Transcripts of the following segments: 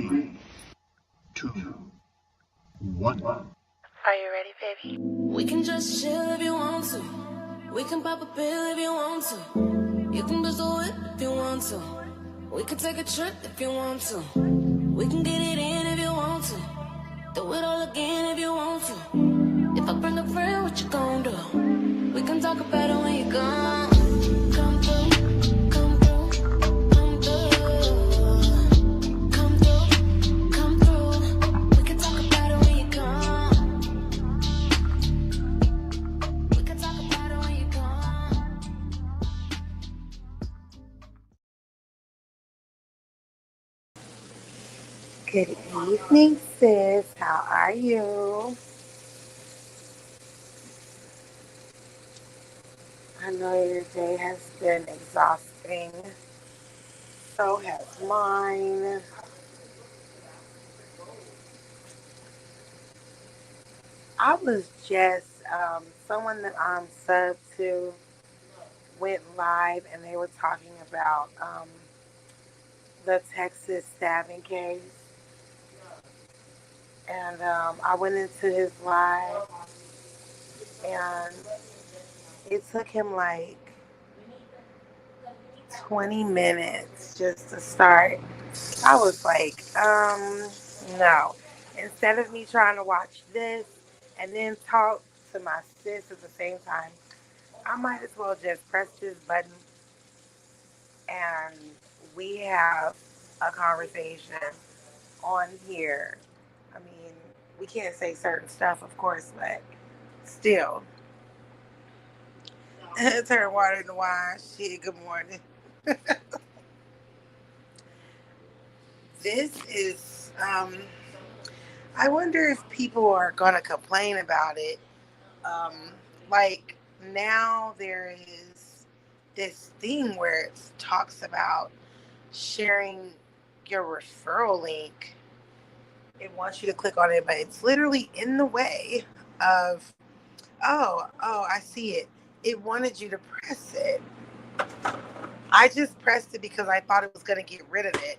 3, 2, 1. Are you ready, baby? We can just chill if you want to. We can pop a pill if you want to. You can just do it if you want to. We can take a trip if you want to. We can get it in if you want to. Do it all again if you want to. If I bring a friend, what you gon' do? We can talk about it when you come. Come through, come through, come through. Come through, come through. We can talk about it when you come. We can talk about it when you come. Good evening, sis. How are you? I know your day has been exhausting. So has mine. I was just, someone that I'm sub to went live and they were talking about the Texas stabbing case. And I went into his live and it took him like 20 minutes just to start. I was like, no. Instead of me trying to watch this and then talk to my sis at the same time, I might as well just press this button and we have a conversation on here. I mean, we can't say certain stuff, of course, but still. Turn water into wine. Shit, good morning. This is, I wonder if people are going to complain about it. Um, like, now there is this thing where it talks about sharing your referral link. It wants you to click on it, but it's literally in the way of, I see it. It wanted you to press it. I just pressed it because I thought it was going to get rid of it,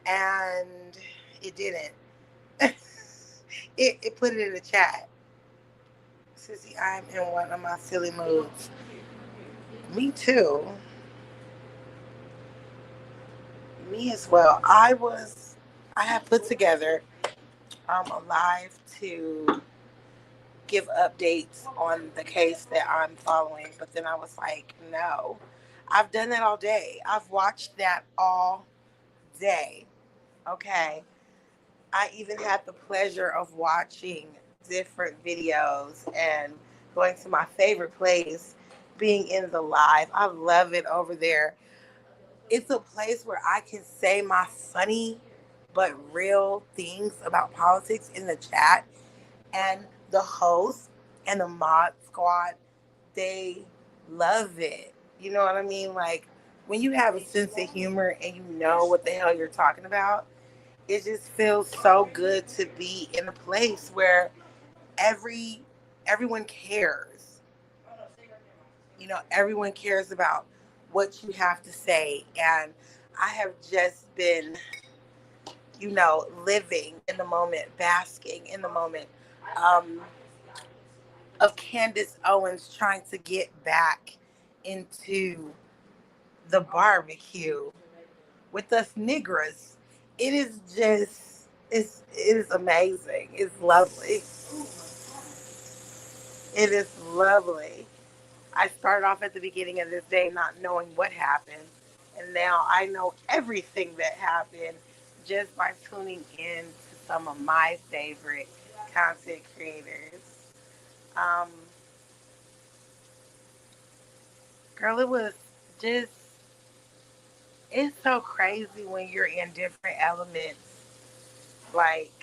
and it didn't. it put it in the chat. Sissy, I'm in one of my silly moods. Me too. Me as well. I have put together a live to give updates on the case that I'm following, but then I was like, no. I've done that all day. I've watched that all day. Okay. I even had the pleasure of watching different videos and going to my favorite place, being in the live. I love it over there. It's a place where I can say my funny but real things about politics in the chat, and the host and the mod squad, they love it. You know what I mean? Like, when you have a sense of humor and you know what the hell you're talking about, it just feels so good to be in a place where every everyone cares. You know, everyone cares about what you have to say. And I have just been, living in the moment, basking in the moment, um, of Candace Owens trying to get back into the barbecue with us niggas. It is just, it is amazing. It's lovely. It is lovely. I started off at the beginning of this day not knowing what happened, and now I know everything that happened just by tuning in to some of my favorite content creators. Um, Girl, it was just, it's so crazy when you're in different elements, like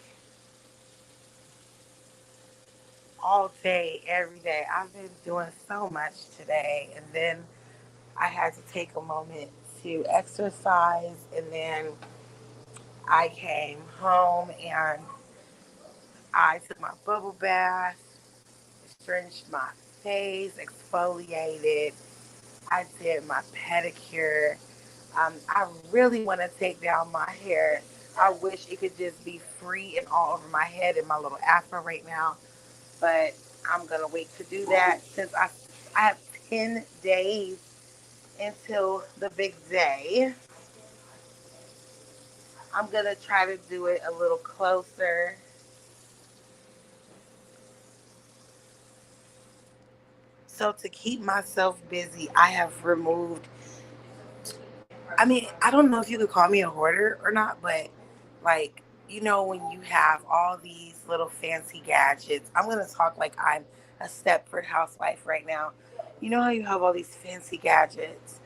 all day, every day. I've been doing so much today, and then I had to take a moment to exercise, and then I came home and I took my bubble bath, drenched my face, exfoliated. I did my pedicure. I really want to take down my hair I wish it could just be free and all over my head and my little afro right now. But I'm gonna wait to do that since I have 10 days until the big day. I'm gonna try to do it a little closer. So to keep myself busy, I have removed. I mean, I don't know if you could call me a hoarder or not, but like, when you have all these little fancy gadgets, I'm gonna talk like I'm a Stepford housewife right now. You know how you have all these fancy gadgets?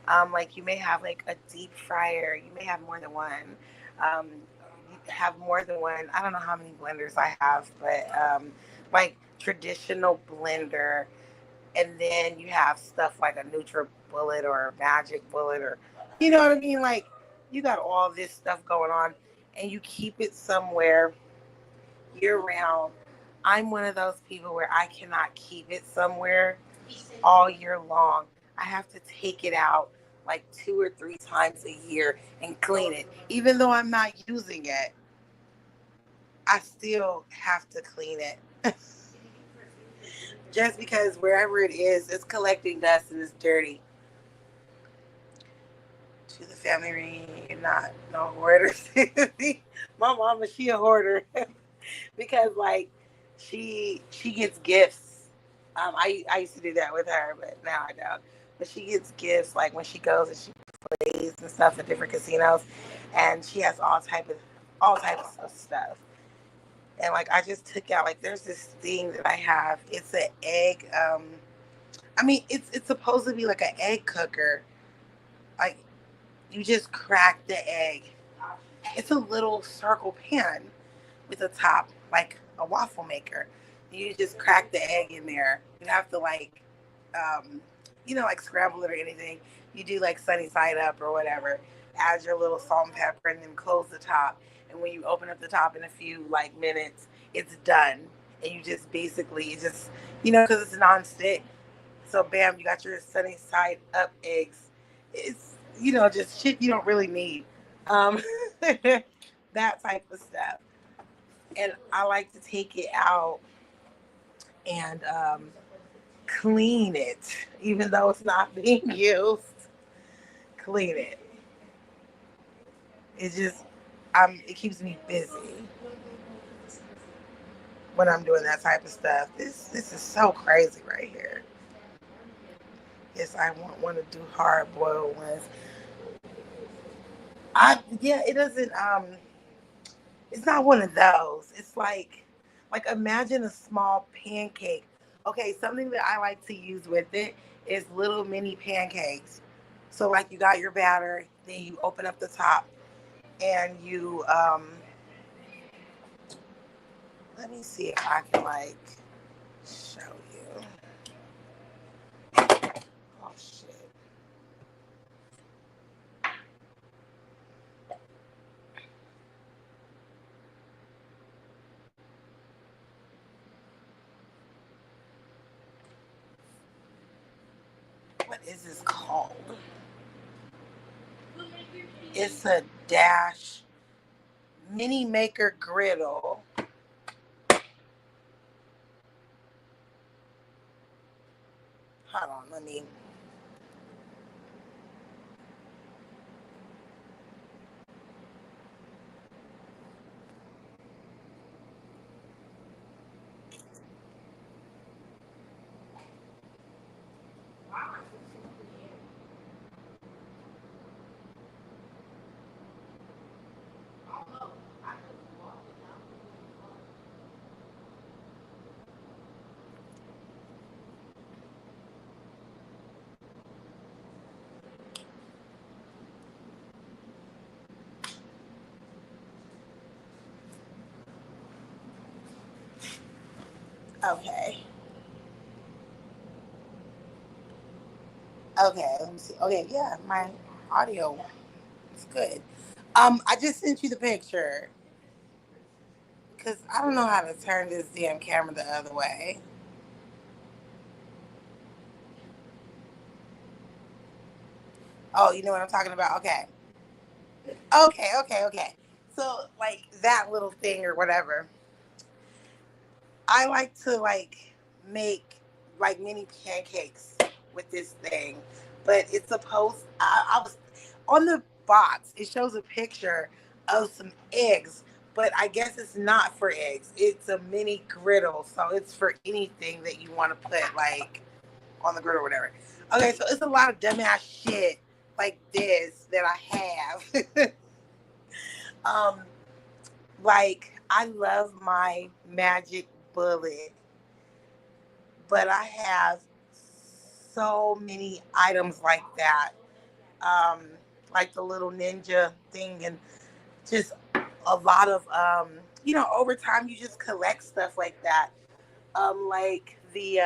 Like you may have like a deep fryer. You may have more than one. You have more than one. I don't know how many blenders I have, but like traditional blender, and then you have stuff like a NutriBullet or a Magic Bullet, or you know what I mean. Like you got all this stuff going on, and you keep it somewhere year round. I'm one of those people where I cannot keep it somewhere all year long. I have to take it out like 2 or 3 times a year and clean it. Even though I'm not using it, I still have to clean it. Just because wherever it is, it's collecting dust and it's dirty. To the family reunion, not no hoarders. My mama, she a hoarder. Because like she gets gifts. I used to do that with her, but now I don't. But she gets gifts like when she goes and she plays and stuff at different casinos, and she has all types of stuff. And like I just took out like there's this thing that I have. It's an egg. I mean it's supposed to be like an egg cooker. Like you just crack the egg. It's a little circle pan with a top like a waffle maker. You just crack the egg in there. You have to like, um, like scramble it or anything. You do like sunny side up or whatever. Add your little salt and pepper, and then close the top. And when you open up the top in a few like minutes, it's done. And you just basically because it's non-stick. So bam, you got your sunny side up eggs. It's just shit you don't really need. Um, that type of stuff. And I like to take it out and clean it, even though it's not being used. Clean it. It just, it keeps me busy when I'm doing that type of stuff. This is so crazy right here. Yes, I want to do hard boiled ones. It doesn't it's not one of those. It's like imagine a small pancake. Okay, something that I like to use with it is little mini pancakes. So like you got your batter, then you open up the top and you let me see if I can like show you. Oh shit. What is this called? It's a Dash Mini Maker Griddle. Hold on, let me. Okay. Okay, let me see. Okay, yeah, my audio is good. I just sent you the picture because I don't know how to turn this damn camera the other way. Oh, you know what I'm talking about? Okay. Okay. So like that little thing or whatever. I like to like make like mini pancakes with this thing, but it's supposed. I was on the box. It shows a picture of some eggs, but I guess it's not for eggs. It's a mini griddle, so it's for anything that you want to put like on the griddle or whatever. Okay, so it's a lot of dumbass shit like this that I have. um, like I love my magic bullet, but I have so many items like that. Um, like the little ninja thing, and just a lot of over time you just collect stuff like that. Like the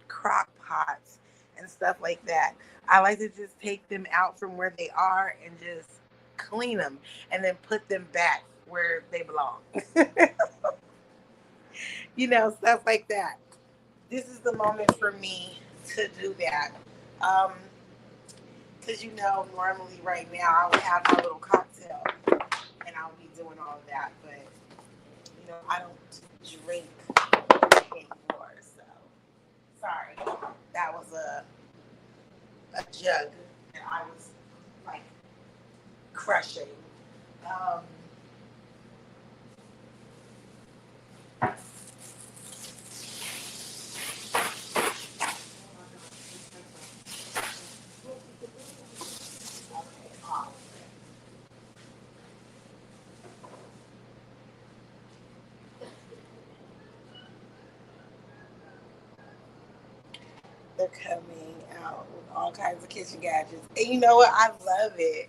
crock pots and stuff like that. I like to just take them out from where they are and just clean them and then put them back where they belong. Stuff like that. This is the moment for me to do that. Um, because normally right now I would have my little cocktail and I'll be doing all of that, but I don't drink anymore. So sorry, that was a jug that I was like crushing. Um, they're coming out with all kinds of kitchen gadgets, and you know what? I love it.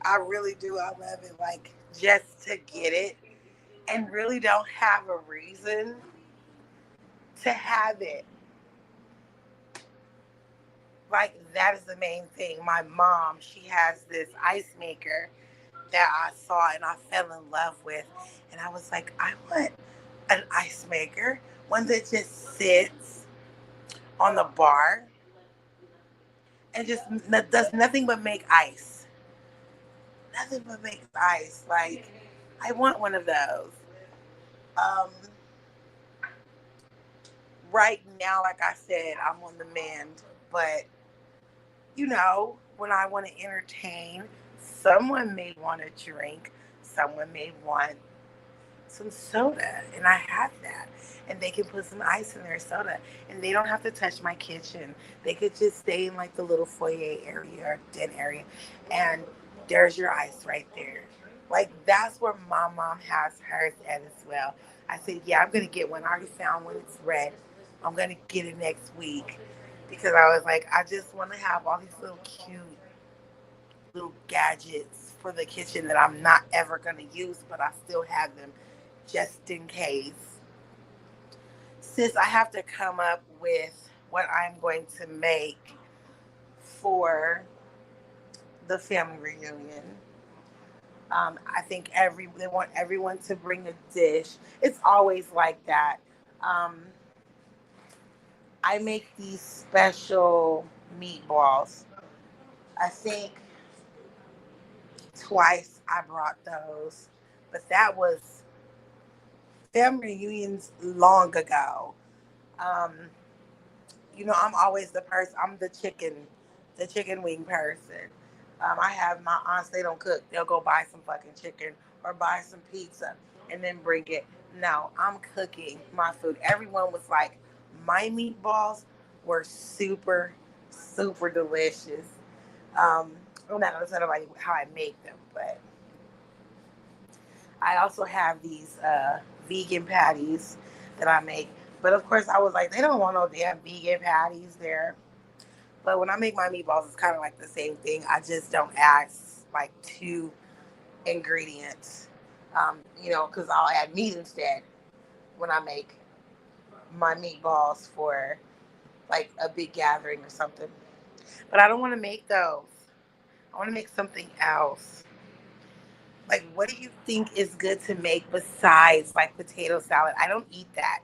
I really do. I love it. Like just to get it and really don't have a reason to have it. Like that is the main thing. My mom, she has this ice maker that I saw and I fell in love with. And I was like, I want an ice maker, one that just sits on the bar and just does nothing but make ice. Nothing but make ice. Like, I want one of those. Um, right now, like I said, I'm on the mend, but when I want to entertain, someone may want to drink, someone may want some soda, and I have that. And they can put some ice in their soda, and they don't have to touch my kitchen. They could just stay in like the little foyer area or den area, and there's your ice right there. Like that's where my mom has hers at as well. I said, yeah, I'm gonna get one. I already found one. It's red. I'm gonna get it next week because I was like, I just want to have all these little cute little gadgets for the kitchen that I'm not ever gonna use, but I still have them just in case. Sis, I have to come up with what I'm going to make for the family reunion. I think they want everyone to bring a dish. It's always like that. Um, I make these special meatballs. I think twice I brought those, but that was family reunions long ago. Um, I'm always the person. I'm the chicken wing person. I have my aunts. They don't cook. They'll go buy some fucking chicken or buy some pizza and then bring it. No, I'm cooking my food. Everyone was like, my meatballs were super, super delicious. I'm not gonna tell nobody how I make them, but I also have these vegan patties that I make. But of course, I was like, they don't want no damn vegan patties there. But when I make my meatballs, it's kind of like the same thing. I just don't add like two ingredients, because I'll add meat instead when I make my meatballs for like a big gathering or something. But I don't want to make those. I want to make something else. Like, what do you think is good to make besides like potato salad? I don't eat that.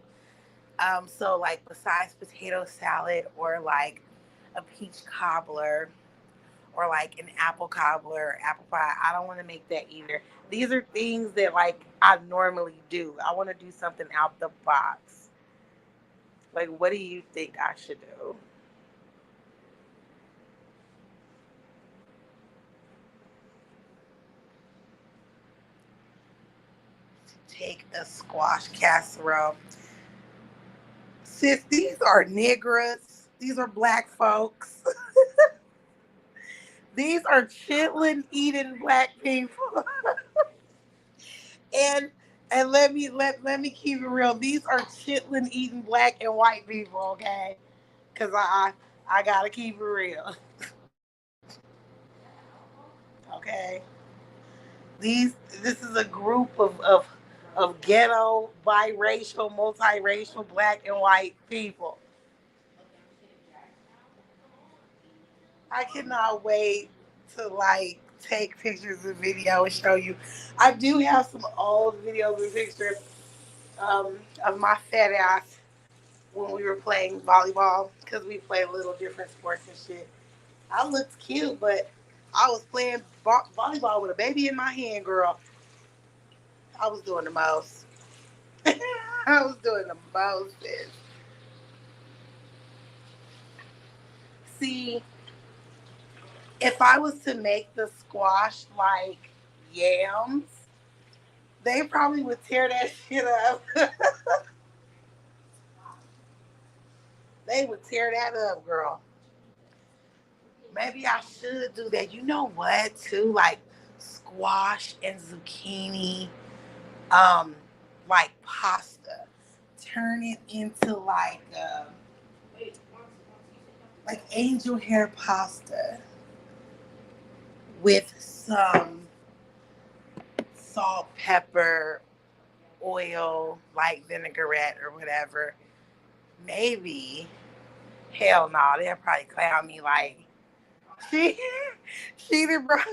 So like besides potato salad or like a peach cobbler or like an apple cobbler, apple pie. I don't want to make that either. These are things that like I normally do. I want to do something out the box. Like, what do you think I should do? Take a squash casserole. Sis, these are niggas. These are black folks. These are chitlin eating black people. and and let me keep it real. These are chitlin eating black and white people, okay? Cause I gotta keep it real. Okay. This is a group of ghetto, biracial, multiracial, black and white people. I cannot wait to like take pictures and video and show you. I do have some old videos and pictures of my fat ass when we were playing volleyball because we play a little different sports and shit. I looked cute, but I was playing volleyball with a baby in my hand, girl. I was doing the most. I was doing the most. See, if I was to make the squash like yams, they probably would tear that shit up. They would tear that up, girl. Maybe I should do that. You know what, too? Like squash and zucchini, um, like pasta. Turn it into like angel hair pasta with some salt, pepper, oil, like vinaigrette or whatever. Maybe. Hell no, they'll probably clown me like she she done brought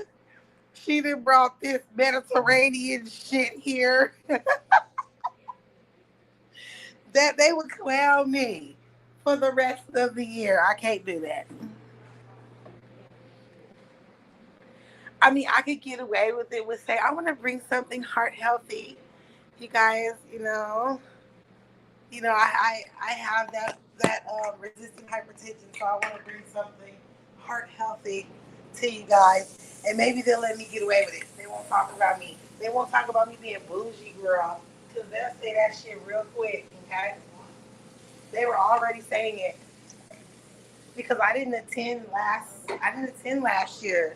she done brought this Mediterranean shit here. That they would clown me for the rest of the year. I can't do that. I mean, I could get away with it with say I want to bring something heart healthy. You guys, I have that resistant hypertension, so I want to bring something heart healthy to you guys, and maybe they'll let me get away with it. They won't talk about me. They won't talk about me being bougie, girl, because they'll say that shit real quick. Okay, they were already saying it because I didn't attend last year.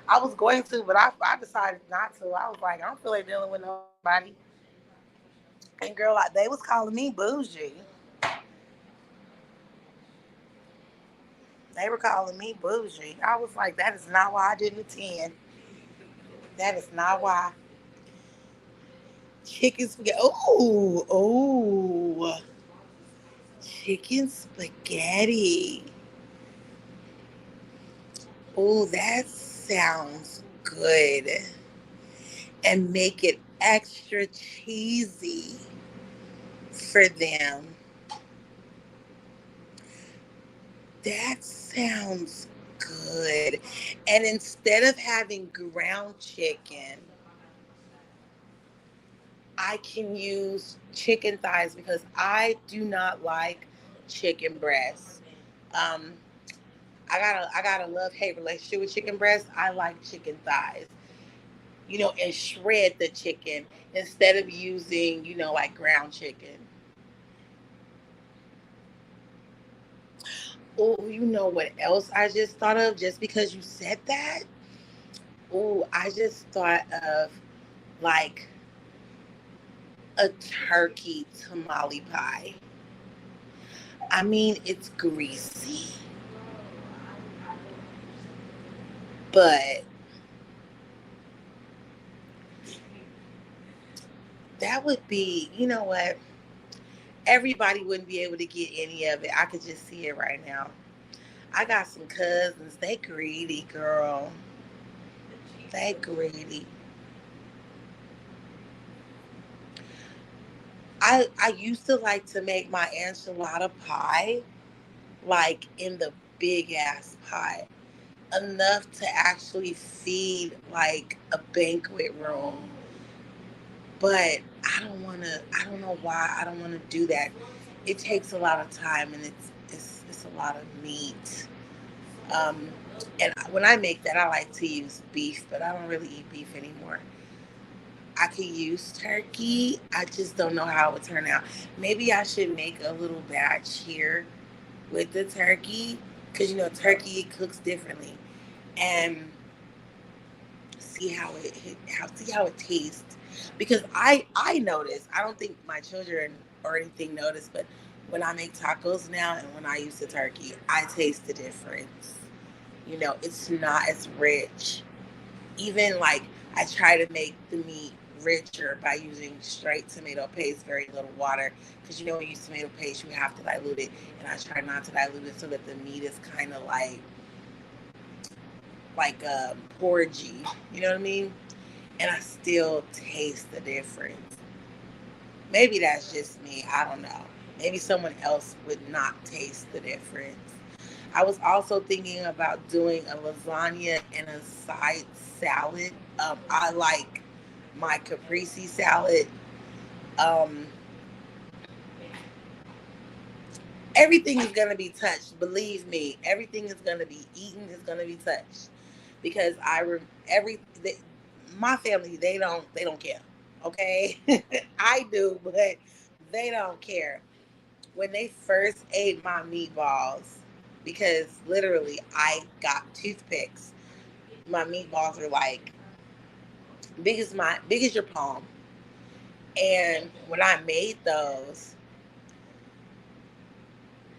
I was going to, but I decided not to. I was like, I don't feel like dealing with nobody. And girl, like they was calling me bougie. They were calling me bougie. I was like, that is not why I didn't attend. That is not why. Chicken spaghetti. Oh, oh, chicken spaghetti. Oh, that sounds good. And make it extra cheesy for them. That sounds good. And instead of having ground chicken, I can use chicken thighs because I do not like chicken breasts. Um, I got a love hate relationship with chicken breasts. I like chicken thighs, and shred the chicken instead of using, like ground chicken. Oh, you know what else I just thought of just because you said that? Oh, I just thought of like a turkey tamale pie. I mean, it's greasy, but that would be, you know what? Everybody wouldn't be able to get any of it. I could just see it right now. I got some cousins. They greedy, girl. They greedy. I used to like to make my enchilada pie like in the big ass pot. enough to actually feed like a banquet room. But I don't know why I don't want to do that. It takes a lot of time and it's a lot of meat. Um, and when I make that, I like to use beef, but I don't really eat beef anymore. I could use turkey. I just don't know how it would turn out. Maybe I should make a little batch here with the turkey because turkey cooks differently, and see how it tastes. Because I notice. I don't think my children or anything notice, but when I make tacos now and when I use the turkey, I taste the difference. It's not as rich. Even like I try to make the meat richer by using straight tomato paste, very little water. Because when you use tomato paste, you have to dilute it, and I try not to dilute it so that the meat is kind of like porgy. You know what I mean? And I still taste the difference. Maybe that's just me. I don't know. Maybe someone else would not taste the difference. I was also thinking about doing a lasagna and a side salad. I like my caprese salad. Um, Everything is gonna be touched. Believe me, everything is gonna be eaten. Is gonna be touched because my family they don't care. Okay, I do, but they don't care. When they first ate my meatballs, because literally I got toothpicks. My meatballs are like big as your palm. And when I made those,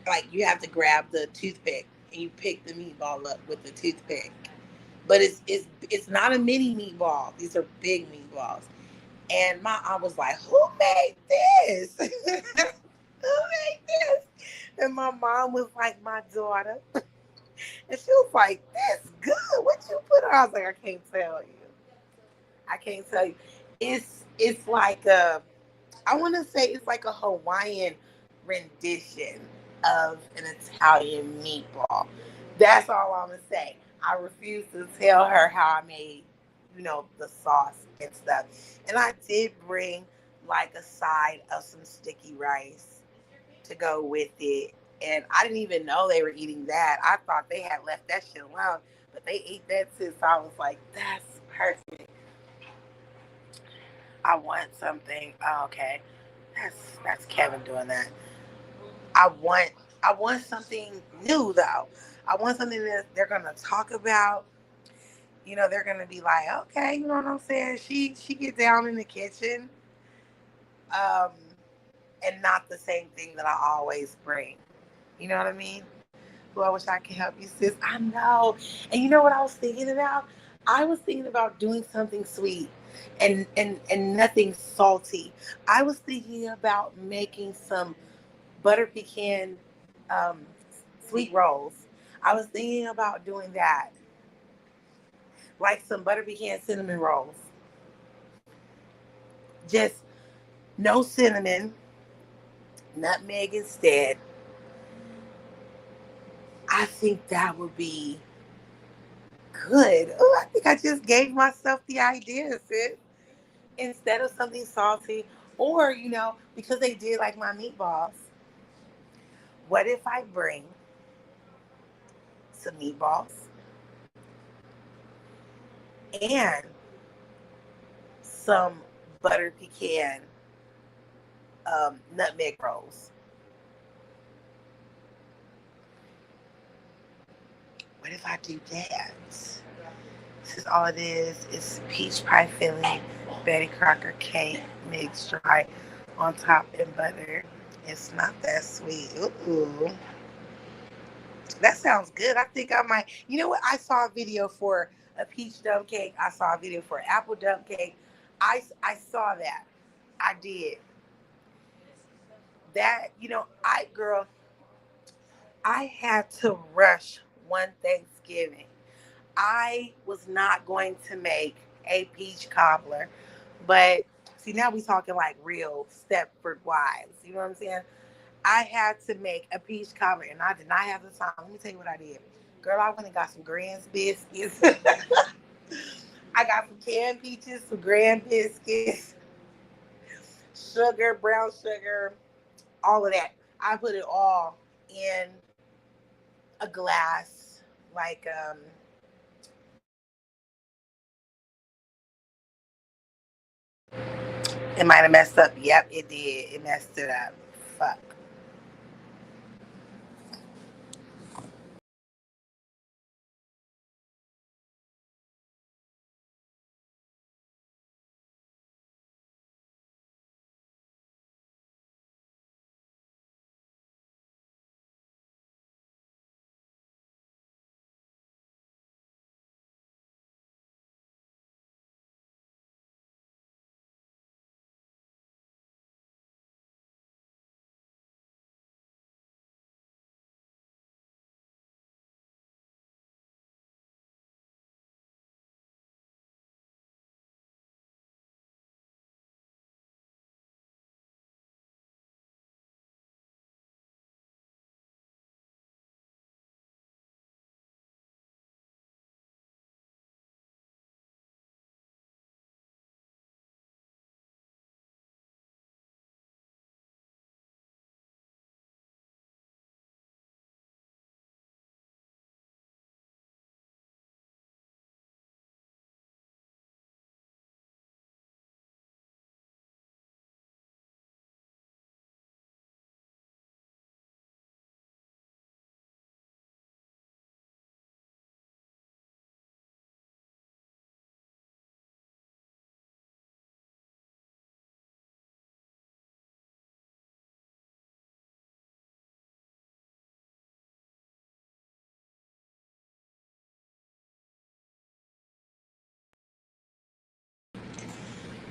like you have to grab the toothpick and you pick the meatball up with the toothpick. But it's not a mini meatball. These are big meatballs. And I was like, who made this? Who made this? And my mom was like, my daughter. And she was like, that's good. What you put on? I was like, I can't tell you. I can't tell you. It's like I want to say it's like a Hawaiian rendition of an Italian meatball. That's all I'm gonna say. I refuse to tell her how I made, the sauce and stuff. And I did bring like a side of some sticky rice to go with it. And I didn't even know they were eating that. I thought they had left that shit alone, but they ate that too. So I was like, that's perfect. I want something. Oh, okay, that's Kevin doing that. I want I want something new though. I want something that they're gonna talk about. They're gonna be like, okay, you know what I'm saying? She get down in the kitchen, um, and not the same thing that I always bring. You know what I mean? Who I wish I could help you, sis. I know. And you know what I was thinking about? I was thinking about doing something sweet and nothing salty. I was thinking about making some butter pecan um, sweet rolls. I was thinking about doing that, like some butter pecan cinnamon rolls. Just no cinnamon, nutmeg instead. I think that would be good. Oh, I think I just gave myself the idea, sis. Instead of something salty, or because they did like my meatballs, what if I bring some meatballs and some butter pecan nutmeg rolls? What if I do that? This is all it is. It's peach pie filling, Betty Crocker cake mixed dry on top in butter. It's not that sweet. Ooh, that sounds good. I think I might. You know what? I saw a video for a peach dump cake. I saw a video for an apple dump cake. I saw that. I did that. Girl, I had to rush one Thanksgiving. I was not going to make a peach cobbler, but see, now we talking like real Stepford wives. You know what I'm saying? I had to make a peach cobbler, and I did not have the time. Let me tell you what I did. Girl, I went and got some Grand's biscuits. I got some canned peaches, some Grand biscuits, sugar, brown sugar, all of that. I put it all in a glass, like it might have messed up. Yep, it did. It messed it up. Fuck.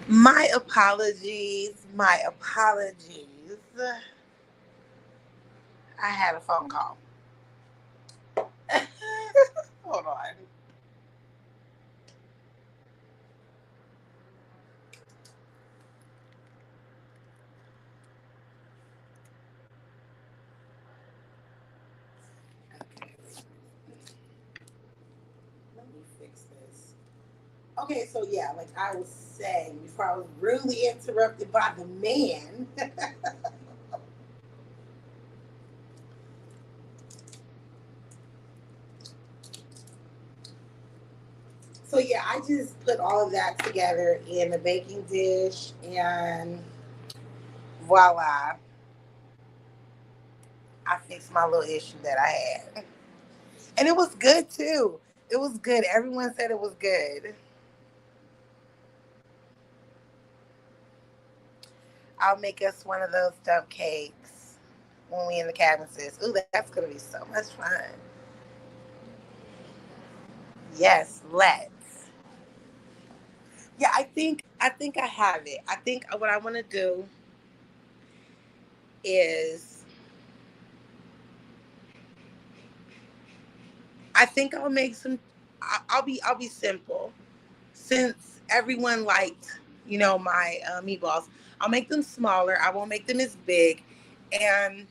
My apologies. My apologies. I had a phone call. Hold on. Okay, let me fix this. Okay, so yeah, like I was saying before I was rudely interrupted by the man. So yeah, I just put all of that together in a baking dish and voila, I fixed my little issue that I had. And it was good too. It was good. Everyone said it was good. I'll make us one of those dump cakes when we in the cabin, sis. Ooh, that's gonna be so much fun. Yes, let's. Yeah, I think I have it. I think what I want to do is I think I'll make some. I'll be simple since everyone liked my meatballs. I'll make them smaller. I won't make them as big, and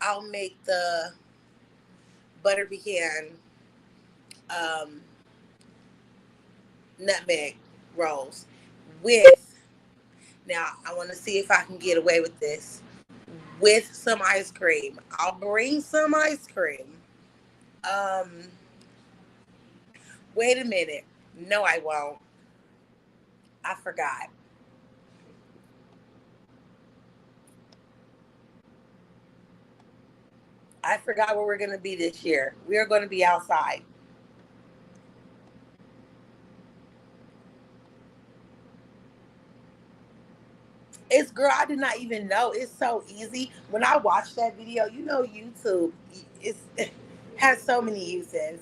I'll make the butter pecan um, nutmeg rolls with. Now I want to see if I can get away with this with some ice cream. I'll bring some ice cream. Um, Wait a minute. No, I won't. I forgot. I forgot where we're going to be this year. We are going to be outside. It's girl, I did not even know. It's so easy. When I watched that video, YouTube it has so many uses,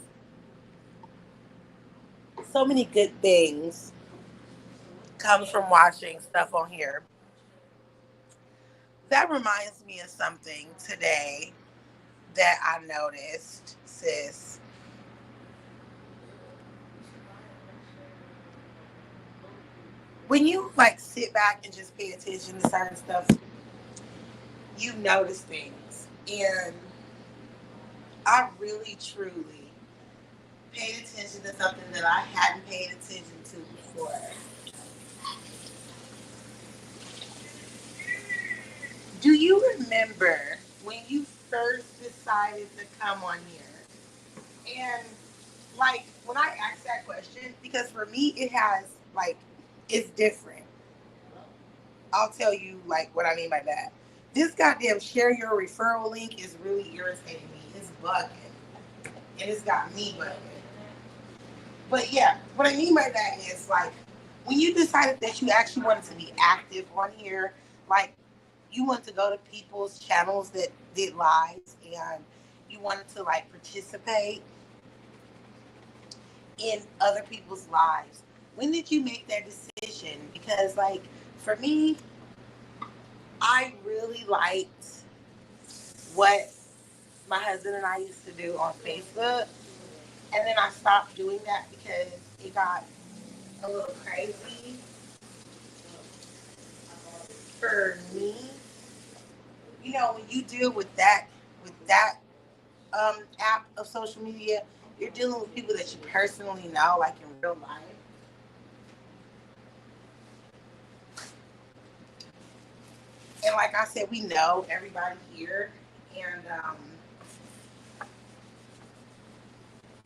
so many good things comes from watching stuff on here. That reminds me of something today that I noticed, sis. When you like sit back and just pay attention to certain stuff, you notice things. And I really, truly paid attention to something that I hadn't paid attention to before. Do you remember when you first decided to come on here? And like when I asked that question, because for me it has like it's different. I'll tell you like what I mean by that. This goddamn share your referral link is really irritating me. It's bugging. And it's got me bugging. But yeah, what I mean by that is like when you decided that you actually wanted to be active on here, like you wanted to go to people's channels that did lives and you wanted to like participate in other people's lives. When did you make that decision? Because like for me, I really liked what my husband and I used to do on Facebook. And then I stopped doing that because it got a little crazy for me. You know, when you deal with that app of social media, you're dealing with people that you personally know, like in real life. And like I said, we know everybody here. And,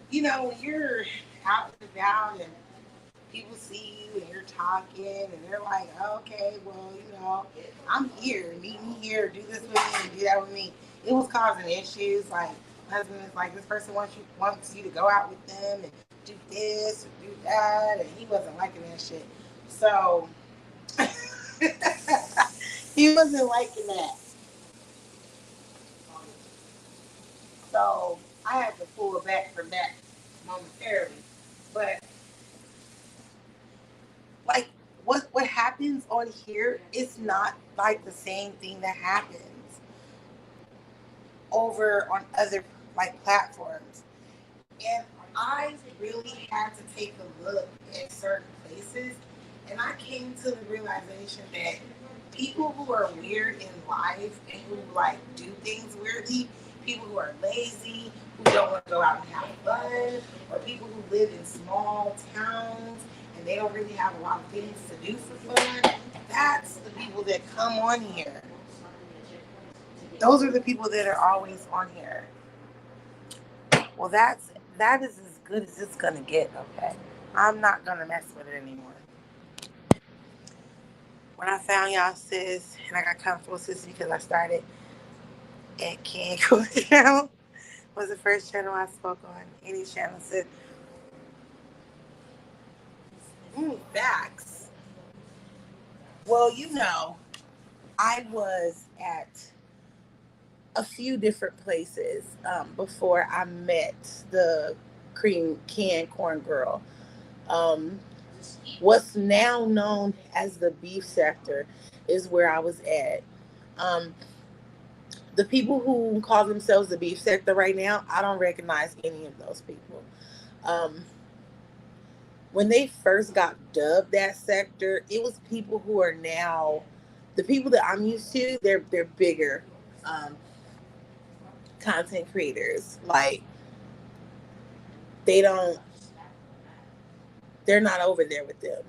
you know, when you're out and about and people see you and you're talking and they're like, okay, well, you know, I'm here. Meet me here. Do this with me and do that with me. It was causing issues. Like, my husband is like, this person wants you to go out with them and do this and do that. And he wasn't liking that shit. So, he wasn't liking that. So, I had to pull back from that momentarily. But, like, what happens on here is not like the same thing that happens over on other like platforms. And I really had to take a look at certain places and I came to the realization that people who are weird in life and who like do things weirdly, people who are lazy, who don't want to go out and have fun, or people who live in small towns and they don't really have a lot of things to do for fun, that's the people that come on here. Those are the people that are always on here. Well, that is as good as it's gonna get. Okay, I'm not gonna mess with it anymore. When I found y'all sis and I got comfortable sis because I started at Ken Cool's channel was the first channel I spoke on. Any channel sis. Facts. Well, you know, I was at a few different places before I met the cream can corn girl. What's now known as the beef sector is where I was at. The people who call themselves the beef sector right now, I don't recognize any of those people. When they first got dubbed that sector, it was people who are now the people that I'm used to. They're bigger content creators. Like they're not over there with them.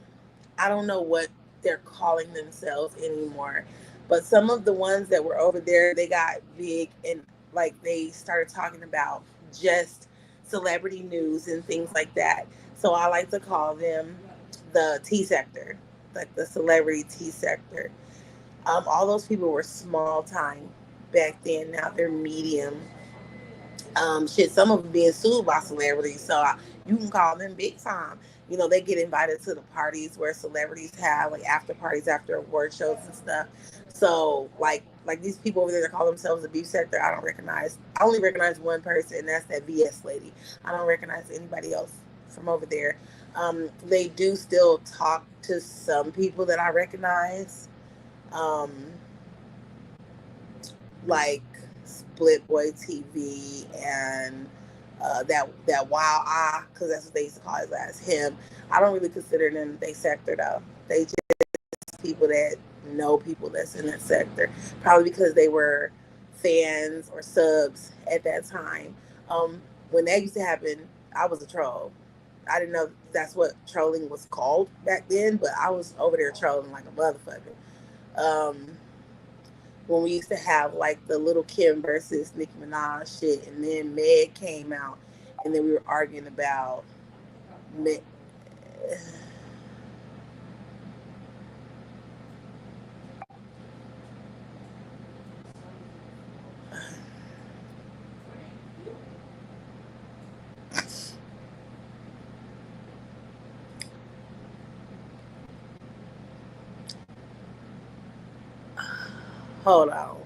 I don't know what they're calling themselves anymore. But some of the ones that were over there, they got big and like they started talking about just celebrity news and things like that. So I like to call them the T sector, like the celebrity T sector. All those people were small time back then. Now they're medium. Some of them being sued by celebrities, so you can call them big time. You know, they get invited to the parties where celebrities have like after parties after award shows and stuff. So like these people over there that call themselves the beef sector, I don't recognize. I only recognize one person, and that's that VS lady. I don't recognize anybody else from over there. They do still talk to some people that I recognize, like Split Boy TV and that Wild Eye, because that's what they used to call his ass, him. I don't really consider them they sector though. They just people that know people that's in that sector, probably because they were fans or subs at that time. When that used to happen, I was a troll. I didn't know that's what trolling was called back then, but I was over there trolling like a motherfucker. Um, when we used to have like the Little Kim versus Nicki Minaj shit, and then Meg came out, and then we were arguing about Meg. Hold on.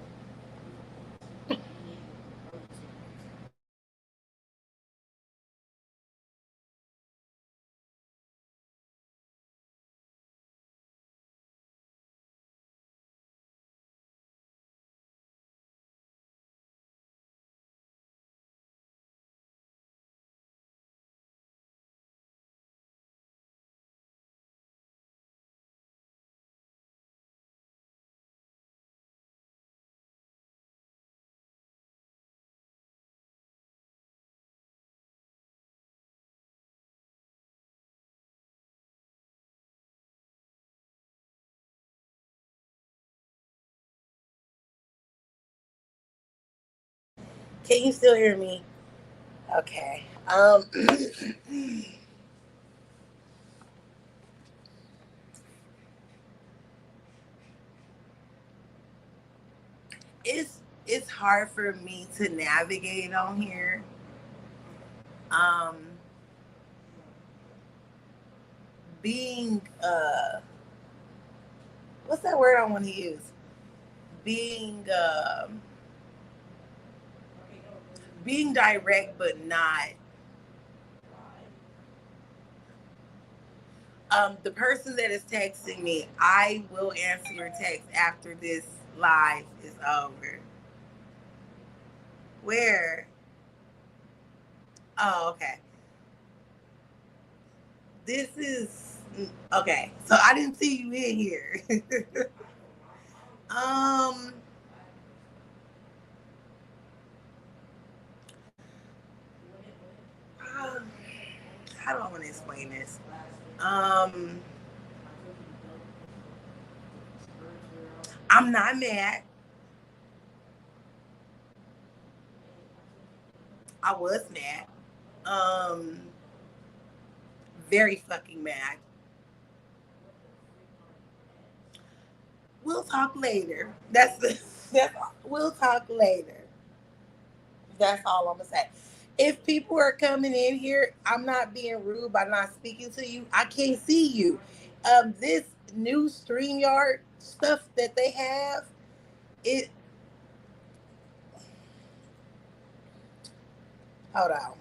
Can you still hear me? Okay. It's hard for me to navigate on here. Um, being what's that word I want to use? Being being direct, but not. The person that is texting me, I will answer your text after this live is over. Where? Oh, okay. This is okay. So I didn't see you in here. um, um, how do I want to explain this? Um, I'm not mad. I was mad. Um, very fucking mad. We'll talk later. That's we'll talk later. That's all I'm gonna say. If people are coming in here, I'm not being rude by not speaking to you. I can't see you. This new StreamYard stuff that they have, it. Hold on.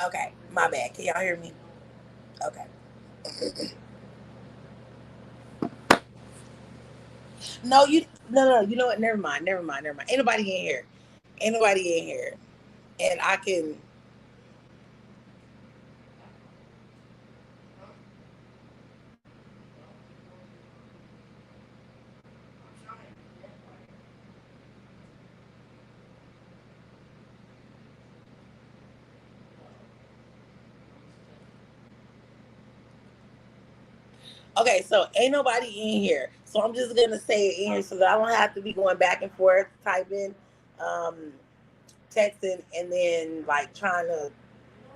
Okay, my bad. Can y'all hear me? Okay. No, you. No. You know what? Never mind. Never mind. Never mind. Ain't nobody in here. Ain't nobody in here. And I can. Okay, so ain't nobody in here. So I'm just gonna say it in here so that I don't have to be going back and forth typing, um, texting, and then like trying to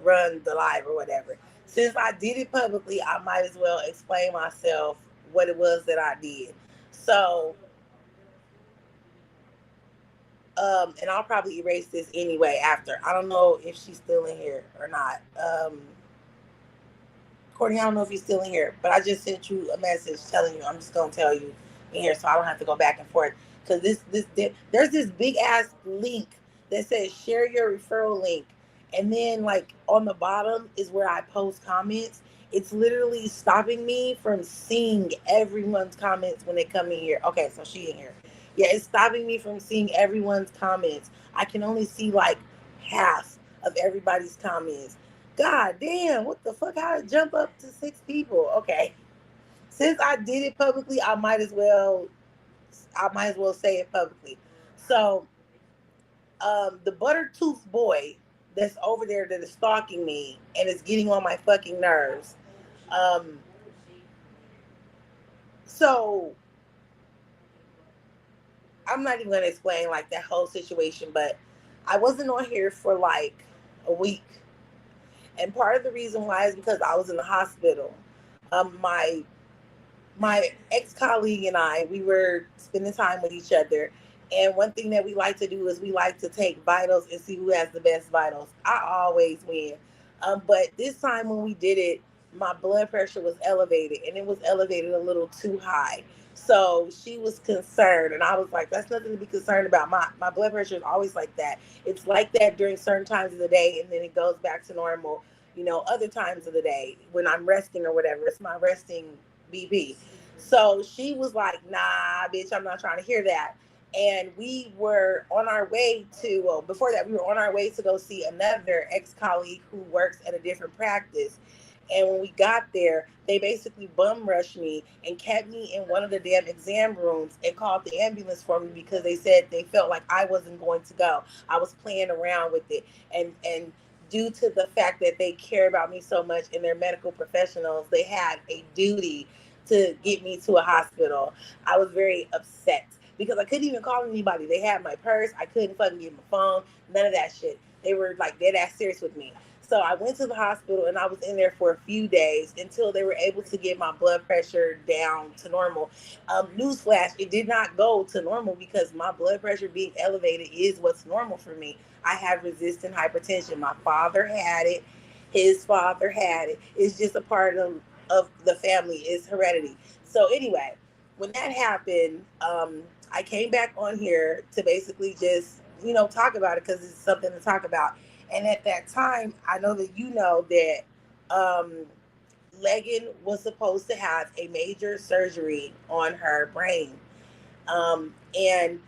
run the live or whatever. Since I did it publicly, I might as well explain myself what it was that I did. So, and I'll probably erase this anyway after. I don't know if she's still in here or not. Courtney, I don't know if you're still in here, but I just sent you a message telling you. I'm just gonna tell you in here, so I don't have to go back and forth. Because there's this big ass link that says share your referral link, and then like on the bottom is where I post comments. It's literally stopping me from seeing everyone's comments when they come in here. Okay, so she in here. Yeah, it's stopping me from seeing everyone's comments. I can only see like half of everybody's comments. God damn, what the fuck? How to jump up to 6 people? Okay. Since I did it publicly, I might as well say it publicly. So, the butter tooth boy that's over there that is stalking me and is getting on my fucking nerves. Um, so I'm not even gonna explain like that whole situation, but I wasn't on here for like a week. And part of the reason why is because I was in the hospital. My ex colleague and I, we were spending time with each other. And one thing that we like to do is we like to take vitals and see who has the best vitals. I always win. But this time when we did it, my blood pressure was elevated and it was elevated a little too high. So she was concerned, and I was like, that's nothing to be concerned about. My blood pressure is always like that. It's like that during certain times of the day, and then it goes back to normal, other times of the day when I'm resting or whatever. It's my resting BP. So she was like, nah, bitch, I'm not trying to hear that. And we were on our way to, well, before that, we were on our way to go see another ex colleague who works at a different practice. And when we got there, they basically bum rushed me and kept me in one of the damn exam rooms and called the ambulance for me because they said they felt like I wasn't going to go. I was playing around with it. And due to the fact that they care about me so much and they're medical professionals, they had a duty to get me to a hospital. I was very upset because I couldn't even call anybody. They had my purse. I couldn't fucking get my phone. None of that shit. They were like dead ass serious with me. So I went to the hospital and I was in there for a few days until they were able to get my blood pressure down to normal. Newsflash, it did not go to normal because my blood pressure being elevated is what's normal for me. I have resistant hypertension. My father had it. His father had it. It's just a part of the family. It's heredity. So anyway, when that happened, I came back on here to basically just, talk about it because it's something to talk about. And at that time, I know that that Legan was supposed to have a major surgery on her brain. And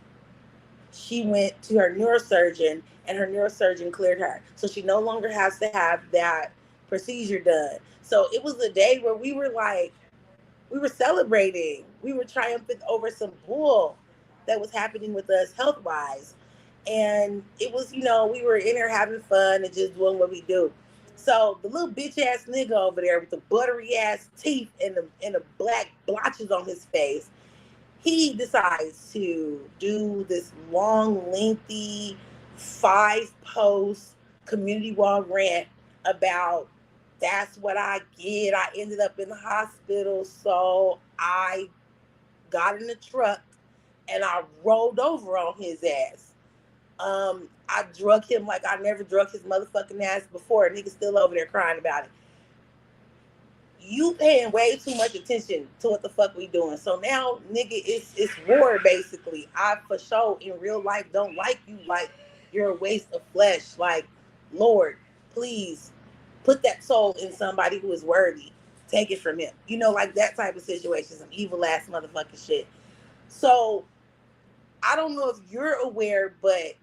she went to her neurosurgeon, and her neurosurgeon cleared her. So she no longer has to have that procedure done. So it was a day where we were celebrating. We were triumphant over some bull that was happening with us health wise. And it was, we were in there having fun and just doing what we do. So the little bitch ass nigga over there with the buttery ass teeth and the black blotches on his face, he decides to do this long, lengthy 5-post community wall rant about that's what I get. I ended up in the hospital, so I got in the truck and I rolled over on his ass. I drug him like I never drug his motherfucking ass before. Nigga still over there crying about it. You paying way too much attention to what the fuck we doing. So now, nigga, it's war basically. I for sure in real life don't like you like you're a waste of flesh. Like, Lord, please put that soul in somebody who is worthy. Take it from him. Like that type of situation, some evil ass motherfucking shit. So I don't know if you're aware, but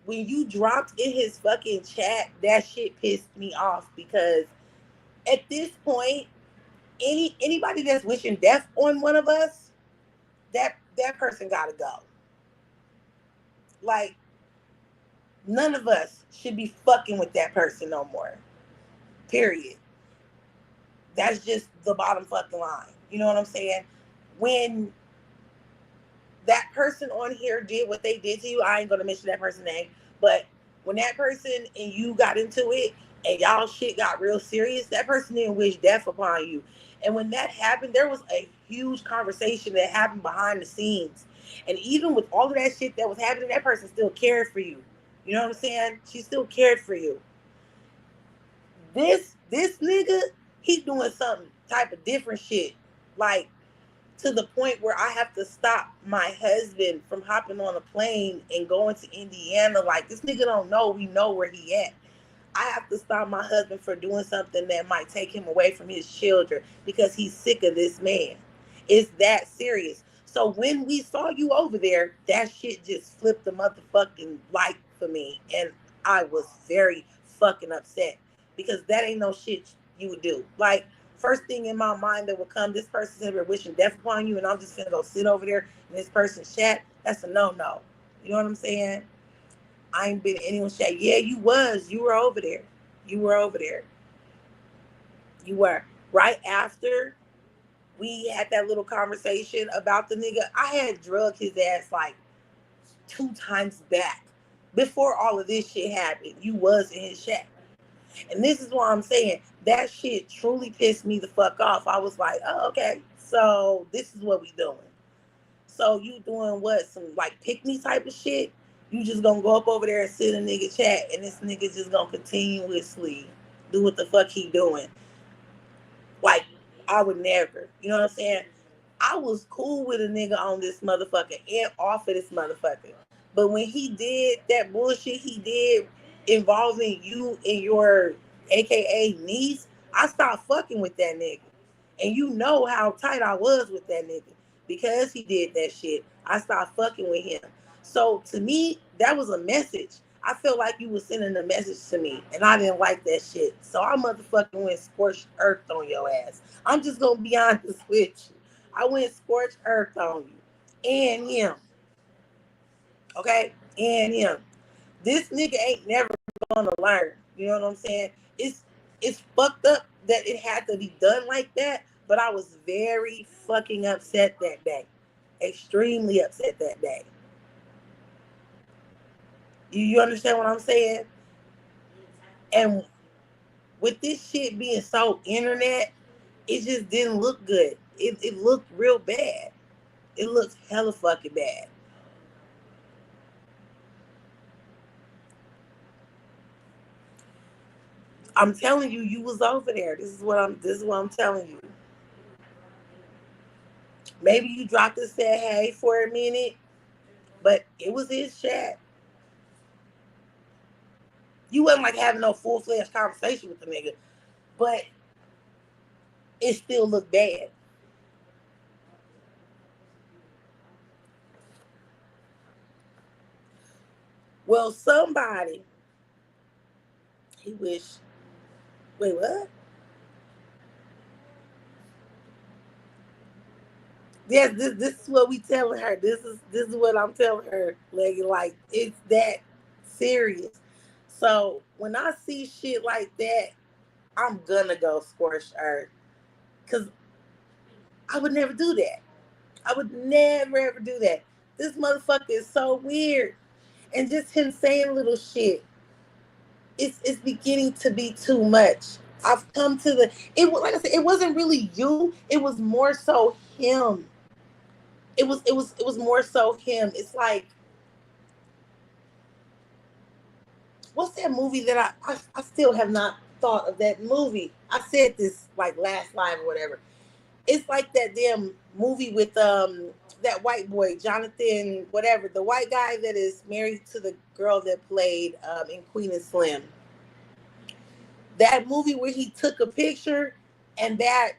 when you dropped in his fucking chat, that shit pissed me off because at this point, anybody that's wishing death on one of us, that person gotta go. Like, none of us should be fucking with that person no more. Period. That's just the bottom fucking line. You know what I'm saying? When that person on here did what they did to you, I ain't gonna mention that person's name, but when that person and you got into it and y'all shit got real serious, that person didn't wish death upon you. And when that happened, there was a huge conversation that happened behind the scenes. And even with all of that shit that was happening, that person still cared for you. You know what I'm saying? She still cared for you. This nigga, He doing some type of different shit. Like, to the point where I have to stop my husband from hopping on a plane and going to Indiana. Like, this nigga don't know we know where he at. I have to stop my husband for doing something that might take him away from his children because he's sick of this man. It's that serious. So when we saw you over there, that shit just flipped the motherfucking light for me. And I was very fucking upset because that ain't no shit you would do. Like, first thing in my mind that would come, this person's ever wishing death upon you, and I'm just gonna go sit over there in this person's chat. That's a no-no. You know what I'm saying? I ain't been in anyone's chat. Yeah, you was. You were over there. You were over there. You were. Right after we had that little conversation about the nigga, I had drugged his ass like 2 times back. Before all of this shit happened, you was in his chat. And this is why I'm saying that shit truly pissed me the fuck off. I was like, oh, okay, so this is what we doing. So you doing what? Some like pick me type of shit? You just gonna go up over there and sit in nigga chat, and this nigga just gonna continuously do what the fuck he doing. Like, I would never. You know what I'm saying? I was cool with a nigga on this motherfucker and off of this motherfucker. But when he did that bullshit he did involving you and your AKA niece, I stopped fucking with that nigga. And you know how tight I was with that nigga. Because he did that shit, I stopped fucking with him. So to me, that was a message. I felt like you were sending a message to me, and I didn't like that shit. So I motherfucking went scorched earth on your ass. I'm just gonna be honest with you. I went scorched earth on you and him. Okay? And him. This nigga ain't never gonna learn. You know what I'm saying? It's fucked up that it had to be done like that, but I was very fucking upset that day. Extremely upset that day. You understand what I'm saying? And with this shit being so internet, it just didn't look good. It looked real bad. It looked hella fucking bad. I'm telling you, you was over there. This is what I'm telling you. Maybe you dropped and said hey for a minute, but it was his chat. You wasn't like having no full-fledged conversation with the nigga, but it still looked bad. Well, somebody, he wish, wait, what? Yes, this is what we telling her. This is what I'm telling her, Leggy. Like, it's that serious. So when I see shit like that, I'm gonna go scorched earth. Cause I would never do that. I would never ever do that. This motherfucker is so weird. And just him saying little shit. It's beginning to be too much. I've come to the like I said, it wasn't really you. It was more so him. It was more so him. It's like, what's that movie that I still have not thought of that movie. I said this like last live or whatever. It's like that damn movie with that white boy, Jonathan, whatever, the white guy that is married to the girl that played in Queen and Slim. That movie where he took a picture and that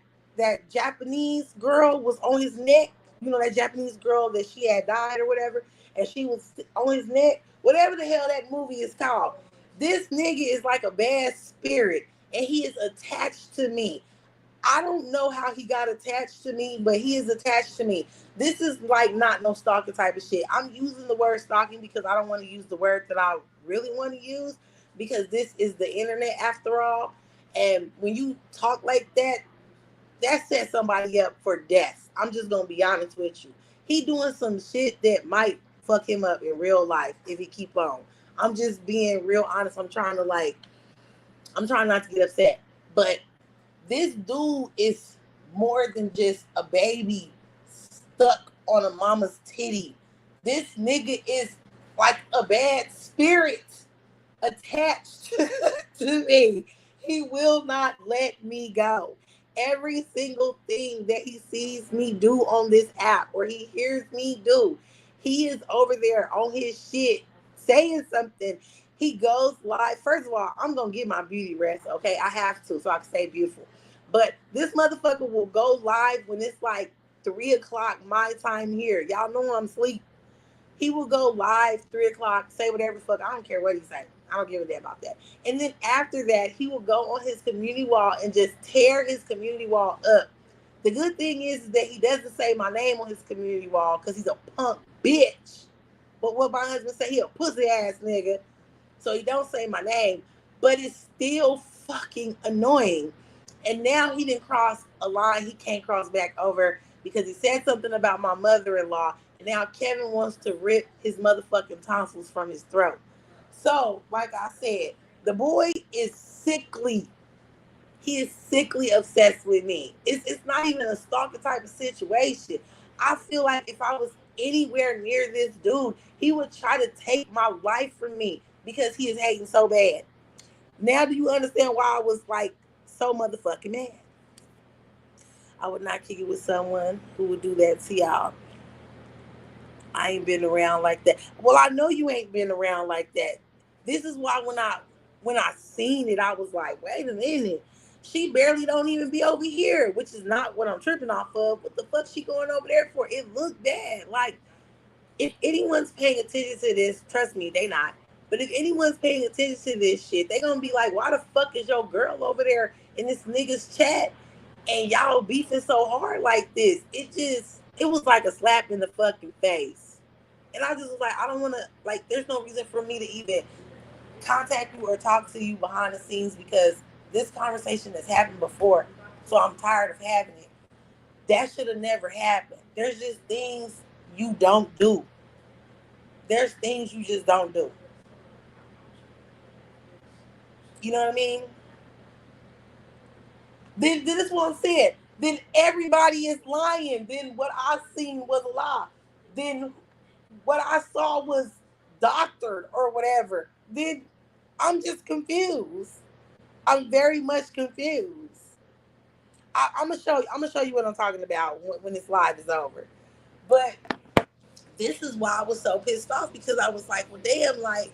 Japanese girl was on his neck. You know, that Japanese girl that she had died or whatever, and she was on his neck. Whatever the hell that movie is called. This nigga is like a bad spirit, and he is attached to me. I don't know how he got attached to me, but he is attached to me. This is like not no stalking type of shit. I'm using the word stalking because I don't want to use the word that I really want to use, because this is the internet after all. And when you talk like that, that sets somebody up for death. I'm just going to be honest with you. He doing some shit that might fuck him up in real life if he keep on. I'm just being real honest. I'm trying not to get upset. But this dude is more than just a baby stuck on a mama's titty. This nigga is like a bad spirit attached to me. He will not let me go. Every single thing that he sees me do on this app or he hears me do, he is over there on his shit saying something. He goes live. First of all, I'm gonna get my beauty rest, okay? I have to so I can stay beautiful. But this motherfucker will go live when it's like 3 o'clock my time here. Y'all know I'm asleep. He will go live 3 o'clock, say whatever the fuck. I don't care what he say. I don't give a damn about that. And then after that, he will go on his community wall and just tear his community wall up. The good thing is that he doesn't say my name on his community wall because he's a punk bitch. But what my husband say, he a pussy ass nigga. So he don't say my name. But it's still fucking annoying. And now he didn't cross a line he can't cross back over because he said something about my mother-in-law. And now Kevin wants to rip his motherfucking tonsils from his throat. So, like I said, the boy is sickly. He is sickly obsessed with me. It's not even a stalker type of situation. I feel like if I was anywhere near this dude, he would try to take my life from me because he is hating so bad. Now do you understand why I was like so motherfucking mad? I would not kick it with someone who would do that to y'all. I ain't been around like that. Well, I know you ain't been around like that. This is why when I seen it, I was like, wait a minute. She barely don't even be over here, which is not what I'm tripping off of. What the fuck she going over there for? It looked bad. Like, if anyone's paying attention to this, trust me, they not. But if anyone's paying attention to this shit, they gonna be like, why the fuck is your girl over there in this nigga's chat and y'all beefing so hard like this? It was like a slap in the fucking face. And I just was like, I don't want to, like, there's no reason for me to even contact you or talk to you behind the scenes because this conversation has happened before. So I'm tired of having it. That should have never happened. There's just things you don't do. There's things you just don't do. You know what I mean? Then this is what I'm saying. Then everybody is lying. Then what I seen was a lie. Then what I saw was doctored or whatever. Then I'm just confused. I'm very much confused. I'm gonna show you what I'm talking about when this live is over. But this is why I was so pissed off because I was like, well, damn, like,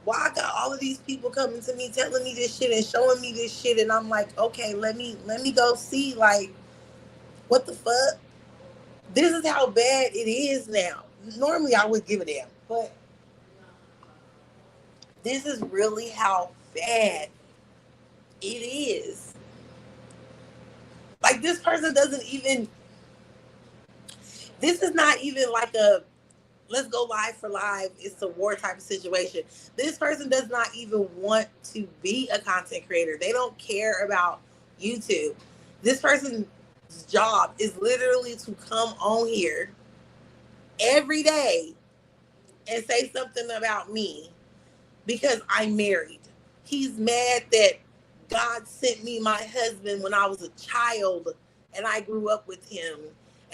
why I got all of these people coming to me telling me this shit and showing me this shit, and I'm like, okay, let me go see, like, what the fuck? This is how bad it is now. Normally I would give a damn, but this is really how bad it is. Like, this person doesn't even, this is not even like a let's go live for live, it's a war type of situation. This person does not even want to be a content creator. They don't care about YouTube. This person's job is literally to come on here every day and say something about me because I'm married. He's mad that God sent me my husband when I was a child and I grew up with him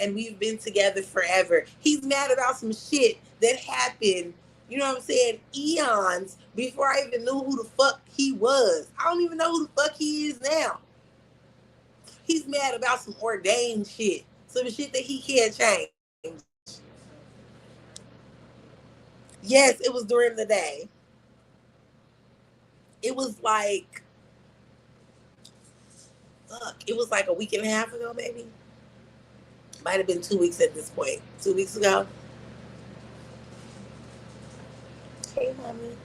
and we've been together forever. He's mad about some shit that happened, you know what I'm saying, eons before I even knew who the fuck he was. I don't even know who the fuck he is now. He's mad about some ordained shit, some shit that he can't change. Yes, it was during the day. It was like, it was like a week and a half ago, maybe. Might have been 2 weeks at this point. 2 weeks ago. Hey, mommy.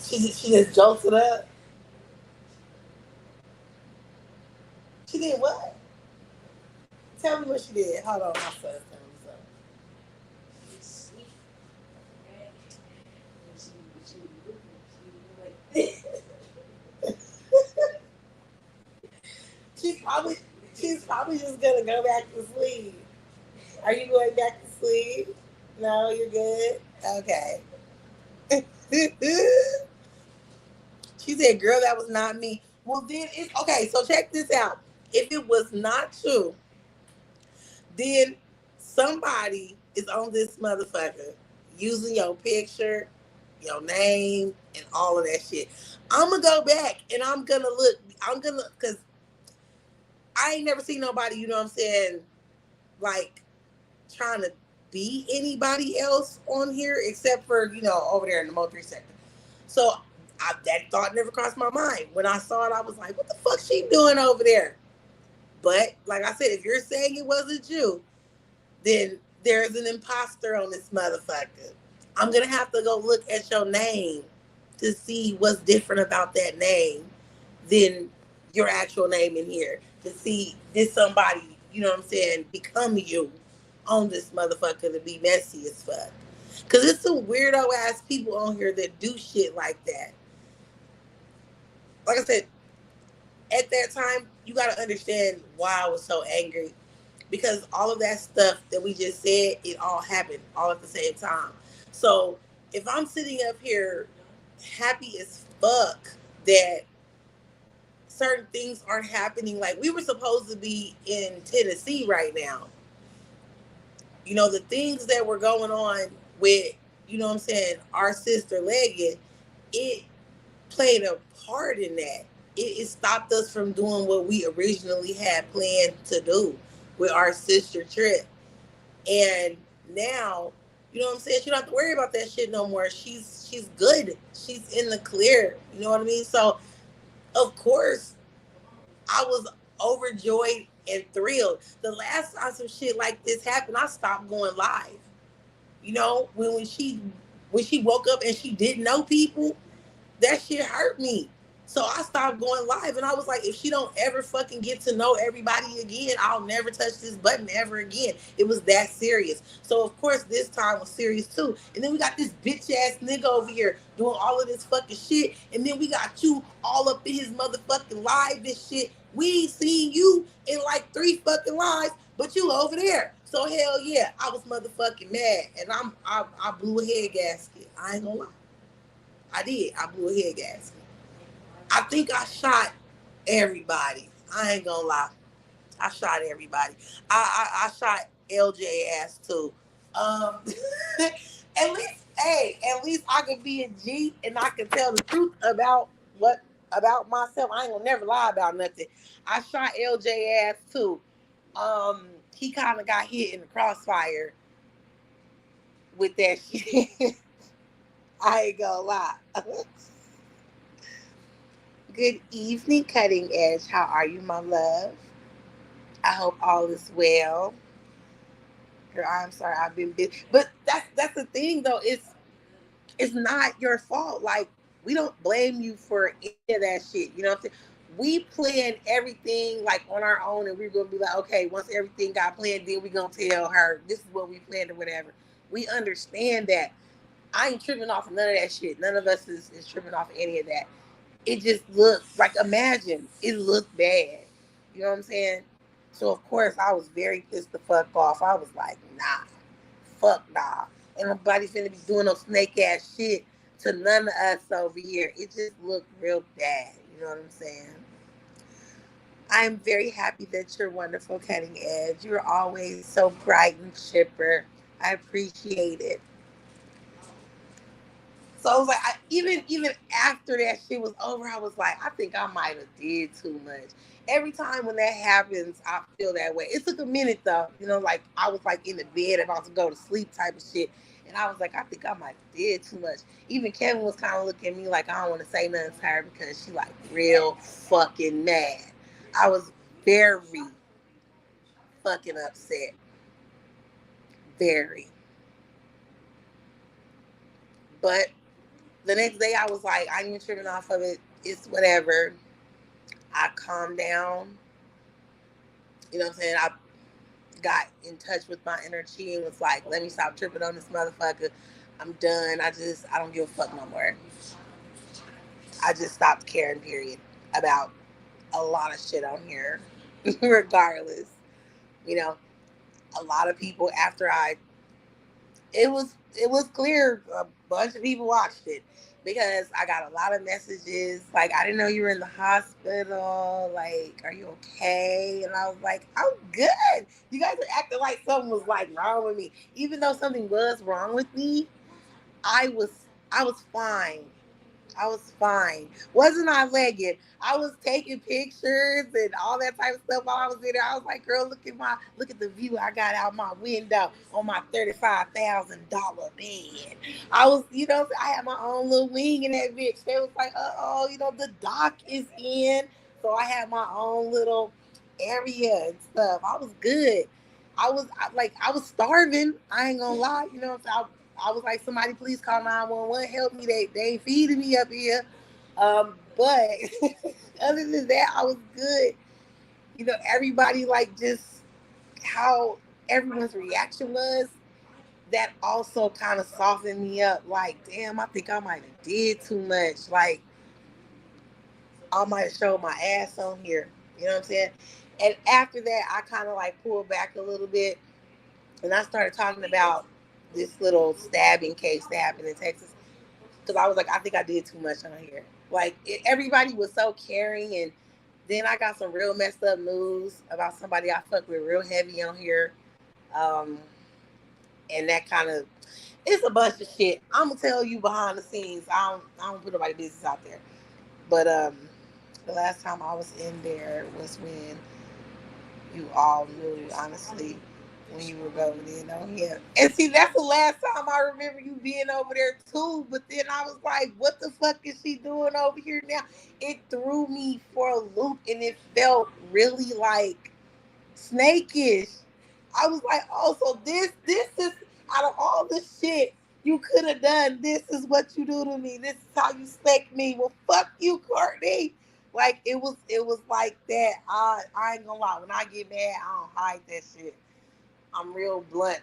She just jolted up. She did what? Tell me what she did. Hold on, my son's telling me something. She's probably just gonna go back to sleep. Are you going back to sleep? No, you're good? Okay. She said, girl, that was not me. Well, then it's okay, so check this out. If it was not true, then somebody is on this motherfucker using your picture, your name, and all of that shit. I'm gonna go back and I'm gonna look. Cause I ain't never seen nobody, you know what I'm saying, like trying to be anybody else on here except for, over there in the Mo3 sector. So that thought never crossed my mind. When I saw it, I was like, what the fuck she doing over there? But like I said, if you're saying it wasn't you, then there's an imposter on this motherfucker. I'm gonna have to go look at your name to see what's different about that name than your actual name in here. To see did somebody, you know what I'm saying, become you on this motherfucker to be messy as fuck. Cause it's some weirdo ass people on here that do shit like that. Like I said, at that time, you gotta understand why I was so angry. Because all of that stuff that we just said, it all happened all at the same time. So if I'm sitting up here happy as fuck that certain things aren't happening, like we were supposed to be in Tennessee right now. The things that were going on with, what I'm saying, our sister Leggett, it played a part in that. It stopped us from doing what we originally had planned to do with our sister trip. And now, you know what I'm saying? She don't have to worry about that shit no more. She's good. She's in the clear. You know what I mean? So, of course, I was overjoyed and thrilled. The last time some shit like this happened, I stopped going live. When she woke up and she didn't know people, that shit hurt me. So I stopped going live, and I was like, if she don't ever fucking get to know everybody again, I'll never touch this button ever again. It was that serious. So of course this time was serious too. And then we got this bitch ass nigga over here doing all of this fucking shit, and then we got you all up in his motherfucking live and shit. We ain't seen you in like 3 fucking lives, but you over there. So hell yeah, I was motherfucking mad, and I blew a head gasket. I ain't gonna lie. I did. I blew a head gasket. I think I shot everybody. I ain't gonna lie. I shot everybody. I shot LJ ass too. At least I could be a G and I can tell the truth about myself. I ain't gonna never lie about nothing. I shot LJ ass too. He kind of got hit in the crossfire with that shit. I ain't gonna lie. Good evening, Cutting Edge. How are you, my love? I hope all is well. Girl, I'm sorry, I've been busy. But that's the thing though, it's not your fault. Like, we don't blame you for any of that shit. You know what I'm saying? We planned everything like on our own, and we're gonna be like, okay, once everything got planned, then we gonna tell her this is what we planned or whatever. We understand that. I ain't tripping off none of that shit. None of us is tripping off any of that. It just looked like, imagine, it looked bad. You know what I'm saying? So of course I was very pissed the fuck off. I was like, nah, fuck nah. Ain't nobody finna be doing no snake ass shit to none of us over here. It just looked real bad. You know what I'm saying? I'm very happy that you're wonderful, Cutting Edge. You're always so bright and chipper. I appreciate it. So I was like, even after that shit was over, I was like, I think I might have did too much. Every time when that happens, I feel that way. It took a minute though, like I was like in the bed about to go to sleep type of shit, and I was like, I think I might have did too much. Even Kevin was kind of looking at me like I don't want to say nothing to her because she like real fucking mad. I was very fucking upset, very. But the next day I was like, I ain't even tripping off of it. It's whatever. I calmed down. You know what I'm saying? I got in touch with my inner chi and was like, let me stop tripping on this motherfucker. I'm done. I don't give a fuck no more. I just stopped caring, period, about a lot of shit on here. Regardless. A lot of people after it was clear a bunch of people watched it. because I got a lot of messages like, I didn't know you were in the hospital. Like, are you okay? And I was like, I'm good. You guys are acting like something was like wrong with me, even though something was wrong with me. I was I was fine. I was fine. Wasn't I legged? I was taking pictures and all that type of stuff while I was in there. I was like, girl, look at the view I got out my window on my $35,000 bed. I was, I had my own little wing in that bitch. They was like, the dock is in. So I had my own little area and stuff. I was good. I was starving. I ain't gonna lie. I was like, somebody please call 911, help me. They ain't feeding me up here. But other than that, I was good. Everybody like just how everyone's reaction was, that also kind of softened me up. Like, damn, I think I might have did too much. Like, I might have showed my ass on here. You know what I'm saying? And after that, I kind of like pulled back a little bit, and I started talking about this little stabbing case that happened in Texas. Because I was like, I think I did too much on here. Like, everybody was so caring. And then I got some real messed up news about somebody I fucked with real heavy on here. And that kind of, it's a bunch of shit. I'm going to tell you behind the scenes. I don't put nobody's business out there. But the last time I was in there was when you all knew, honestly, when you were going in on him. And see, that's the last time I remember you being over there too. But then I was like, what the fuck is she doing over here now? It threw me for a loop, and it felt really like snakish. I was like, oh, so this is, out of all the shit you could have done, this is what you do to me. This is how you snake me. Well, fuck you, Courtney. Like, it was like that. I ain't gonna lie. When I get mad, I don't hide that shit. I'm real blunt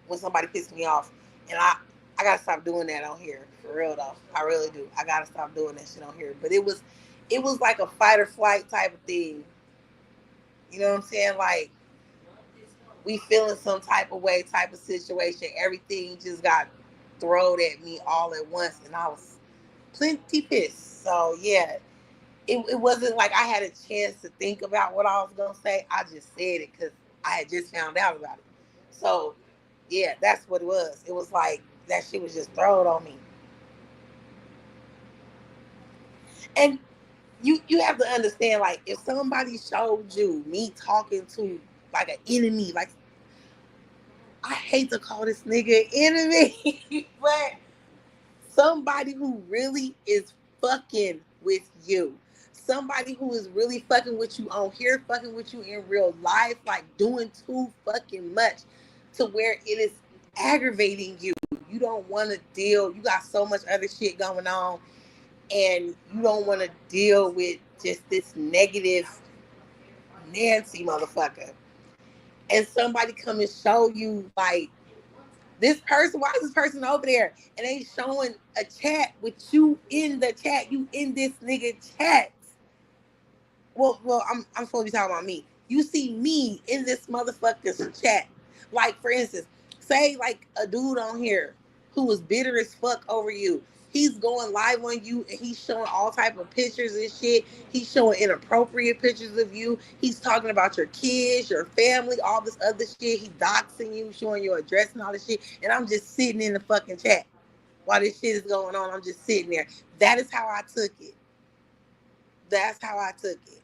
when somebody pisses me off. And I gotta stop doing that on here. For real though. I really do. I gotta stop doing that shit on here. But it was like a fight or flight type of thing. You know what I'm saying? Like, we feeling some type of way, type of situation. Everything just got thrown at me all at once, and I was plenty pissed. So yeah, it wasn't like I had a chance to think about what I was gonna say. I just said it because I had just found out about it. So yeah, that's what it was. It was like that shit was just thrown on me. And you have to understand, like, if somebody showed you me talking to like an enemy, like, I hate to call this nigga an enemy, but somebody who really is fucking with you. Somebody who is really fucking with you on here, fucking with you in real life, like doing too fucking much to where it is aggravating you. You don't want to deal. You got so much other shit going on, and you don't want to deal with just this negative Nancy motherfucker. And somebody come and show you, like, this person, why is this person over there? And they showing a chat with you in the chat. You in this nigga chat. Well, I'm supposed to be talking about me. You see me in this motherfucker's chat. Like, for instance, say like a dude on here who was bitter as fuck over you. He's going live on you and he's showing all type of pictures and shit. He's showing inappropriate pictures of you. He's talking about your kids, your family, all this other shit. He's doxing you, showing your address and all this shit. And I'm just sitting in the fucking chat while this shit is going on. I'm just sitting there. That is how I took it. That's how I took it.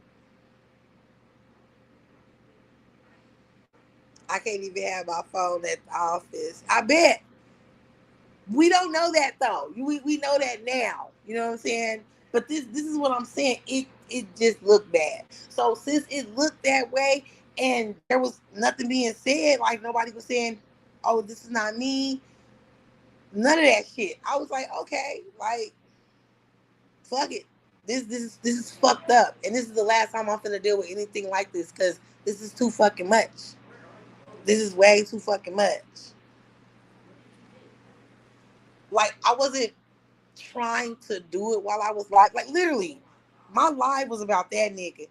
I can't even have my phone at the office. I bet. We don't know that though. We know that now. You know what I'm saying? But this is what I'm saying. It just looked bad. So since it looked that way and there was nothing being said, like nobody was saying, "Oh, this is not me." None of that shit. I was like, okay, like, fuck it. This is fucked up, and this is the last time I'm finna deal with anything like this because this is too fucking much. This is way too fucking much. Like, I wasn't trying to do it while I was live. Like, literally, my live was about that nigga.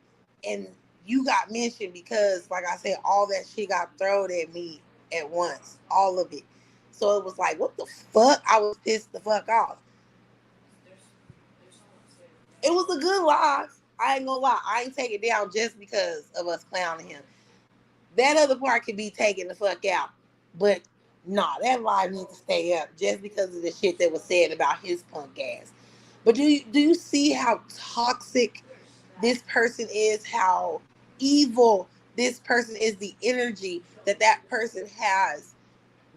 And you got mentioned because, like I said, all that shit got thrown at me at once. All of it. So it was like, what the fuck? I was pissed the fuck off. It was a good live. I ain't gonna lie. I ain't take it down just because of us clowning him. That other part could be taken the fuck out. But nah, that live needs to stay up just because of the shit that was said about his punk ass. But do you see how toxic this person is? How evil this person is? The energy that person has,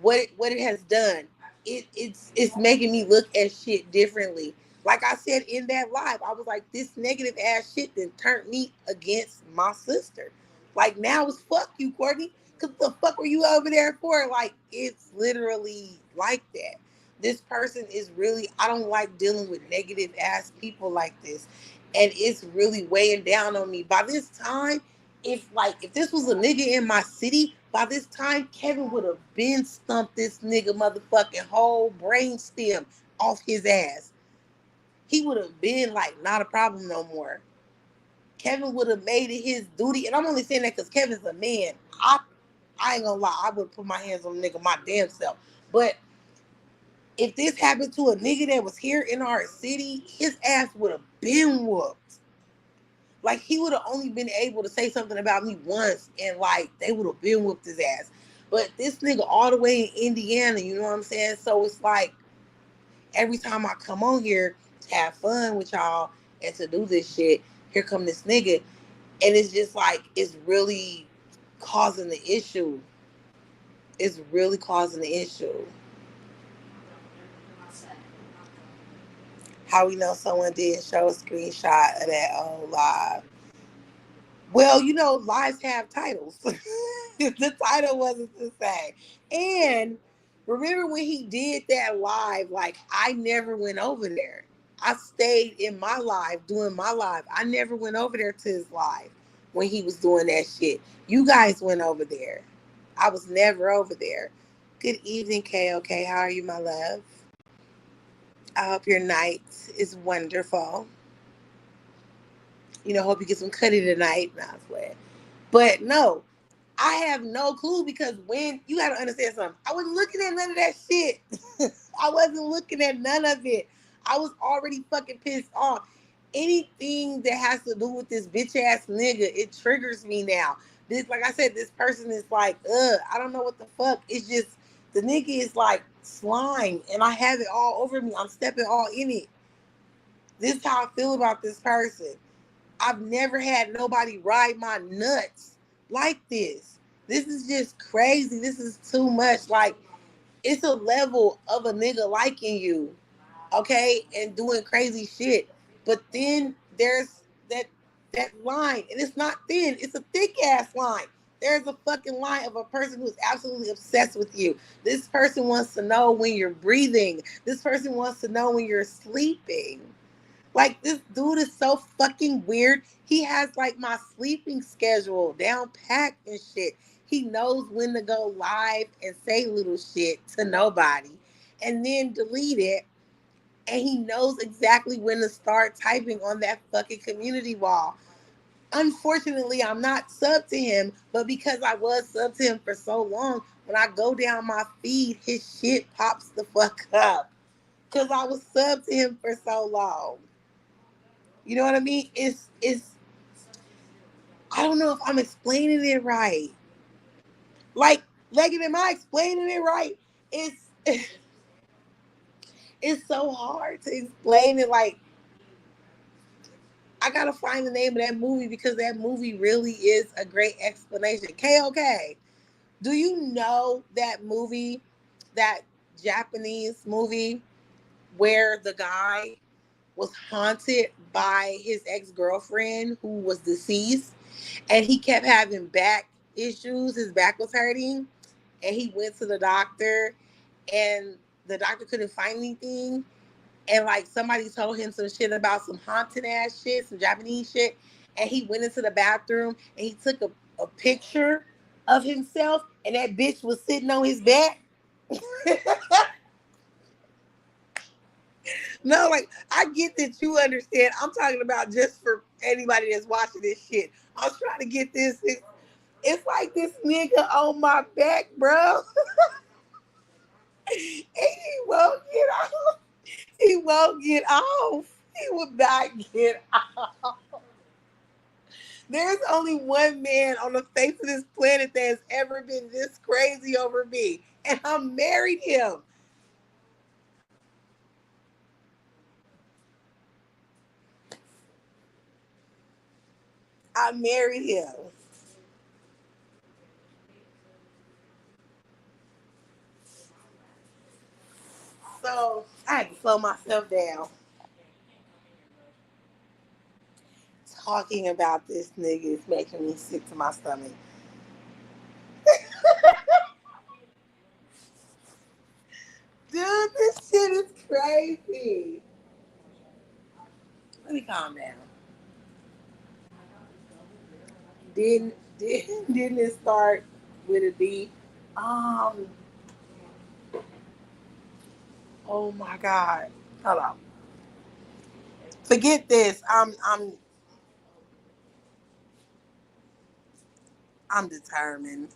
what it has done, it's making me look at shit differently. Like I said in that live, I was like, this negative ass shit then turned me against my sister. Like now it's fuck you, Courtney. Cause the fuck were you over there for? Like it's literally like that. This person is really, I don't like dealing with negative ass people like this. And it's really weighing down on me. By this time, if this was a nigga in my city, by this time Kevin would have been stumped this nigga motherfucking whole brain stem off his ass. He would have been like not a problem no more. Kevin would have made it his duty, and I'm only saying that because Kevin's a man. I ain't gonna lie, I would put my hands on the nigga my damn self. But if this happened to a nigga that was here in our city, his ass would have been whooped. Like he would have only been able to say something about me once, and like they would have been whooped his ass. But this nigga all the way in Indiana, you know what I'm saying? So it's like every time I come on here to have fun with y'all and to do this shit, here come this nigga, and it's just like it's really causing the issue. It's really causing the issue. How we know someone did show a screenshot of that old live? Well, you know, lives have titles. The title wasn't the same. And remember when he did that live, like I never went over there. I stayed in my live doing my live. I never went over there to his live when he was doing that shit. You guys went over there. I was never over there. Good evening, KOK. How are you, my love? I hope your night is wonderful. You know, hope you get some cutty tonight. Nah, I swear. But no, I have no clue because when you got to understand something, I wasn't looking at none of that shit. I wasn't looking at none of it. I was already fucking pissed off. Anything that has to do with this bitch ass nigga, it triggers me now. This, like I said, this person is like, I don't know what the fuck. It's just the nigga is like slime, and I have it all over me. I'm stepping all in it. This is how I feel about this person. I've never had nobody ride my nuts like this. This is just crazy. This is too much. Like, it's a level of a nigga liking you, okay, and doing crazy shit. But then there's that line, and it's not thin. It's a thick ass line. There's a fucking line of a person who's absolutely obsessed with you. This person wants to know when you're breathing. This person wants to know when you're sleeping. Like, this dude is so fucking weird. He has, like, my sleeping schedule down packed and shit. He knows when to go live and say little shit to nobody and then delete it. And he knows exactly when to start typing on that fucking community wall. Unfortunately, I'm not sub to him, but because I was sub to him for so long, when I go down my feed, his shit pops the fuck up. Because I was sub to him for so long. You know what I mean? It's I don't know if I'm explaining it right. Like, Leggett, am I explaining it right? It's it's so hard to explain it. Like, I gotta find the name of that movie because that movie really is a great explanation. KOK, do you know that movie, that Japanese movie where the guy was haunted by his ex-girlfriend who was deceased, and he kept having back issues? His back was hurting, and he went to the doctor, and the doctor couldn't find anything, and like somebody told him some shit about some haunted ass shit, some Japanese shit, and he went into the bathroom and he took a picture of himself, and that bitch was sitting on his back. No, like, I get that you understand. I'm talking about just for anybody that's watching this shit. I was trying to get this. It's like this nigga on my back, bro. And he won't get off. He won't get off. He would not get out. There's only one man on the face of this planet that has ever been this crazy over me, and I married him. I married him. So I had to slow myself down. Talking about this nigga is making me sick to my stomach. Dude, this shit is crazy. Let me calm down. Didn't it start with a D? Um. Oh my God. Hold on. Forget this. I'm determined.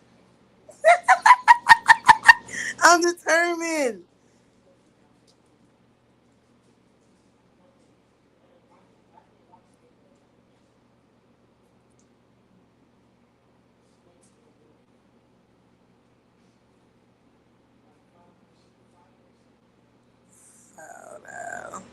I'm determined. Hold on.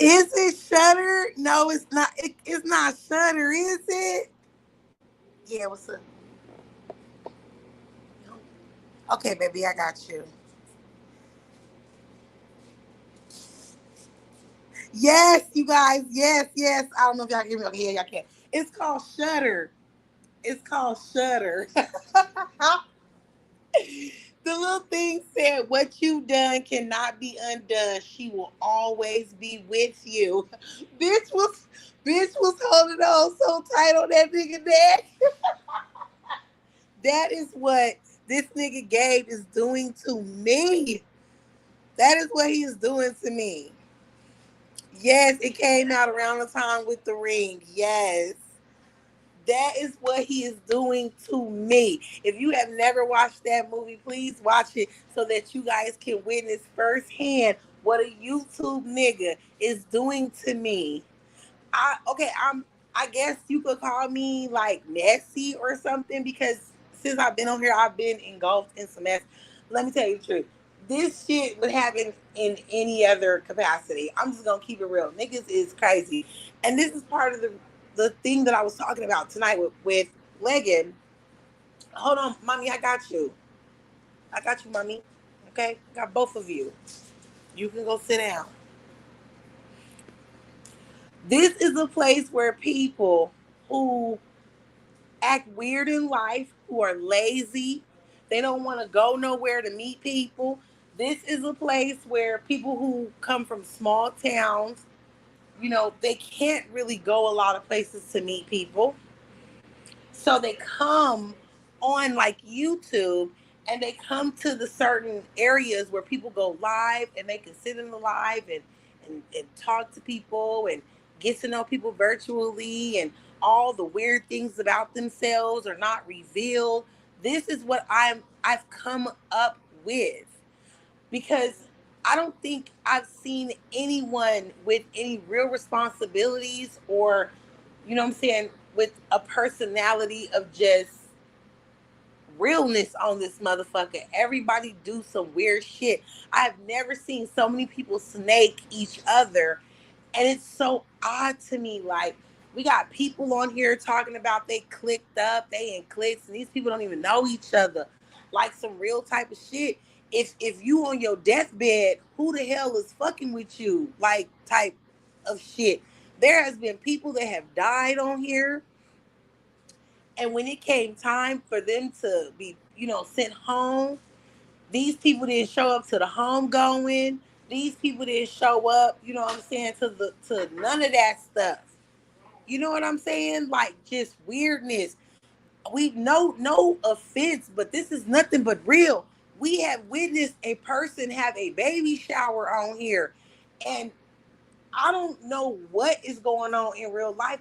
Is it Shutter? No, it's not. It's not Shutter, is it? Yeah, what's up? Okay, baby, I got you. Yes, you guys. Yes, yes. I don't know if y'all can hear me. Okay, yeah, y'all can. It's called Shutter. It's called Shutter. The little thing said, "What you done cannot be undone. She will always be with you." Bitch was, bitch was holding on so tight on that nigga neck. That is what this nigga Gabe is doing to me. That is what he is doing to me. Yes, it came out around the time with The Ring. Yes. That is what he is doing to me. If you have never watched that movie, please watch it so that you guys can witness firsthand what a YouTube nigga is doing to me. I guess you could call me like messy or something because since I've been on here, I've been engulfed in some mess. Let me tell you the truth. This shit would happen in any other capacity. I'm just gonna keep it real. Niggas is crazy, and this is part of the thing that I was talking about tonight with Leggett. Hold on, mommy, I got you. I got you, mommy. Okay, got both of you. You can go sit down. This is a place where people who act weird in life, who are lazy, they don't want to go nowhere to meet people. This is a place where people who come from small towns, they can't really go a lot of places to meet people. So they come on like YouTube and they come to the certain areas where people go live and they can sit in the live and talk to people and get to know people virtually and all the weird things about themselves are not revealed. This is what I've come up with because I don't think I've seen anyone with any real responsibilities or, what I'm saying, with a personality of just realness on this motherfucker. Everybody do some weird shit. I've never seen so many people snake each other. And it's so odd to me. Like, we got people on here talking about they clicked up, they in clicks, and these people don't even know each other. Like some real type of shit. If you on your deathbed, who the hell is fucking with you? Like type of shit. There has been people that have died on here. And when it came time for them to be, sent home, these people didn't show up to the home going. These people didn't show up, you know what I'm saying, to none of that stuff. You know what I'm saying? Like just weirdness. We no offense, but this is nothing but real. We have witnessed a person have a baby shower on here. And I don't know what is going on in real life.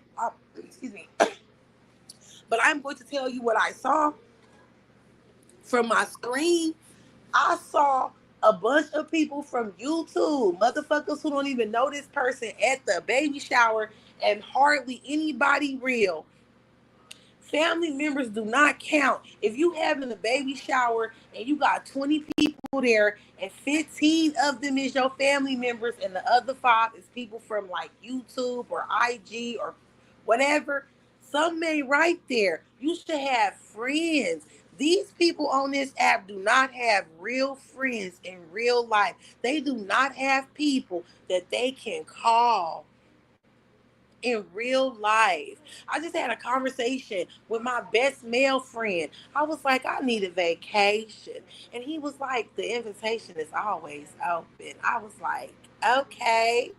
Excuse me. But I'm going to tell you what I saw from my screen. I saw a bunch of people from YouTube, motherfuckers who don't even know this person at the baby shower, and hardly anybody real. Family members do not count. If you having a baby shower and you got 20 people there and 15 of them is your family members and the other 5 is people from like YouTube or IG or whatever, some may right there. You should have friends. These people on this app do not have real friends in real life. They do not have people that they can call in real life. I just had a conversation with my best male friend. I was like, I need a vacation. And he was like, the invitation is always open. I was like, okay,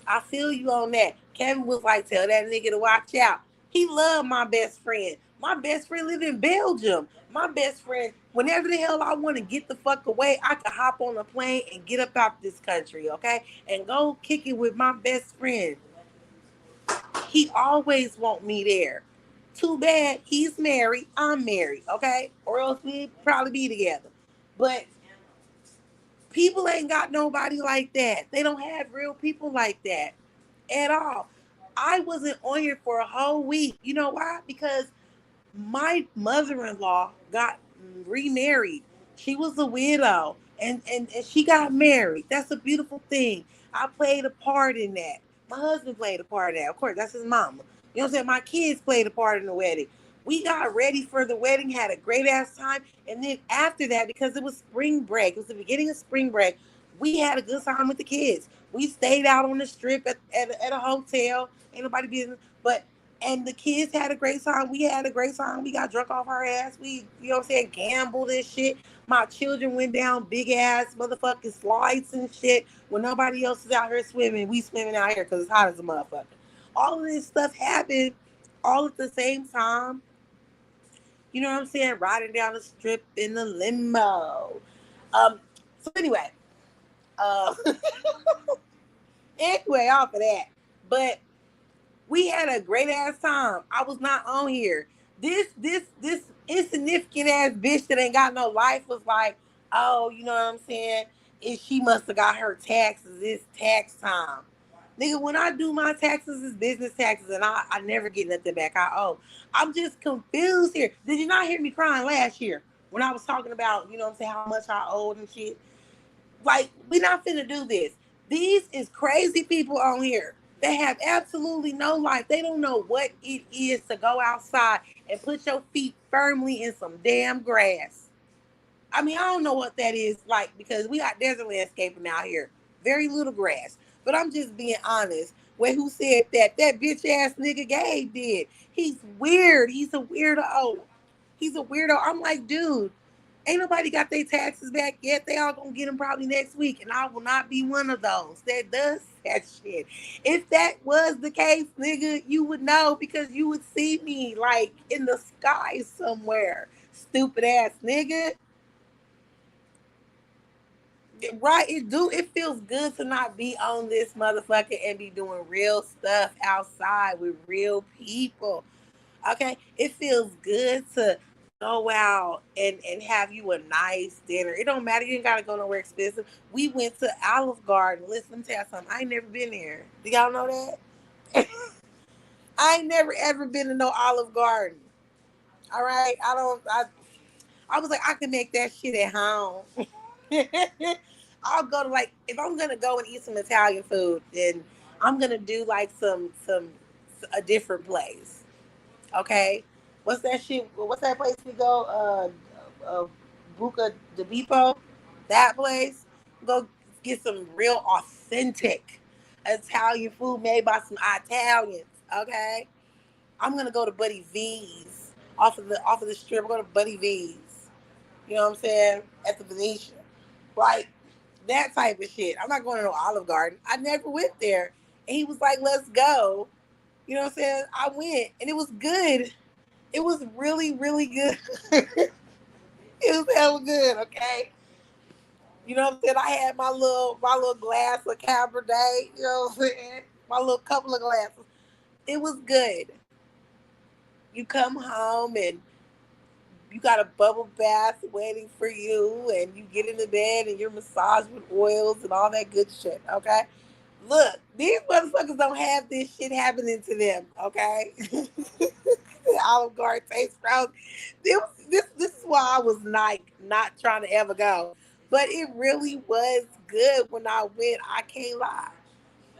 I feel you on that. Kevin was like, tell that nigga to watch out. He loved my best friend. My best friend live in Belgium. My best friend, whenever the hell I want to get the fuck away, I can hop on a plane and get up out this country, okay? And go kick it with my best friend. He always want me there. Too bad he's married, I'm married, okay? Or else we'd probably be together. But people ain't got nobody like that. They don't have real people like that at all. I wasn't on here for a whole week. You know why? Because my mother-in-law got remarried. She was a widow and she got married. That's a beautiful thing. I played a part in that. My husband played a part in that. Of course, that's his mama. You know what I'm saying? My kids played a part in the wedding. We got ready for the wedding, had a great ass time. And then after that, because it was spring break, it was the beginning of spring break, we had a good time with the kids. We stayed out on the strip at a hotel. Ain't nobody business. But and the kids had a great time. We had a great time. We got drunk off our ass. We, you know what I'm saying, gambled and shit. My children went down big ass motherfucking slides and shit when nobody else is out here swimming. We swimming out here because it's hot as a motherfucker. All of this stuff happened all at the same time. You know what I'm saying? Riding down the strip in the limo. So anyway, uh, anyway, off of that. But we had a great ass time. I was not on here. This insignificant ass bitch that ain't got no life was like, oh, you know what I'm saying? If she must have got her taxes, it's tax time. Nigga, when I do my taxes, it's business taxes, and I never get nothing back. I owe. I'm just confused here. Did you not hear me crying last year when I was talking about, you know what I'm saying, how much I owed and shit? Like, we not finna do this. These is crazy people on here. They have absolutely no life. They don't know what it is to go outside and put your feet firmly in some damn grass. I mean, I don't know what that is like because we got desert landscaping out here. Very little grass. But I'm just being honest. Wait, who said that? That bitch ass nigga Gabe did. He's weird. He's a weirdo. He's a weirdo. I'm like, dude, ain't nobody got their taxes back yet. They all gonna get them probably next week, and I will not be one of those that does that shit. If that was the case, nigga, you would know because you would see me like in the sky somewhere. Stupid ass nigga. Right, it feels good to not be on this motherfucker and be doing real stuff outside with real people. Okay, it feels good to go out and have you a nice dinner. It don't matter. You ain't gotta go nowhere expensive. We went to Olive Garden. Listen, let me tell you something. I ain't never been there. Do y'all know that? I ain't never ever been to no Olive Garden. All right, I was like, I can make that shit at home. I'll go to like if I'm gonna go and eat some Italian food, then I'm gonna do like some a different place. Okay, what's that shit? What's that place we go? Buca de Beppo, that place. Go get some real authentic Italian food made by some Italians. Okay, I'm gonna go to Buddy V's off of the strip. Go to Buddy V's. You know what I'm saying? At the Venetian, like that type of shit. I'm not going to no Olive Garden. I never went there, and he was like, "Let's go." You know what I'm saying? I went, and it was good. It was really, really good. It was hella good, okay? You know what I'm saying? I had my little glass of Cabernet, you know what I'm saying? My little couple of glasses. It was good. You come home and You got a bubble bath waiting for you, and you get in the bed and you're massaged with oils and all that good shit. Okay, look, these motherfuckers don't have this shit happening to them. Okay, Olive Garden taste rose. This is why I was not trying to ever go, but it really was good when I went. I can't lie.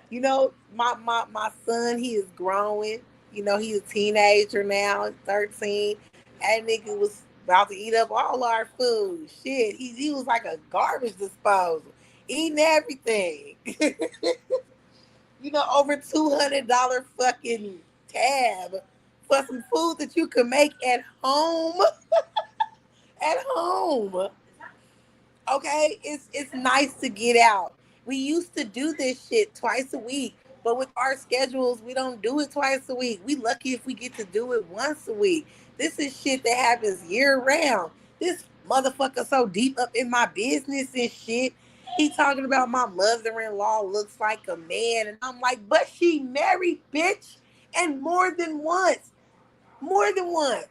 You know, my son, he is growing. You know, he's a teenager now, 13. That nigga was about to eat up all our food. Shit, he was like a garbage disposal, eating everything. You know, over $200 fucking tab for some food that you can make at home. At home. Okay, it's nice to get out. We used to do this shit twice a week, but with our schedules, we don't do it twice a week. We lucky if we get to do it once a week. This is shit that happens year round. This motherfucker so deep up in my business and shit. He talking about my mother-in-law looks like a man, and I'm like, but she married, bitch, and more than once, more than once.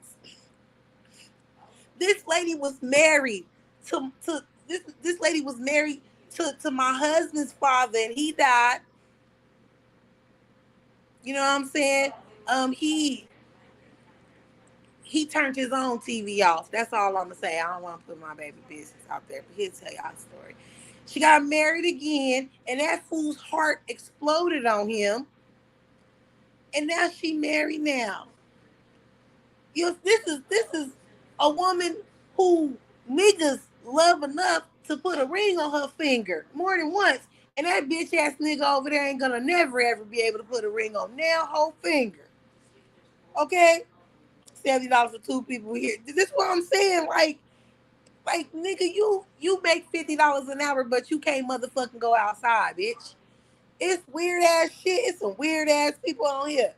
This lady was married to this lady was married to my husband's father, and he died. You know what I'm saying? He turned his own TV off. That's all I'm gonna say. I don't want to put my baby business out there, but he'll tell y'all a story. She got married again, and that fool's heart exploded on him, and now she married now. This is a woman who niggas love enough to put a ring on her finger more than once, and that bitch ass nigga over there ain't gonna never ever be able to put a ring on now whole finger. Okay, $70 for two people here. This is what I'm saying. Like nigga, you make $50 an hour, but you can't motherfucking go outside, bitch. It's weird ass shit. It's some weird ass people on here.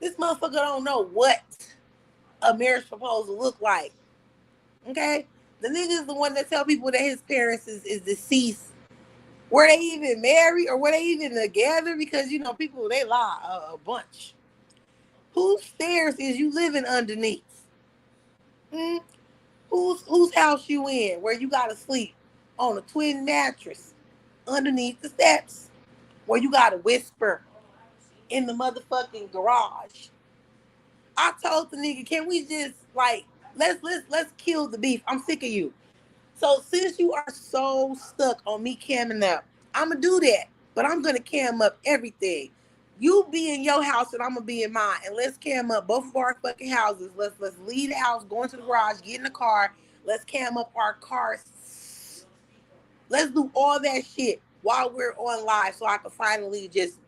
This motherfucker don't know what a marriage proposal look like. Okay? The nigga is the one that tell people that his parents is deceased. Were they even married or were they even together? Because, you know, people, they lie a bunch. Whose stairs is you living underneath? Hmm? Whose house you in where you gotta sleep on a twin mattress underneath the steps? Where you gotta whisper in the motherfucking garage? I told the nigga, can we just like let's kill the beef. I'm sick of you. So since you are so stuck on me camming up, I'ma do that. But I'm gonna cam up everything. You be in your house and I'm gonna be in mine. And let's cam up both of our fucking houses. Let's leave the house, go into the garage, get in the car. Let's cam up our cars. Let's do all that shit while we're on live so I can finally just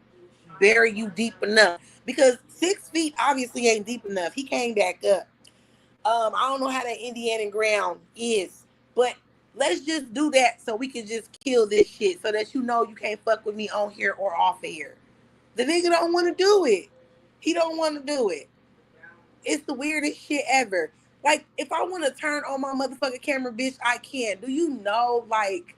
bury you deep enough. Because 6 feet obviously ain't deep enough. He came back up. I don't know how that Indiana ground is, but let's just do that so we can just kill this shit so that you know you can't fuck with me on here or off of here. The nigga don't want to do it. He don't want to do it. It's the weirdest shit ever. Like, if I want to turn on my motherfucking camera, bitch, I can. Do you know, like,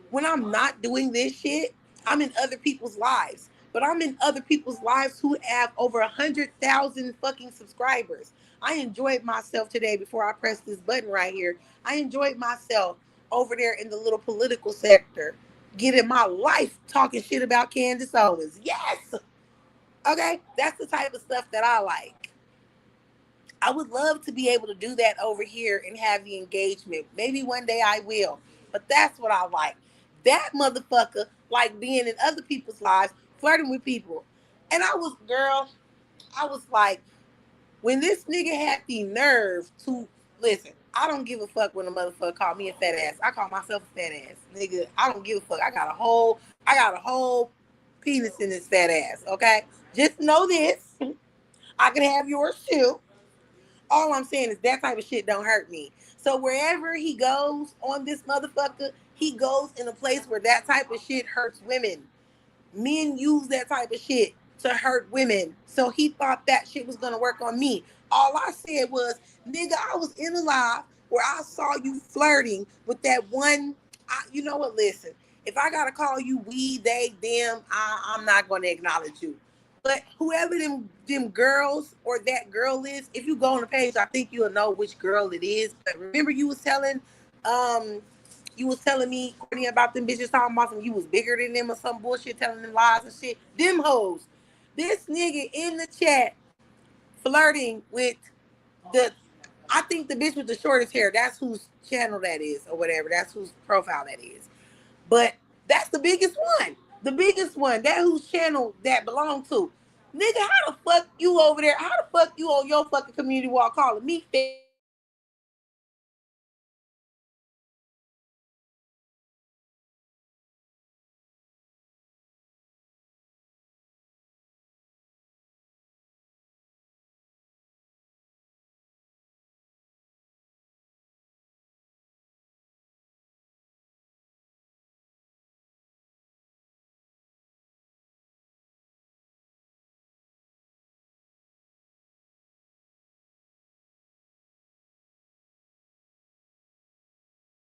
when I'm not doing this shit, I'm in other people's lives. But I'm in other people's lives who have over 100,000 fucking subscribers. I enjoyed myself today before I pressed this button right here. I enjoyed myself over there in the little political sector, getting my life talking shit about Candace Owens. Yes. Okay. That's the type of stuff that I like. I would love to be able to do that over here and have the engagement. Maybe one day I will. But that's what I like. That motherfucker like being in other people's lives, flirting with people. And I was like, when this nigga had the nerve to listen, I don't give a fuck when a motherfucker call me a fat ass. I call myself a fat ass. Nigga, I don't give a fuck. I got a whole penis in this fat ass, okay? Just know this. I can have yours too. All I'm saying is that type of shit don't hurt me. So wherever he goes on this motherfucker, he goes in a place where that type of shit hurts women. Men use that type of shit to hurt women. So he thought that shit was gonna work on me. All I said was, nigga, I was in a live where I saw you flirting with that one. You know what? Listen, if I gotta call you we, they, them, I'm not gonna acknowledge you. But whoever them girls or that girl is, if you go on the page, I think you'll know which girl it is. But remember, you was telling me, Courtney, about them bitches talking about some you was bigger than them or some bullshit, telling them lies and shit. Them hoes. This nigga in the chat flirting with the, I think the bitch with the shortest hair. That's whose channel that is or whatever. That's whose profile that is. But that's the biggest one. The biggest one. That whose channel that belonged to. Nigga, how the fuck you over there? How the fuck you on your fucking community wall calling me fat?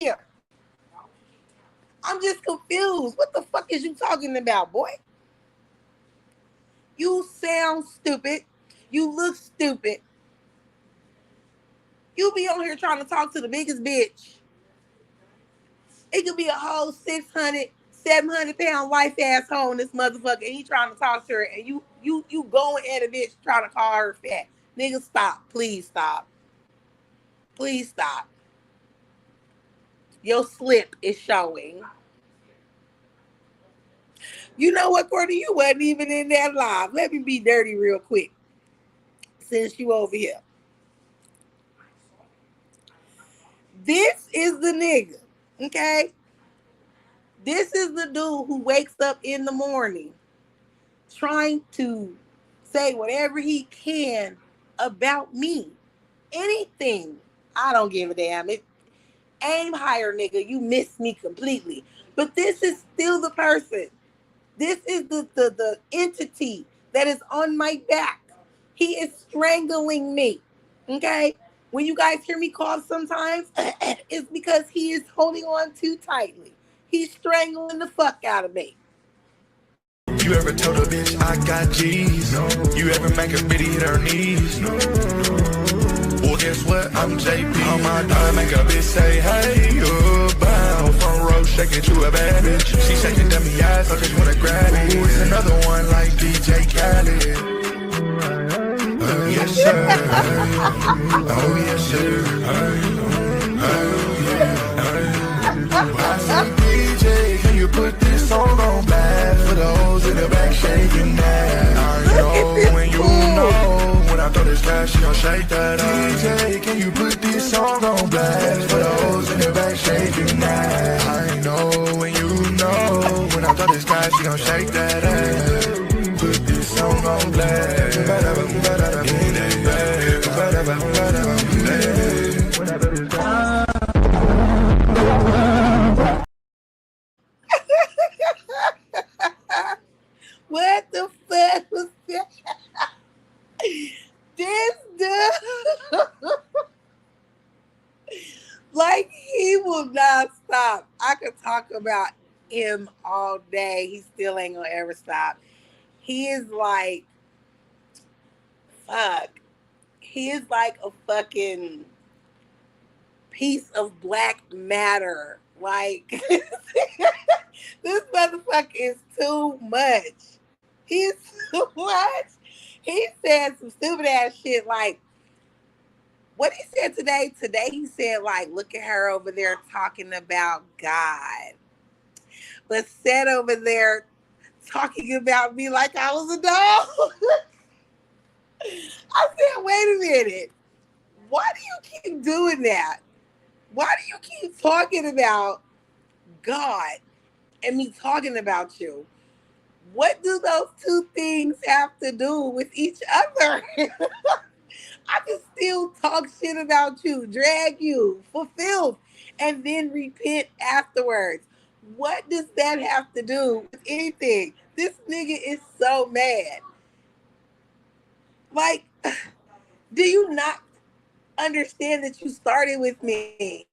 Here. I'm just confused. What the fuck is you talking about, boy? You sound stupid. You look stupid. You be on here trying to talk to the biggest bitch. It could be a whole 600, 700 pound wife asshole in this motherfucker, and he trying to talk to her, and you going at a bitch trying to call her fat. Nigga, stop. Please stop. Please stop. Your slip is showing. You know what, Courtney? You wasn't even in that live. Let me be dirty real quick since you over here. This is the nigga, okay? This is the dude who wakes up in the morning trying to say whatever he can about me. Anything. I don't give a damn. Aim higher, nigga. You missed me completely. But this is still the person. This is the entity that is on my back. He is strangling me. Okay? When you guys hear me cough sometimes, it's because he is holding on too tightly. He's strangling the fuck out of me. You ever told a bitch I got G's? No. You ever make a bitty hit her knees? No. Well, guess what? I'm JP. On my dime, make a bitch say, hey, bound. Front row, shaking to a bad bitch. She shaking dummy ass, I just wanna grab it. Ooh, it's another one like DJ Khaled. Yes, sir. Oh, yes, sir. I said, DJ, can you put this song on blast for those in the back shaking that? I know when you know when I throw this cash, she gon' shake that. DJ, can you put this song on blast for those in the back shaking that? I know when you know when I throw this cash, she gon' shake that ass. Put this song on blast. What the fuck was that? This dude, like, he will not stop. I could talk about him all day. He still ain't gonna ever stop. He is like, fuck. He is like a fucking piece of black matter. Like, this motherfucker is too much. He's too much. He said some stupid ass shit like, what he said today? Today he said, like, look at her over there talking about God. But said over there talking about me like I was a dog. I said, wait a minute. Why do you keep doing that? Why do you keep talking about God and me talking about you? What do those two things have to do with each other? I can still talk shit about you, drag you for filth, and then repent afterwards. What does that have to do with anything? This nigga is so mad. Like, do you not understand that you started with me?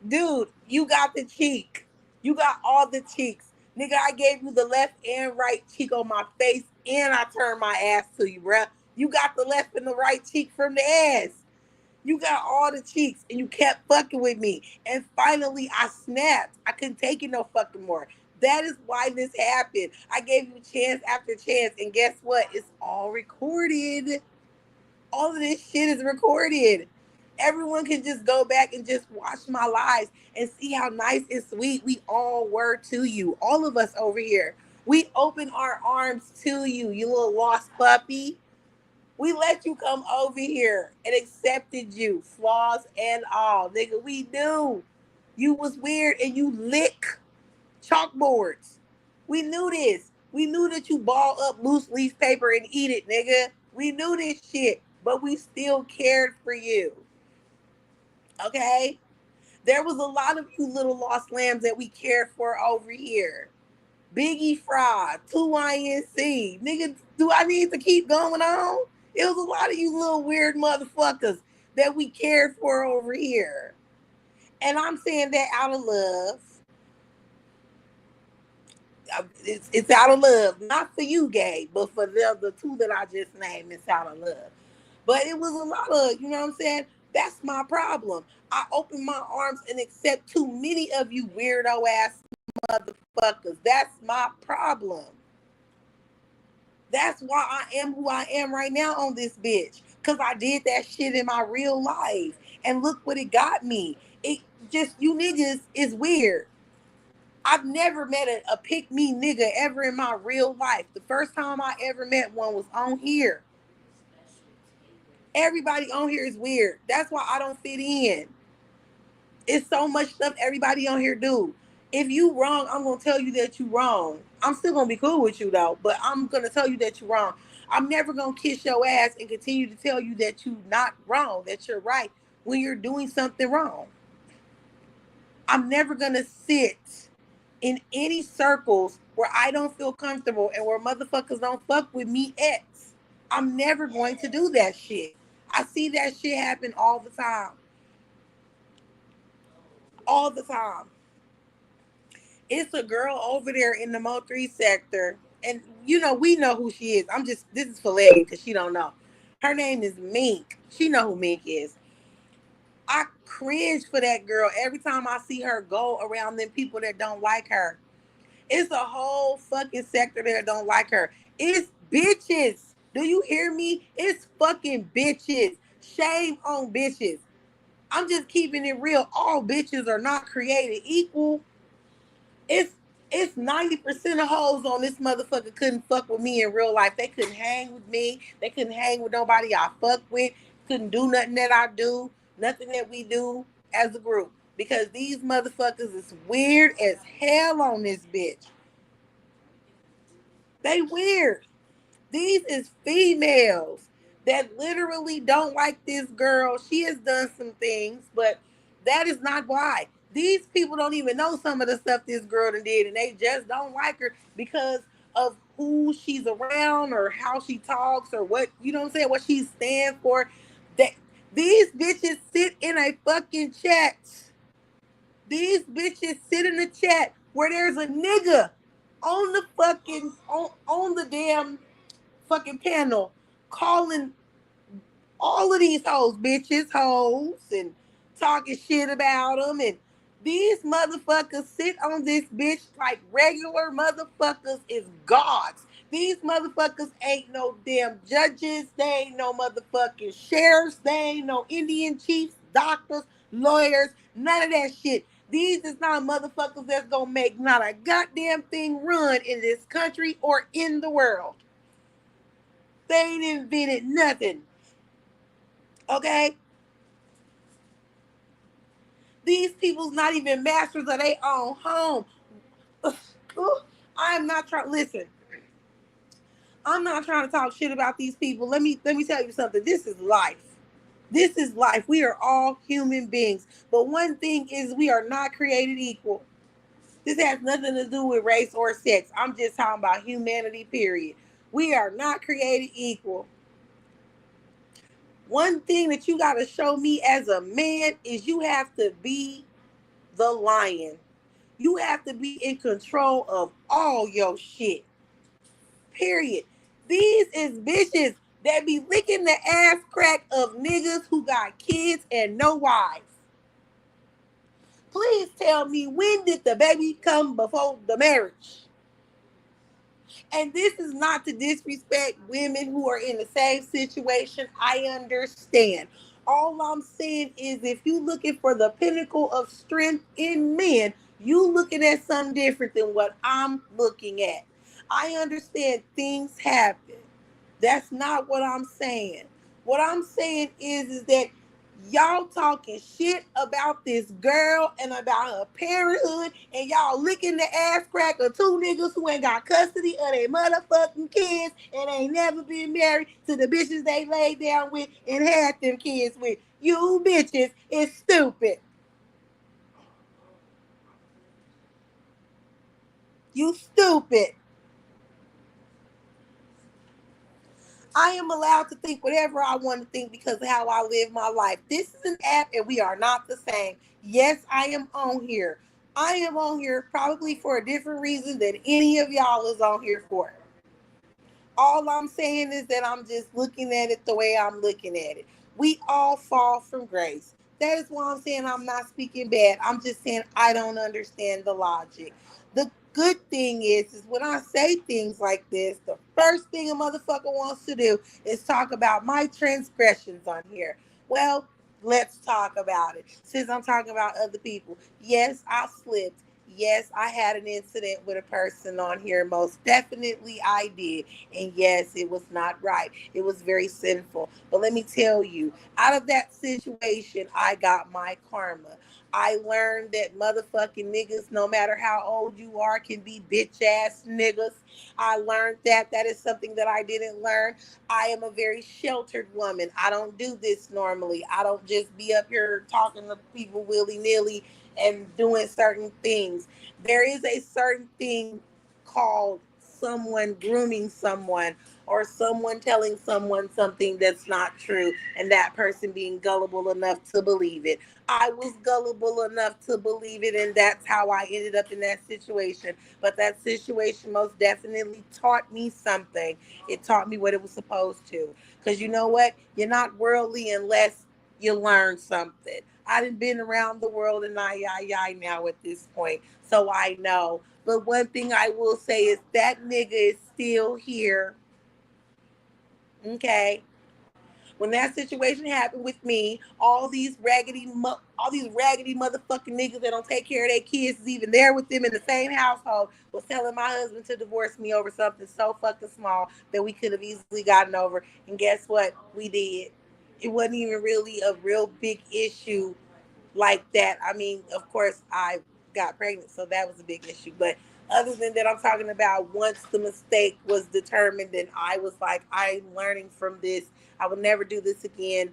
Dude, you got the cheek. You got all the cheeks. Nigga, I gave you the left and right cheek on my face, and I turned my ass to you, bruh. You got the left and the right cheek from the ass. You got all the cheeks, and you kept fucking with me. And finally, I snapped. I couldn't take it no fucking more. That is why this happened. I gave you chance after chance, and guess what? It's all recorded. All of this shit is recorded. Everyone can just go back and just watch my lives and see how nice and sweet we all were to you. All of us over here. We opened our arms to you, you little lost puppy. We let you come over here and accepted you, flaws and all. Nigga, we knew you was weird and you lick chalkboards. We knew this. We knew that you ball up loose leaf paper and eat it, nigga. We knew this shit, but we still cared for you. Okay? There was a lot of you little lost lambs that we cared for over here. Biggie Fry, 2INC. Nigga, do I need to keep going on? It was a lot of you little weird motherfuckers that we cared for over here. And I'm saying that out of love. It's out of love. Not for you, Gabe, but for the two that I just named, it's out of love. But it was a lot of, you know what I'm saying? That's my problem. I open my arms and accept too many of you weirdo ass motherfuckers. That's my problem. That's why I am who I am right now on this bitch. Because I did that shit in my real life. And look what it got me. It just, you niggas is weird. I've never met a pick-me nigga ever in my real life. The first time I ever met one was on here. Everybody on here is weird. That's why I don't fit in. It's so much stuff everybody on here do. If you wrong, I'm going to tell you that you wrong. I'm still going to be cool with you, though, but I'm going to tell you that you're wrong. I'm never going to kiss your ass and continue to tell you that you're not wrong, that you're right, when you're doing something wrong. I'm never going to sit in any circles where I don't feel comfortable and where motherfuckers don't fuck with me at. I'm never going to do that shit. I see that shit happen all the time. All the time. It's a girl over there in the Mo3 sector. And, you know, we know who she is. This is for Lady because she don't know. Her name is Mink. She know who Mink is. I cringe for that girl every time I see her go around them people that don't like her. It's a whole fucking sector that don't like her. It's bitches. Do you hear me? It's fucking bitches. Shame on bitches. I'm just keeping it real. All bitches are not created equal. It's 90% of hoes on this motherfucker couldn't fuck with me in real life. They couldn't hang with me. They couldn't hang with nobody I fuck with. Couldn't do nothing that I do. Nothing that we do as a group. Because these motherfuckers is weird as hell on this bitch. They weird. These is females that literally don't like this girl. She has done some things, but that is not why. These people don't even know some of the stuff this girl done did, and they just don't like her because of who she's around or how she talks or what, you know what I'm saying, what she stands for. That these bitches sit in a fucking chat. These bitches sit in a chat where there's a nigga on the fucking, on the damn fucking panel calling all of these hoes bitches, hoes, and talking shit about them. And these motherfuckers sit on this bitch like regular motherfuckers is gods. These motherfuckers ain't no damn judges. They ain't no motherfucking sheriffs. They ain't no Indian chiefs, doctors, lawyers, none of that shit. These is not motherfuckers that's gonna make not a goddamn thing run in this country or in the world. They ain't invented nothing. Okay? These people's not even masters of their own home. I'm not trying, listen. I'm not trying to talk shit about these people. Let me tell you something. This is life. This is life. We are all human beings. But one thing is we are not created equal. This has nothing to do with race or sex. I'm just talking about humanity, period. We are not created equal. One thing that you got to show me as a man is you have to be the lion. You have to be in control of all your shit. Period. These is bitches that be licking the ass crack of niggas who got kids and no wives. Please tell me, when did the baby come before the marriage? And this is not to disrespect women who are in the same situation. I understand. All I'm saying is, if you looking for the pinnacle of strength in men, you looking at something different than what I'm looking at. I understand things happen. That's not what I'm saying. What I'm saying is that y'all talking shit about this girl and about her parenthood, and y'all licking the ass crack of two niggas who ain't got custody of their motherfucking kids and ain't never been married to the bitches they laid down with and had them kids with. You bitches is stupid. You stupid. I am allowed to think whatever I want to think because of how I live my life. This is an app and we are not the same. Yes, I am on here. I am on here probably for a different reason than any of y'all is on here for. All I'm saying is that I'm just looking at it the way I'm looking at it. We all fall from grace. That is why I'm saying I'm not speaking bad. I'm just saying I don't understand the logic. The good thing is when I say things like this, the first thing a motherfucker wants to do is talk about my transgressions on here. Well, let's talk about it. Since I'm talking about other people, yes, I slipped. Yes, I had an incident with a person on here. Most definitely I did. And yes, it was not right. It was very sinful. But let me tell you, out of that situation, I got my karma. I learned that motherfucking niggas, no matter how old you are, can be bitch ass niggas. I learned that. That is something that I didn't learn. I am a very sheltered woman. I don't do this normally. I don't just be up here talking to people willy nilly and doing certain things. There is a certain thing called someone grooming someone or someone telling someone something that's not true and that person being gullible enough to believe it. I was gullible enough to believe it, and that's how I ended up in that situation. But that situation most definitely taught me something. It taught me what it was supposed to. Because you know what? You're not worldly unless you learn something. I done been around the world and I now at this point, so I know. But one thing I will say is that nigga is still here. Okay. When that situation happened with me, all these raggedy motherfucking niggas that don't take care of their kids is even there with them in the same household was telling my husband to divorce me over something so fucking small that we could have easily gotten over. And guess what? We did. It wasn't even really a real big issue like that. I mean, of course, I got pregnant, so that was a big issue. But other than that, I'm talking about once the mistake was determined, and I was like, I'm learning from this. I will never do this again.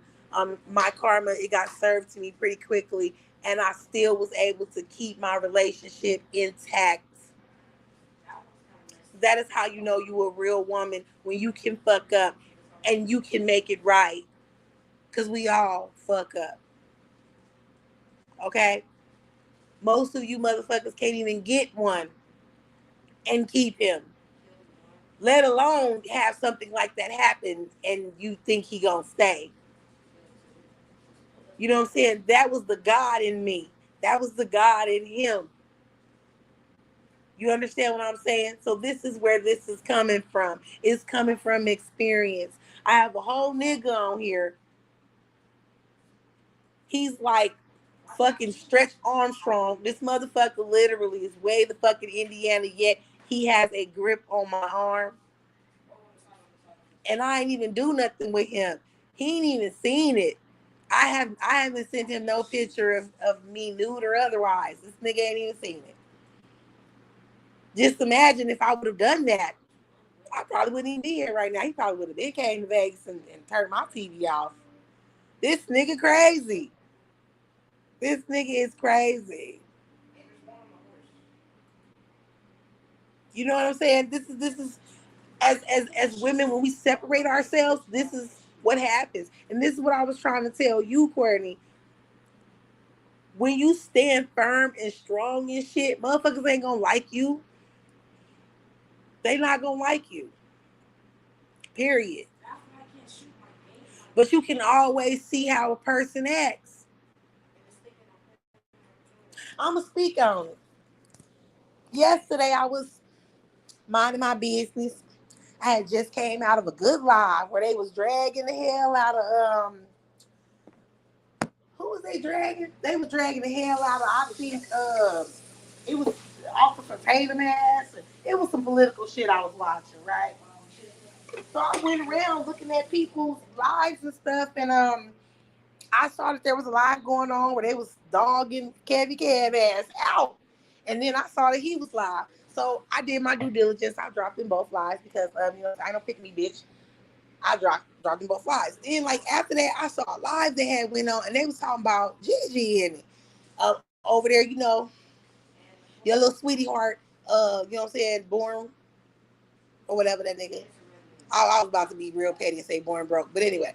My karma, it got served to me pretty quickly, and I still was able to keep my relationship intact. That is how you know you a real woman, when you can fuck up and you can make it right. Because we all fuck up. Okay? Most of you motherfuckers can't even get one and keep him, let alone have something like that happen and you think he gonna stay. You know what I'm saying? That was the God in me. That was the God in him. You understand what I'm saying? So this is where this is coming from. It's coming from experience. I have a whole nigga on here. He's like fucking Stretch Armstrong. This motherfucker literally is way the fucking Indiana, yet he has a grip on my arm. And I ain't even do nothing with him. He ain't even seen it. I haven't sent him no picture of me nude or otherwise. This nigga ain't even seen it. Just imagine if I would have done that. I probably wouldn't even be here right now. He probably would have been came to Vegas and turned my TV off. This nigga crazy. This nigga is crazy. You know what I'm saying? This is as women, when we separate ourselves, this is what happens. And this is what I was trying to tell you, Courtney. when you stand firm and strong and shit, motherfuckers ain't gonna like you. They not gonna like you. Period. But you can always see how a person acts. I'ma speak on it. Yesterday I was minding my business. I had just came out of a good live where they was dragging the hell out of who was they dragging? They was dragging the hell out of I think it was Officer Tatum ass. It was some political shit I was watching, right? So I went around looking at people's lives and stuff, and I saw that there was a live going on where they was dogging Kevy Cab ass out. And then I saw that he was live. So I did my due diligence. I dropped in both lives because I don't pick me, bitch. I dropped in both lives. Then like after that, I saw a live they had went on and they was talking about Gigi in it. Over there, your little sweetie heart, you know what I'm saying, born or whatever that nigga. I was about to be real petty and say born broke. But anyway,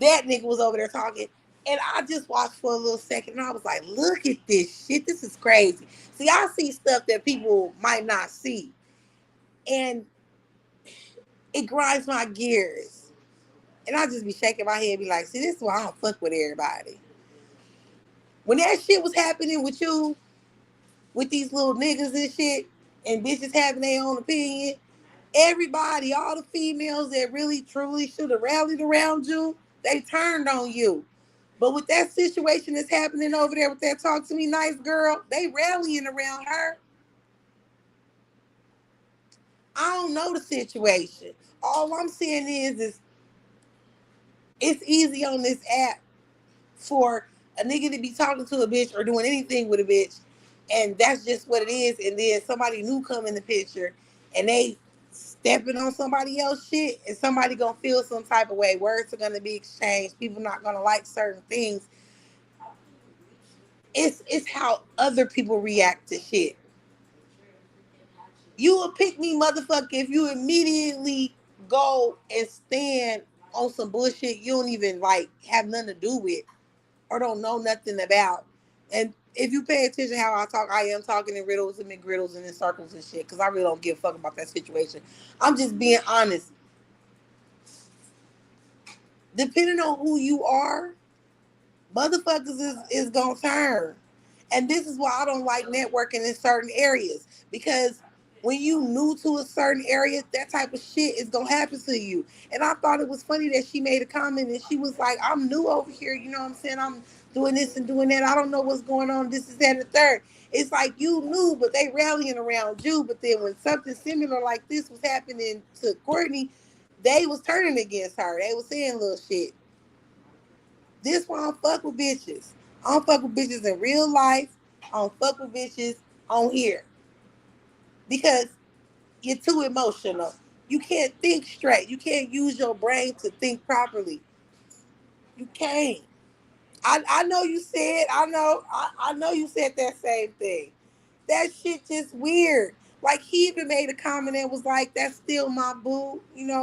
that nigga was over there talking. And I just watched for a little second and I was like, look at this shit. This is crazy. See, I see stuff that people might not see. And it grinds my gears. And I just be shaking my head and be like, see, this is why I don't fuck with everybody. When that shit was happening with you, with these little niggas and shit, and bitches having their own opinion, everybody, all the females that really, truly should have rallied around you, they turned on you. But with that situation that's happening over there with that Talk to Me Nice girl, they rallying around her. I don't know the situation. All I'm saying is it's easy on this app for a nigga to be talking to a bitch or doing anything with a bitch, and that's just what it is. And then somebody new come in the picture, and they stepping on somebody else shit, and somebody gonna feel some type of way. Words are gonna be exchanged. People not gonna like certain things. It's how other people react to shit. You will pick me, motherfucker, if you immediately go and stand on some bullshit you don't even like have nothing to do with or don't know nothing about. And if you pay attention how I talk, I am talking in riddles and McGriddles and in circles and shit because I really don't give a fuck about that situation. I'm just being honest. Depending on who you are, motherfuckers is gonna turn. And this is why I don't like networking in certain areas. Because when you new to a certain area, that type of shit is gonna happen to you. And I thought it was funny that she made a comment and she was like, I'm new over here, you know what I'm saying? I'm doing this and doing that. I don't know what's going on. This is that and the third. It's like you knew, but they rallying around you. But then when something similar like this was happening to Courtney, they was turning against her. They was saying little shit. This why I don't fuck with bitches. I don't fuck with bitches in real life. I don't fuck with bitches on here. Because you're too emotional. You can't think straight. You can't use your brain to think properly. You can't. I know you said, I know you said that same thing. That shit just weird. Like he even made a comment and was like, that's still my boo,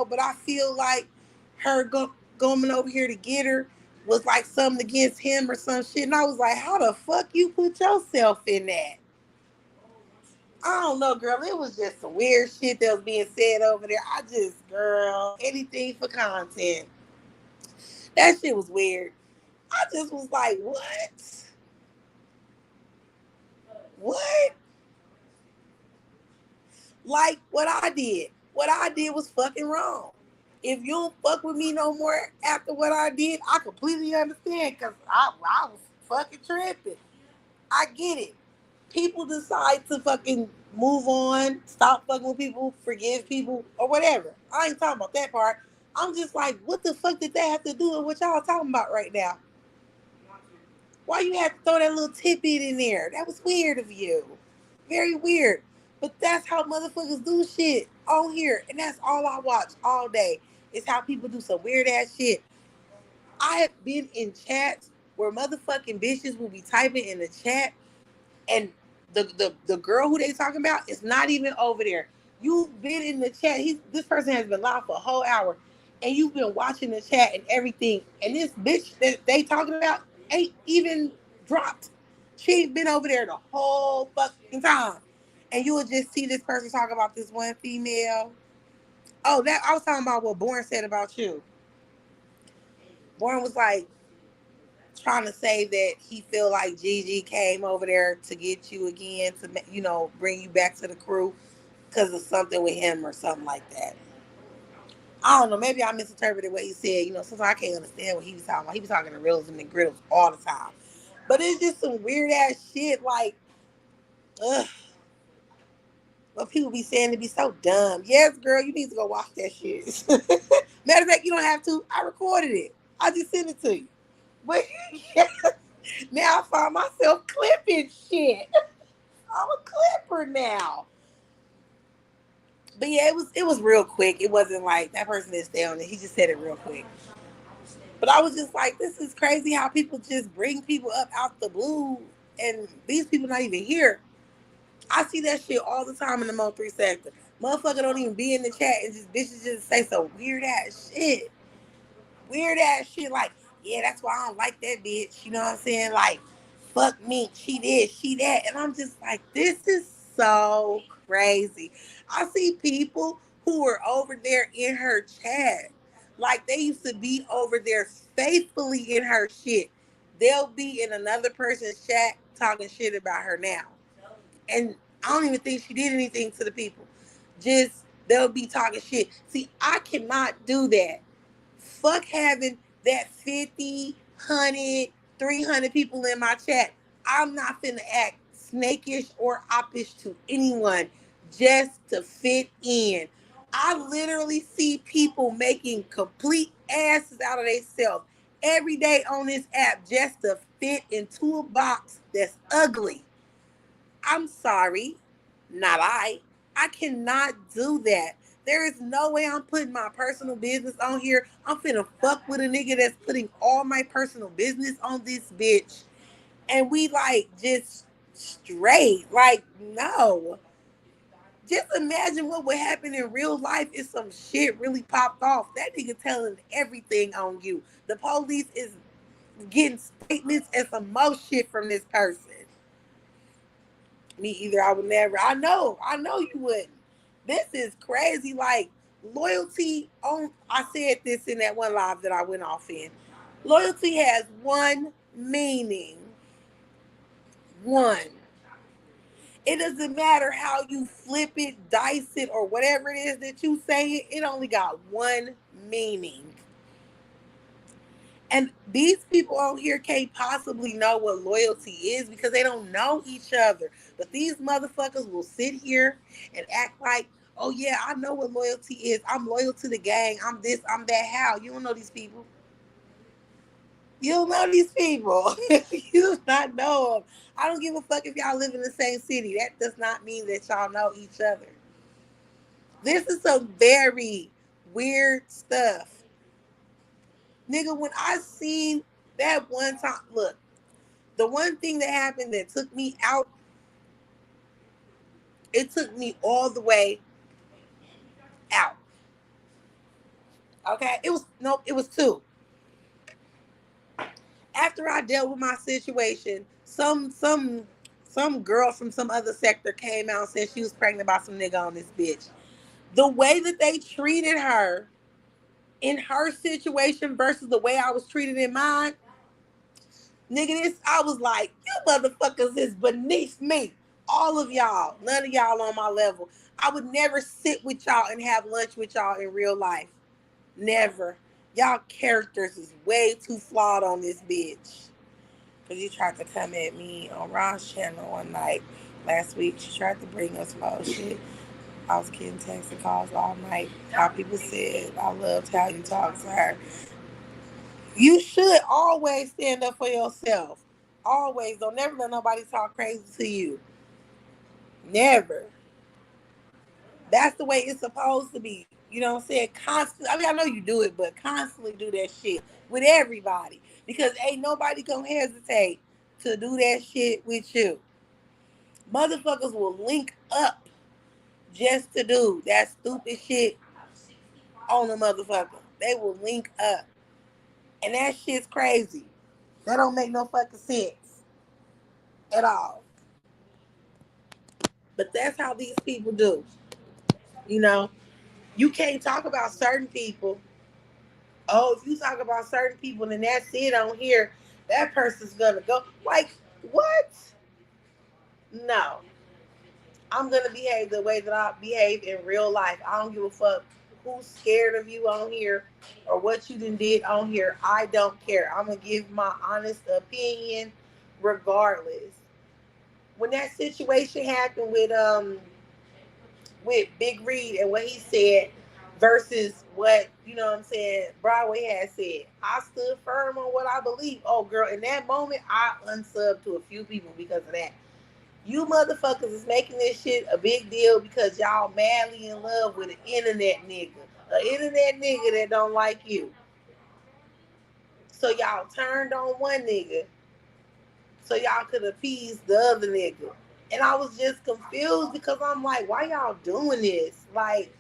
but I feel like her going over here to get her was like something against him or some shit. And I was like, how the fuck you put yourself in that? I don't know, girl. It was just some weird shit that was being said over there. Girl, anything for content. That shit was weird. I just was like, what? What? Like what I did. What I did was fucking wrong. If you don't fuck with me no more after what I did, I completely understand because I was fucking tripping. I get it. People decide to fucking move on, stop fucking with people, forgive people, or whatever. I ain't talking about that part. I'm just like, what the fuck did that have to do with what y'all talking about right now? Why you have to throw that little tidbit in there? That was weird of you. Very weird. But that's how motherfuckers do shit on here. And that's all I watch all day. Is how people do some weird ass shit. I have been in chats where motherfucking bitches will be typing in the chat and the girl who they talking about is not even over there. You've been in the chat. This person has been live for a whole hour and you've been watching the chat and everything. And this bitch that they talking about ain't even dropped. She ain't been over there the whole fucking time. And you would just see this person talk about this one female. Oh, that I was talking about what Born said about you. Born was like trying to say that he feel like Gigi came over there to get you again, to bring you back to the crew because of something with him or something like that. I don't know. Maybe I misinterpreted what he said. Sometimes I can't understand what he was talking about. He was talking to riddles and griddles all the time. But it's just some weird ass shit. Like, ugh. What people be saying to be so dumb. Yes, girl, you need to go watch that shit. Matter of fact, you don't have to. I recorded it. I just sent it to you. But now I find myself clipping shit. I'm a clipper now. But yeah, it was real quick. It wasn't like that person didn't stay on it. He just said it real quick. But I was just like, this is crazy how people just bring people up out the blue and these people not even here. I see that shit all the time in the Mo3 sector. Motherfucker don't even be in the chat and just bitches just say some weird ass shit. Weird ass shit like, yeah, that's why I don't like that bitch. You know what I'm saying? Like, fuck me, she this, she that. And I'm just like, this is so crazy. I see people who are over there in her chat. Like, they used to be over there faithfully in her shit. They'll be in another person's chat talking shit about her now. And I don't even think she did anything to the people. Just, they'll be talking shit. See, I cannot do that. Fuck having that 50, 100, 300 people in my chat. I'm not finna act snakish or oppish to anyone just to fit in. I literally see people making complete asses out of themselves every day on this app just to fit into a box that's ugly. I'm sorry, not I. I cannot do that. There is no way I'm putting my personal business on here. I'm finna fuck with a nigga that's putting all my personal business on this bitch. And we like just straight. Like, no. Just imagine what would happen in real life if some shit really popped off. That nigga telling everything on you. The police is getting statements and some more shit from this person. Me either. I would never. I know you wouldn't. This is crazy. Like, loyalty on, I said this in that one live that I went off in. Loyalty has one meaning. One. It doesn't matter how you flip it, dice it, or whatever it is that you say it only got one meaning. And these people on here can't possibly know what loyalty is because they don't know each other. But these motherfuckers will sit here and act like, oh yeah, I know what loyalty is. I'm loyal to the gang. I'm this, I'm that. How? You don't know these people. You don't know these people. You do not know them. I don't give a fuck if y'all live in the same city. That does not mean that y'all know each other. This is some very weird stuff. Nigga, when I seen that one time, look, the one thing that happened that took me out, it took me all the way out. Okay? It was two. After I dealt with my situation, some girl from some other sector came out and said she was pregnant by some nigga on this bitch. The way that they treated her in her situation versus the way I was treated in mine, nigga, I was like, you motherfuckers is beneath me. All of y'all, none of y'all on my level. I would never sit with y'all and have lunch with y'all in real life. Never. Y'all characters is way too flawed on this bitch. Because you tried to come at me on Ron's channel one night last week. She tried to bring us some old shit. I was getting texts and calls all night. How people said, I loved how you talked to her. You should always stand up for yourself. Always. Don't never let nobody talk crazy to you. Never. That's the way it's supposed to be. You know what I'm saying? Constantly. I mean, I know you do it, but constantly do that shit with everybody. Because ain't nobody gonna hesitate to do that shit with you. Motherfuckers will link up just to do that stupid shit on a motherfucker. They will link up. And that shit's crazy. That don't make no fucking sense. at all. But that's how these people do. You know, you can't talk about certain people. Oh, if you talk about certain people and that's it on here, that person's gonna go. Like, what? No. I'm gonna behave the way that I behave in real life. I don't give a fuck who's scared of you on here or what you done did on here. I don't care. I'm gonna give my honest opinion regardless. When that situation happened with Big Reed and what he said versus what, you know what I'm saying, Broadway had said, I stood firm on what I believe. Oh girl, in that moment I unsubbed to a few people because of that. You motherfuckers is making this shit a big deal because y'all madly in love with an internet nigga. An internet nigga that don't like you. So y'all turned on one nigga so y'all could appease the other nigga. And I was just confused because I'm like, why y'all doing this? Like,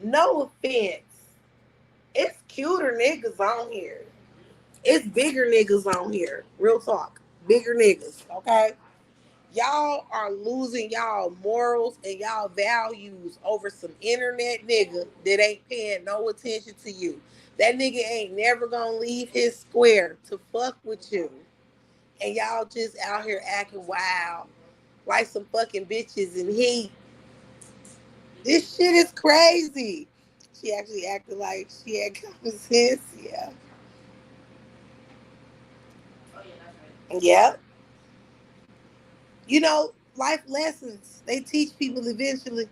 no offense. It's cuter niggas on here. It's bigger niggas on here. Real talk. Bigger niggas, okay? Y'all are losing y'all morals and y'all values over some internet nigga that ain't paying no attention to you. That nigga ain't never gonna leave his square to fuck with you. And y'all just out here acting wild like some fucking bitches and he. This shit is crazy. She actually acted like she had common sense. Yeah. Yeah. You know, life lessons, they teach people eventually.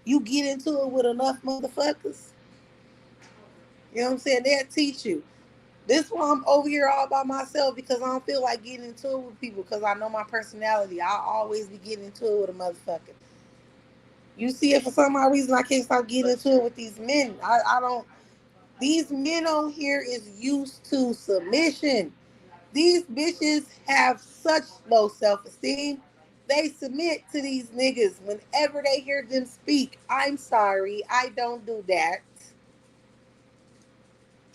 You get into it with enough motherfuckers, you know what I'm saying? They'll teach you. This why I'm over here all by myself because I don't feel like getting into it with people because I know my personality. I'll always be getting into it with a motherfucker. You see it for some odd reason I can't stop getting into it with these men. I don't. These men on here is used to submission. These bitches have such low self-esteem. They submit to these niggas whenever they hear them speak. I'm sorry, I don't do that.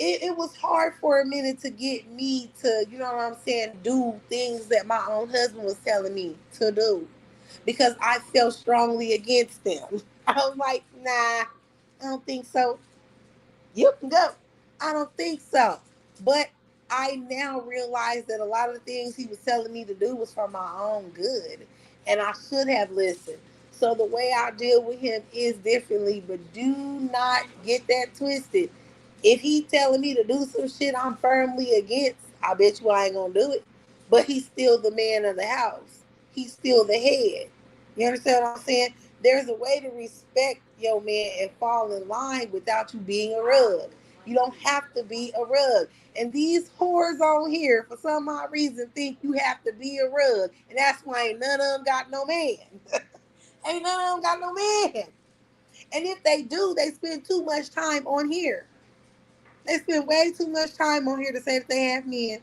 It was hard for a minute to get me to, you know what I'm saying, do things that my own husband was telling me to do because I felt strongly against them. I was like, nah, I don't think so. You can go. I don't think so. But I now realize that a lot of the things he was telling me to do was for my own good. And I should have listened. So the way I deal with him is differently, but do not get that twisted. If he telling me to do some shit I'm firmly against, I bet you I ain't gonna do it. But he's still the man of the house. He's still the head. You understand what I'm saying? There's a way to respect your man and fall in line without you being a rug. You don't have to be a rug. And these whores on here, for some odd reason, think you have to be a rug. And that's why ain't none of them got no man. Ain't none of them got no man. And if they do, they spend too much time on here. They spend way too much time on here to say that they have men.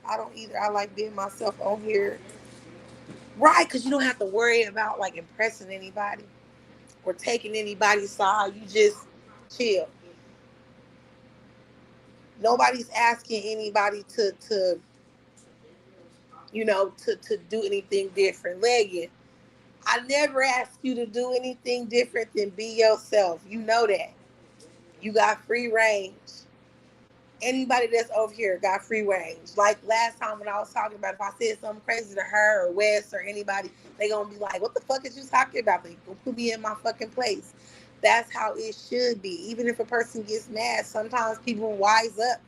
I don't either. I like being myself on here. Right, because you don't have to worry about like impressing anybody or taking anybody's side. You just chill. Nobody's asking anybody to to do anything different. Leggett, I never asked you to do anything different than be yourself. You know that. You got free range. Anybody that's over here got free range. Like last time when I was talking about if I said something crazy to her or Wes or anybody, they gonna be like, what the fuck is you talking about? They gonna put me in my fucking place. That's how it should be. Even if a person gets mad, sometimes people wise up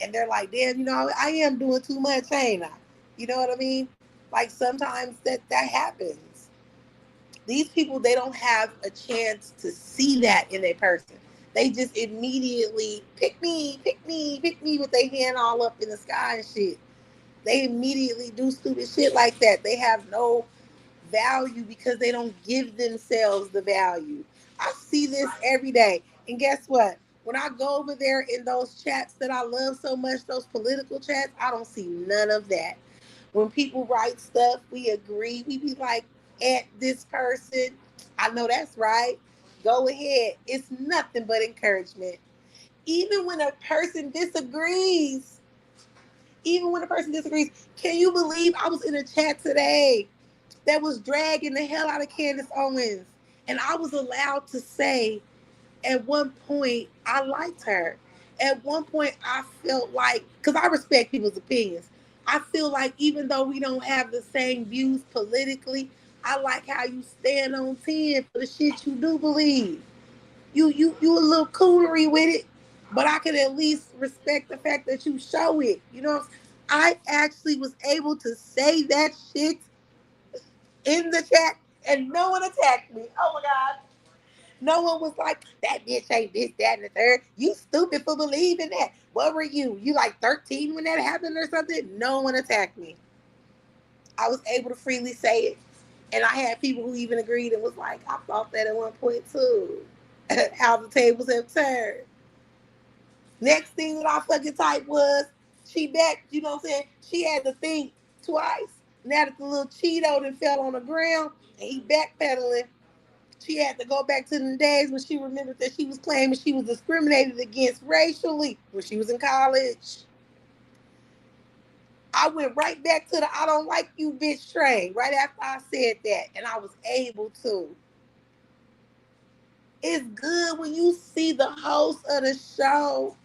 and they're like, damn, I am doing too much, ain't I? You know what I mean? Like sometimes that happens. These people, they don't have a chance to see that in a person. They just immediately pick me with their hand all up in the sky and shit. They immediately do stupid shit like that. They have no value because they don't give themselves the value. I see this every day. And guess what? When I go over there in those chats that I love so much, those political chats, I don't see none of that. When people write stuff, we agree. We be like, at this person, I know that's right. Go ahead. It's nothing but encouragement. Even when a person disagrees, Even when a person disagrees, can you believe I was in a chat today that was dragging the hell out of Candace Owens? And I was allowed to say, at one point, I liked her. At one point, I felt like, because I respect people's opinions, I feel like even though we don't have the same views politically, I like how you stand on 10 for the shit you do believe. You a little coonery with it, but I could at least respect the fact that you show it. You know, I actually was able to say that shit in the chat, and no one attacked me. Oh my god. No one was like, that bitch ain't this, that, and the third. You stupid for believing that. What were you? You like 13 when that happened or something? No one attacked me. I was able to freely say it. And I had people who even agreed and was like, I thought that at one point too. How the tables have turned. Next thing that I fucking typed was, she back, you know what I'm saying? She had to think twice. Now that the little Cheeto then fell on the ground and he backpedaling, she had to go back to the days when she remembered that she was claiming she was discriminated against racially when she was in college. I went right back to the I don't like you bitch train right after I said that, and I was able to. It's good when you see the host of the show.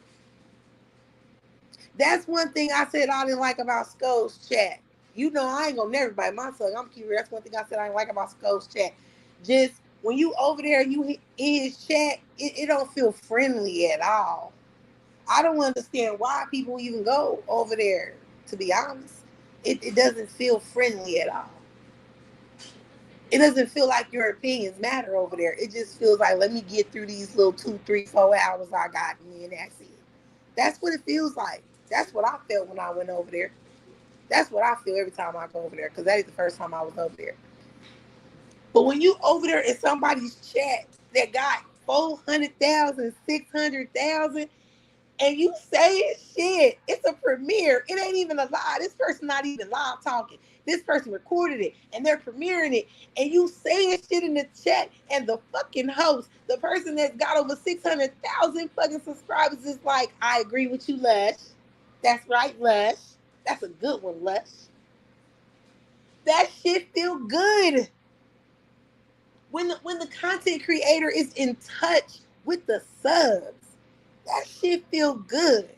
That's one thing I said I didn't like about Sco's chat. You know, I ain't gonna never bite my tongue. I'm curious. That's one thing I said I didn't like about Sco's chat. Just when you over there, you in his chat, it don't feel friendly at all. I don't understand why people even go over there, to be honest. It doesn't feel friendly at all. It doesn't feel like your opinions matter over there. It just feels like, let me get through these little 2, 3, 4 hours I got me, and that's it. That's what it feels like. That's what I felt when I went over there. That's what I feel every time I go over there, because that is the first time I was over there. But when you over there in somebody's chat that got 400,000, 600,000, and you saying shit, it's a premiere. It ain't even a lie. This person not even live talking. This person recorded it and they're premiering it. And you saying shit in the chat, and the fucking host, the person that's got over 600,000 fucking subscribers, is like, I agree with you, Lush. That's right, Lush. That's a good one, Lush. That shit feel good. When the content creator is in touch with the subs, that shit feel good.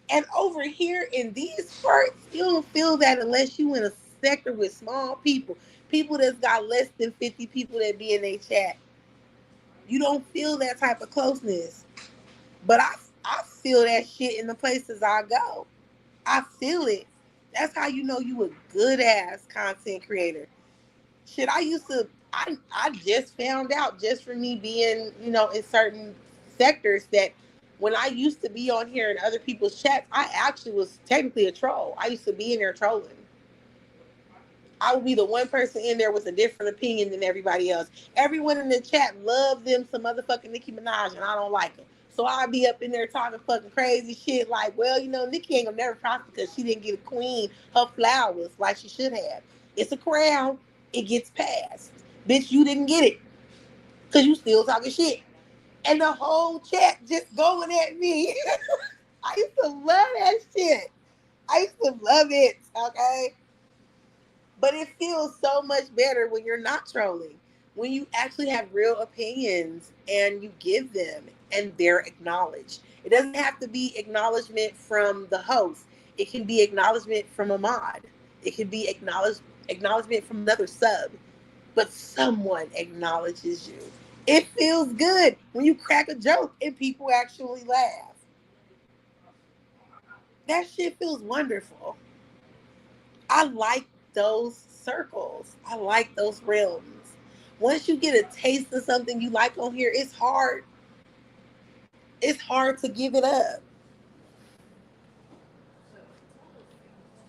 And over here in these parts, you don't feel that unless you in a sector with small people that's got less than 50 people that be in their chat. You don't feel that type of closeness. But I feel that shit in the places I go. I feel it. That's how you know you a good ass content creator. Shit, I just found out, just from me being, in certain sectors, that when I used to be on here in other people's chats, I actually was technically a troll. I used to be in there trolling. I would be the one person in there with a different opinion than everybody else. Everyone in the chat loved them some motherfucking Nicki Minaj, and I don't like her. So I'd be up in there talking fucking crazy shit like, well, Nicki ain't gonna never prosper because she didn't get a queen her flowers like she should have. It's a crown. It gets passed. Bitch, you didn't get it because you still talking shit. And the whole chat just going at me. I used to love that shit. I used to love it, okay? But it feels so much better when you're not trolling, when you actually have real opinions and you give them and they're acknowledged. It doesn't have to be acknowledgement from the host. It can be acknowledgement from a mod. It can be acknowledgement from another sub. But someone acknowledges you. It feels good when you crack a joke and people actually laugh. That shit feels wonderful. I like those circles. I like those realms. Once you get a taste of something you like on here, it's hard. It's hard to give it up.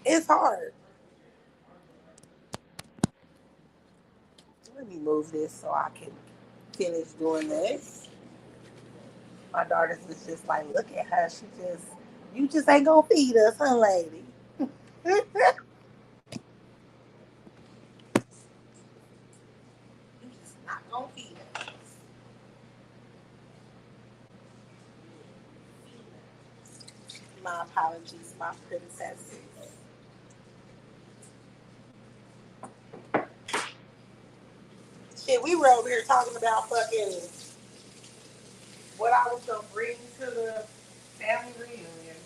It's hard. Let me move this so I can finish doing this. My daughter's was just like, look at her. You just ain't gonna feed us, huh, lady? You just not gonna feed us. My apologies, my princesses. Shit, we were over here talking about fucking what I was gonna bring to the family reunion.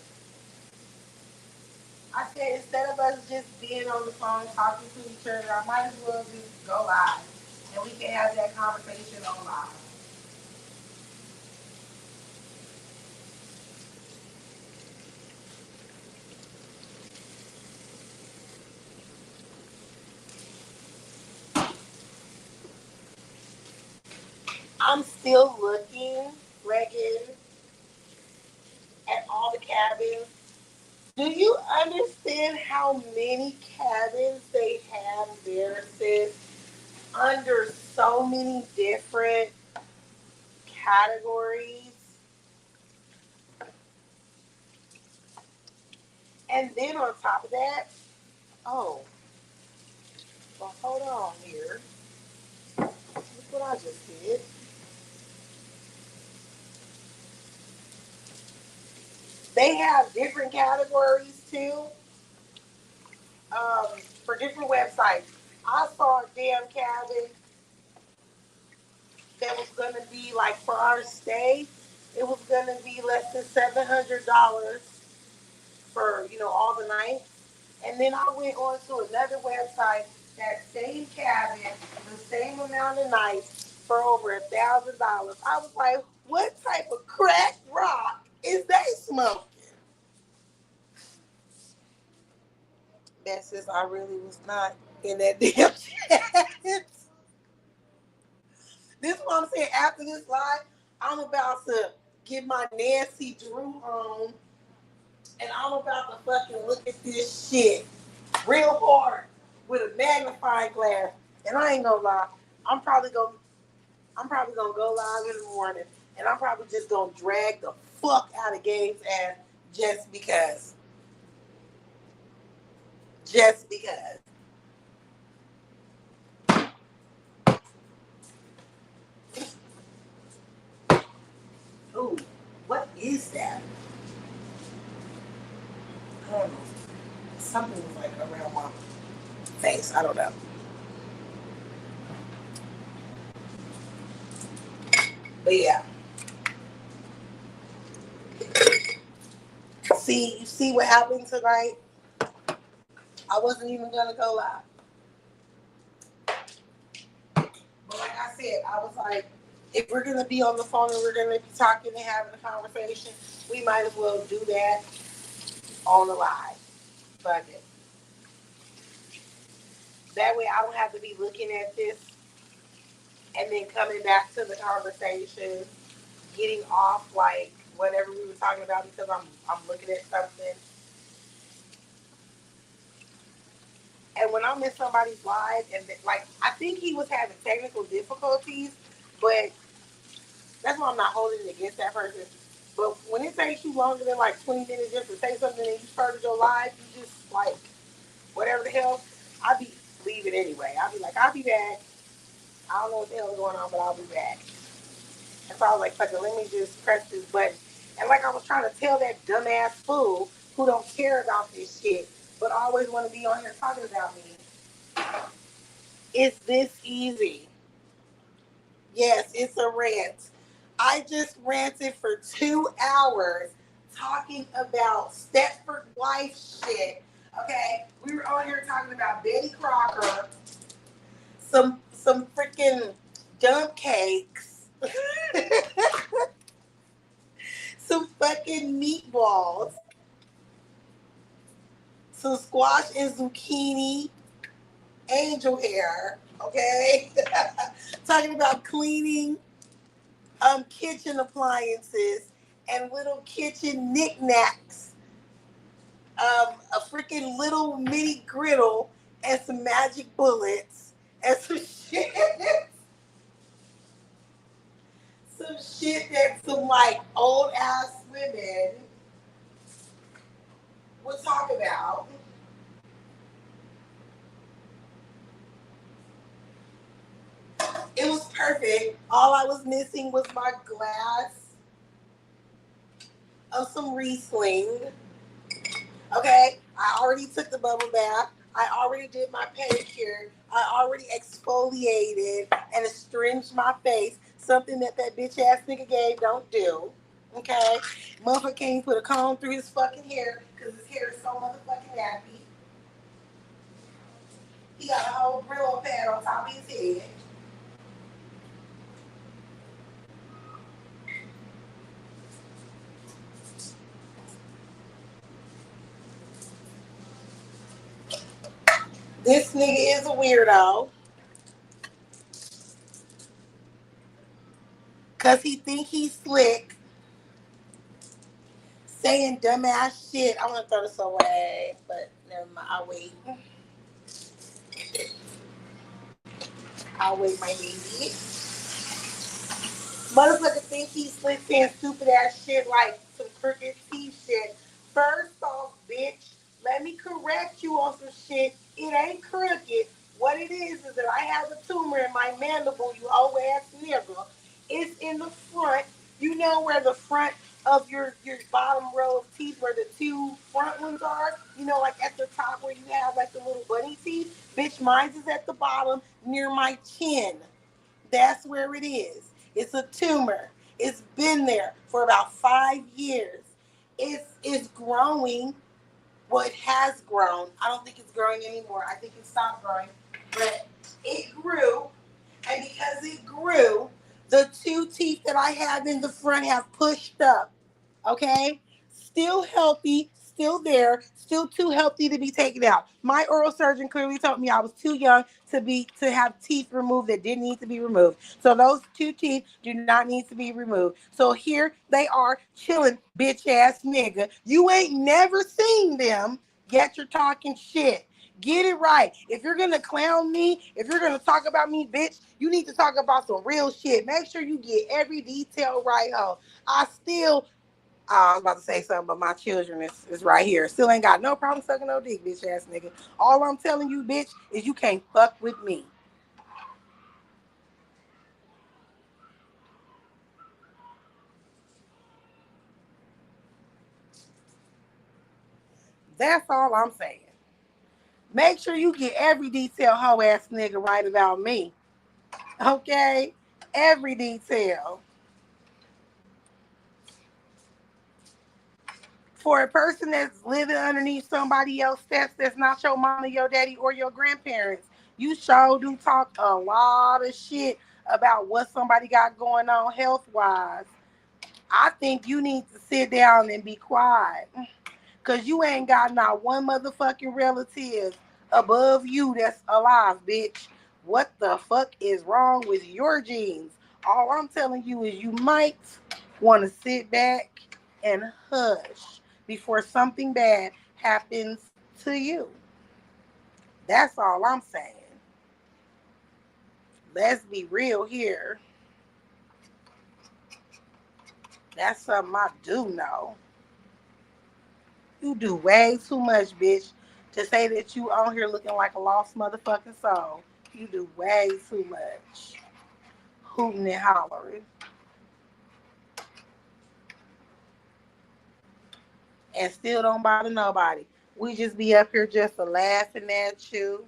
I said instead of us just being on the phone talking to each other, I might as well just go live and we can have that conversation on live. I'm still looking, Reagan, at all the cabins. Do you understand how many cabins they have there, sis? Under so many different categories. And then on top of that, oh, well, hold on here. Look what I just did. They have different categories too, for different websites. I saw a damn cabin that was gonna be like for our stay. It was gonna be less than $700 for all the nights. And then I went on to another website, that same cabin, the same amount of nights for over $1,000. I was like, what type of crack rock is they smoking? That says I really was not in that damn chat. This is what I'm saying. After this live, I'm about to get my Nancy Drew on, and I'm about to fucking look at this shit real hard with a magnifying glass. And I ain't gonna lie, I'm probably gonna go live in the morning, and I'm probably just gonna drag the fuck out of Gabe's ass just because. Just because. Ooh, what is that? I don't know. Something like around my face. I don't know. But yeah. You see what happened tonight? I wasn't even gonna go live. But like I said, I was like, if we're gonna be on the phone and we're gonna be talking and having a conversation, we might as well do that on the live. Fuck it. That way I don't have to be looking at this and then coming back to the conversation, getting off like whatever we were talking about because I'm looking at something. And when I'm in somebody's live and like I think he was having technical difficulties, but that's why I'm not holding it against that person. But when it takes you longer than like 20 minutes just to say something and you started your live, you just like whatever the hell, I be leaving anyway. I'll be like, I'll be back. I don't know what the hell is going on, but I'll be back. And so I was like, fuck it, let me just press this button. And like I was trying to tell that dumbass fool who don't care about this shit, but always want to be on here talking about me. It's this easy. Yes, it's a rant. I just ranted for 2 hours talking about Stepford wife shit. Okay, we were on here talking about Betty Crocker, some freaking dump cakes, some fucking meatballs, some squash and zucchini, angel hair. Okay, talking about cleaning kitchen appliances and little kitchen knickknacks, a freaking little mini griddle and some magic bullets and some shit. Some shit that some like old ass women would talk about. It was perfect. All I was missing was my glass of some Riesling. Okay, I already took the bubble bath. I already did my pedicure. I already exfoliated and astringed my face. Something that bitch ass nigga gave don't do. Okay, motherfucker can't even put a comb through his fucking hair because his hair is so motherfucking nappy. He got a whole Brillo pad on top of his head. This nigga is a weirdo. Cause he think he's slick. Saying dumbass shit. I want to throw this away, but never mind. I'll wait, my baby. Motherfucker think he's slick saying stupid ass shit like some crooked teeth shit. First off, bitch, let me correct you on some shit. It ain't crooked. What it is that I have a tumor in my mandible, you old ass nigga. It's in the front. You know where the front of your bottom row of teeth, where the two front ones are? You know, like at the top where you have like the little bunny teeth? Bitch, mine's is at the bottom near my chin. That's where it is. It's a tumor. It's been there for about 5 years. It's growing. Well, it has grown. I don't think it's growing anymore. I think it stopped growing. But it grew. And because it grew, the two teeth that I have in the front have pushed up. Okay? Still healthy, still there, still too healthy to be taken out. My oral surgeon clearly told me I was too young to have teeth removed that didn't need to be removed. So those two teeth do not need to be removed. So here they are chilling, bitch ass nigga. You ain't never seen them, yet you're talking shit. Get it right. If you're gonna clown me, if you're gonna talk about me, bitch, you need to talk about some real shit. Make sure you get every detail right, ho. I was about to say something, but my children is right here. Still ain't got no problem sucking no dick, bitch ass nigga. All I'm telling you, bitch, is you can't fuck with me. That's all I'm saying. Make sure you get every detail, hoe ass nigga, right about me. Okay? Every detail. For a person that's living underneath somebody else's steps that's not your mama, your daddy, or your grandparents, you sure do talk a lot of shit about what somebody got going on health-wise. I think you need to sit down and be quiet. Because you ain't got not one motherfucking relative above you that's alive, bitch. What the fuck is wrong with your genes? All I'm telling you is you might want to sit back and hush before something bad happens to you. That's all I'm saying. Let's be real here. That's something I do know. You do way too much, bitch, to say that you on here looking like a lost motherfucking soul. You do way too much. Hooting and hollering. And still don't bother nobody. We just be up here just laughing at you.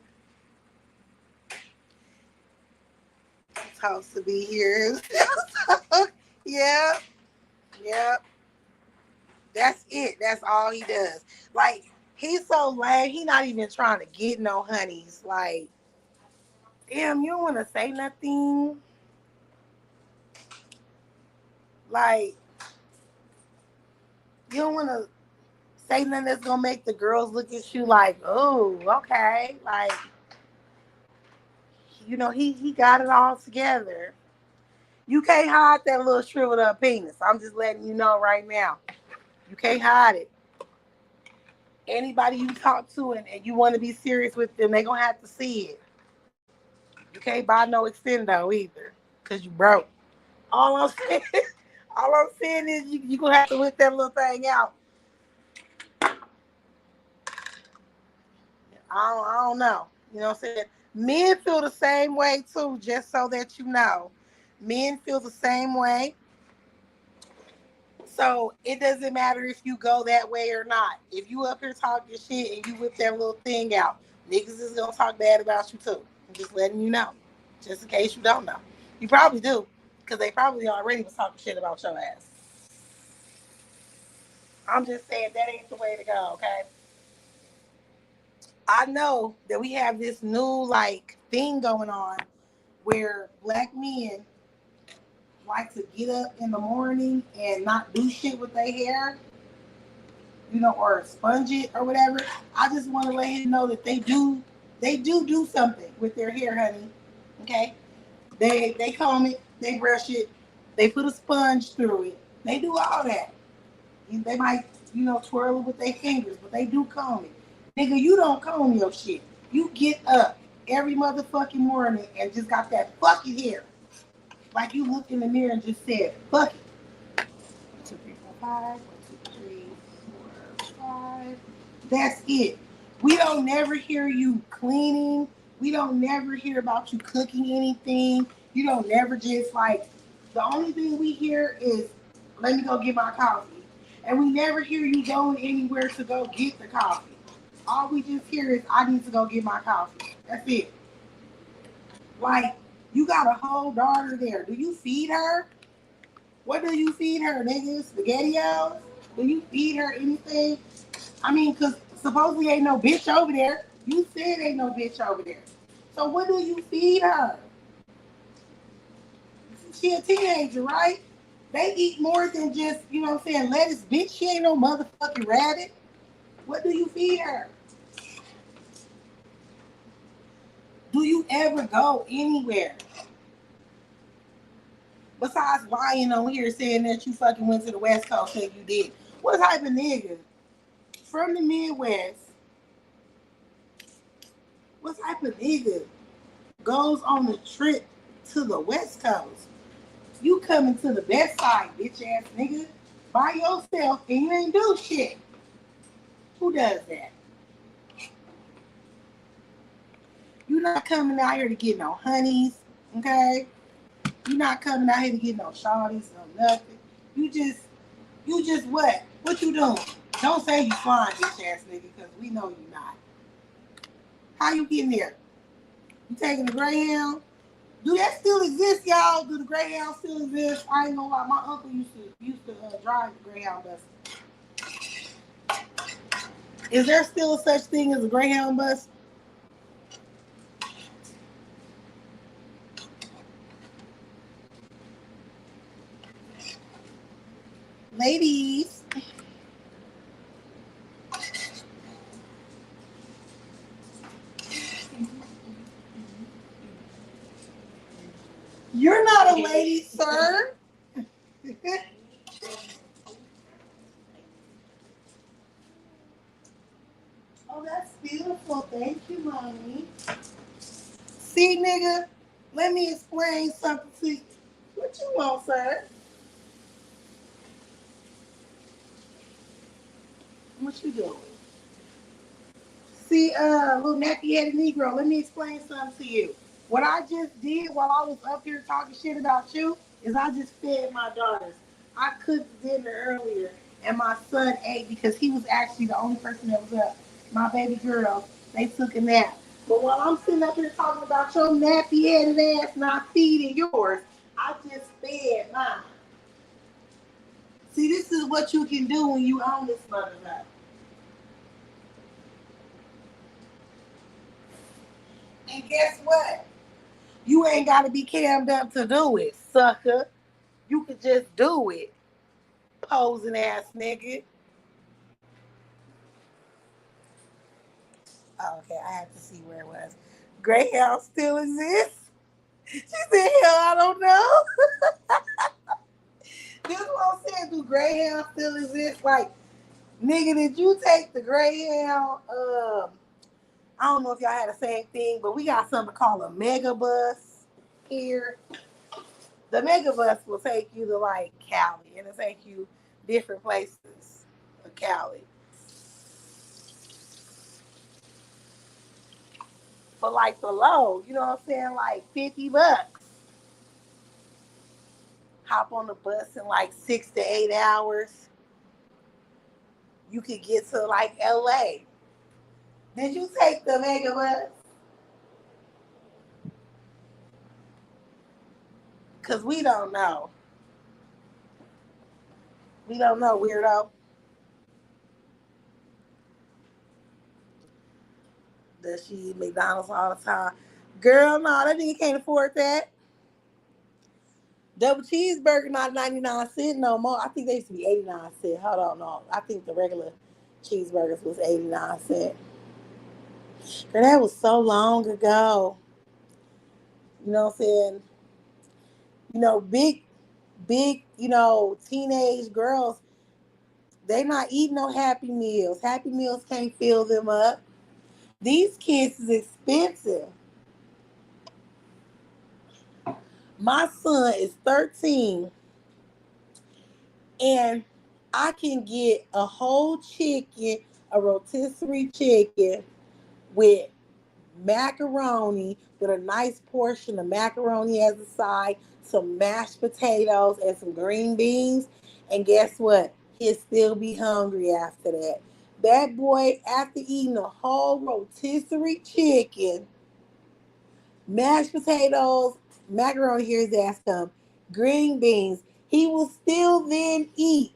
Supposed to be here. Yep. That's it. That's all he does. Like, he's so lame. He not even trying to get no honeys. Like, damn, you don't want to say nothing. Like, you don't want to say nothing that's going to make the girls look at you like, oh, okay. Like, you know, he got it all together. You can't hide that little shriveled up penis. I'm just letting you know right now. You can't hide it. Anybody you talk to and you want to be serious with them, they're going to have to see it. You can't buy no extendo either because you broke. All I'm saying is you're going to have to whip that little thing out. I don't know. You know what I'm saying? Men feel the same way too, just so that you know. Men feel the same way. So it doesn't matter if you go that way or not. If you up here talking shit and you whip that little thing out, niggas is gonna talk bad about you too. I'm just letting you know. Just in case you don't know. You probably do, because they probably already was talking shit about your ass. I'm just saying that ain't the way to go, okay? I know that we have this new like thing going on where black men like to get up in the morning and not do shit with their hair, or sponge it or whatever. I just want to let you know that they do something with their hair, honey. Okay? They comb it, they brush it, they put a sponge through it. They do all that. They might, twirl it with their fingers, but they do comb it. Nigga, you don't comb your shit. You get up every motherfucking morning and just got that fucking hair. Like you looked in the mirror and just said, fuck it. 1, 2, 3, 4, 5. 1, 2, 3, 4, 5. That's it. We don't never hear you cleaning. We don't never hear about you cooking anything. You don't never just like, the only thing we hear is, let me go get my coffee. And we never hear you going anywhere to go get the coffee. All we just hear is, I need to go get my coffee. That's it. Like, you got a whole daughter there. Do you feed her? What do you feed her, nigga? SpaghettiOs? Do you feed her anything? I mean, because supposedly ain't no bitch over there. You said ain't no bitch over there. So what do you feed her? She a teenager, right? They eat more than just, lettuce. Bitch, she ain't no motherfucking rabbit. What do you feed her? Do you ever go anywhere besides lying on here saying that you fucking went to the West Coast and you did? What type of nigga from the Midwest, what type of nigga goes on a trip to the West Coast? You coming to the best side, bitch ass nigga, by yourself and you ain't do shit. Who does that? You're not coming out here to get no honeys, okay? You're not coming out here to get no shawties or nothing. You just what? What you doing? Don't say you flying, bitch ass nigga, because we know you not. How you getting there? You taking the Greyhound? Do that still exist, y'all? Do the Greyhound still exist? I ain't gonna lie, my uncle used to drive the Greyhound bus. Is there still such thing as a Greyhound bus? Ladies. You're not a lady, sir. Oh, that's beautiful. Thank you, mommy. See, nigga, let me explain something to you. What you want, sir? What you doing? See, little nappy-headed Negro, let me explain something to you. What I just did while I was up here talking shit about you is I just fed my daughters. I cooked dinner earlier, and my son ate because he was actually the only person that was up. My baby girl, they took a nap. But while I'm sitting up here talking about your nappy-headed ass not feeding yours, I just fed mine. See, this is what you can do when you own this motherfucker. And guess what? You ain't got to be cammed up to do it, sucker. You could just do it, posing ass nigga. Oh, okay, I have to see where it was. Greyhound still exists? She said, hell, I don't know. This is what I'm saying. Do Greyhound still exist? Like, nigga, did you take the Greyhound? I don't know if y'all had the same thing, but we got something called a Megabus here. The Megabus will take you to like Cali, and it'll take you different places of Cali for like the low. You know what I'm saying? Like $50. hop on the bus in like 6 to 8 hours. You could get to like LA. Did you take the mega bus? Because we don't know. We don't know, weirdo. Does she eat McDonald's all the time? Girl, no, that nigga can't afford that. Double cheeseburger not 99 cents no more. I think they used to be 89 cents. Hold on, no. I think the regular cheeseburgers was 89 cents. Girl, that was so long ago. You know what I'm saying? You know, big, teenage girls, they not eating no Happy Meals. Happy Meals can't fill them up. These kids is expensive. My son is 13, and I can get a whole chicken, a rotisserie chicken with macaroni, with a nice portion of macaroni as a side, some mashed potatoes, and some green beans. And guess what? He'll still be hungry after that. That boy, after eating a whole rotisserie chicken, mashed potatoes, macaroni, here his ass come, green beans, he will still then eat,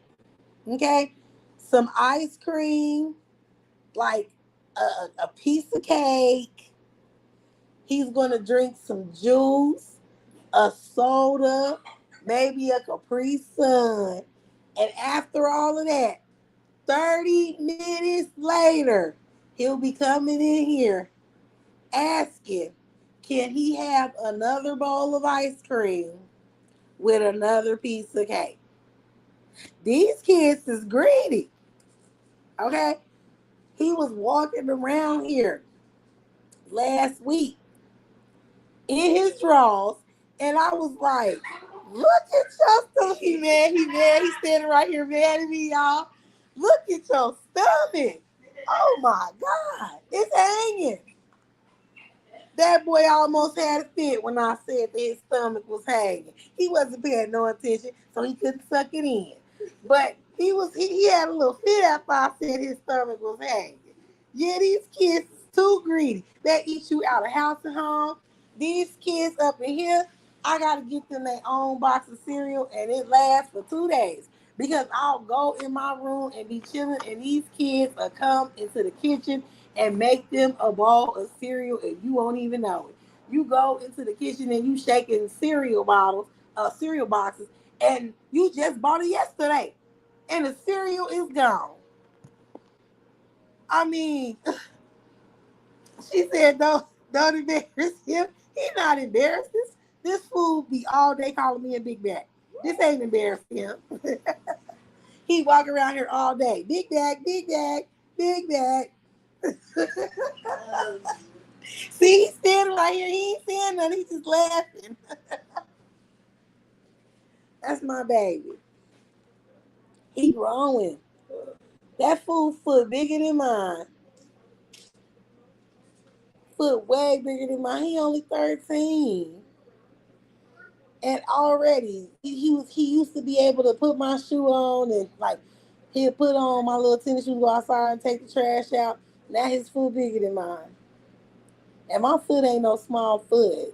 okay, some ice cream, like a piece of cake. He's going to drink some juice, a soda, maybe a Capri Sun. And after all of that, 30 minutes later, he'll be coming in here asking, can he have another bowl of ice cream with another piece of cake? These kids is greedy, okay? He was walking around here last week in his drawers, and I was like, look at your stomach. He mad. He's standing right here mad at me, y'all. Look at your stomach. Oh my God, it's hanging. That boy almost had a fit when I said that his stomach was hanging. He wasn't paying no attention, so he couldn't suck it in. But he had a little fit after I said his stomach was hanging. Yeah, these kids is too greedy. They eat you out of house and home. These kids up in here, I gotta get them their own box of cereal, and it lasts for 2 days. Because I'll go in my room and be chilling, and these kids will come into the kitchen and make them a bowl of cereal, and you won't even know it. You go into the kitchen and you shaking cereal boxes, and you just bought it yesterday, and the cereal is gone. I mean, she said, don't embarrass him. He's not embarrassed. This fool be all day calling me a big bag. This ain't embarrassing him. He walk around here all day. Big bag, big bag, big bag. See, he's standing right here. He ain't saying nothing. He's just laughing. That's my baby. He growing. That fool foot bigger than mine. Foot way bigger than mine. He only 13. And already he used to be able to put my shoe on, and like he'll put on my little tennis shoes, go outside and take the trash out. Now his foot bigger than mine. And my foot ain't no small foot.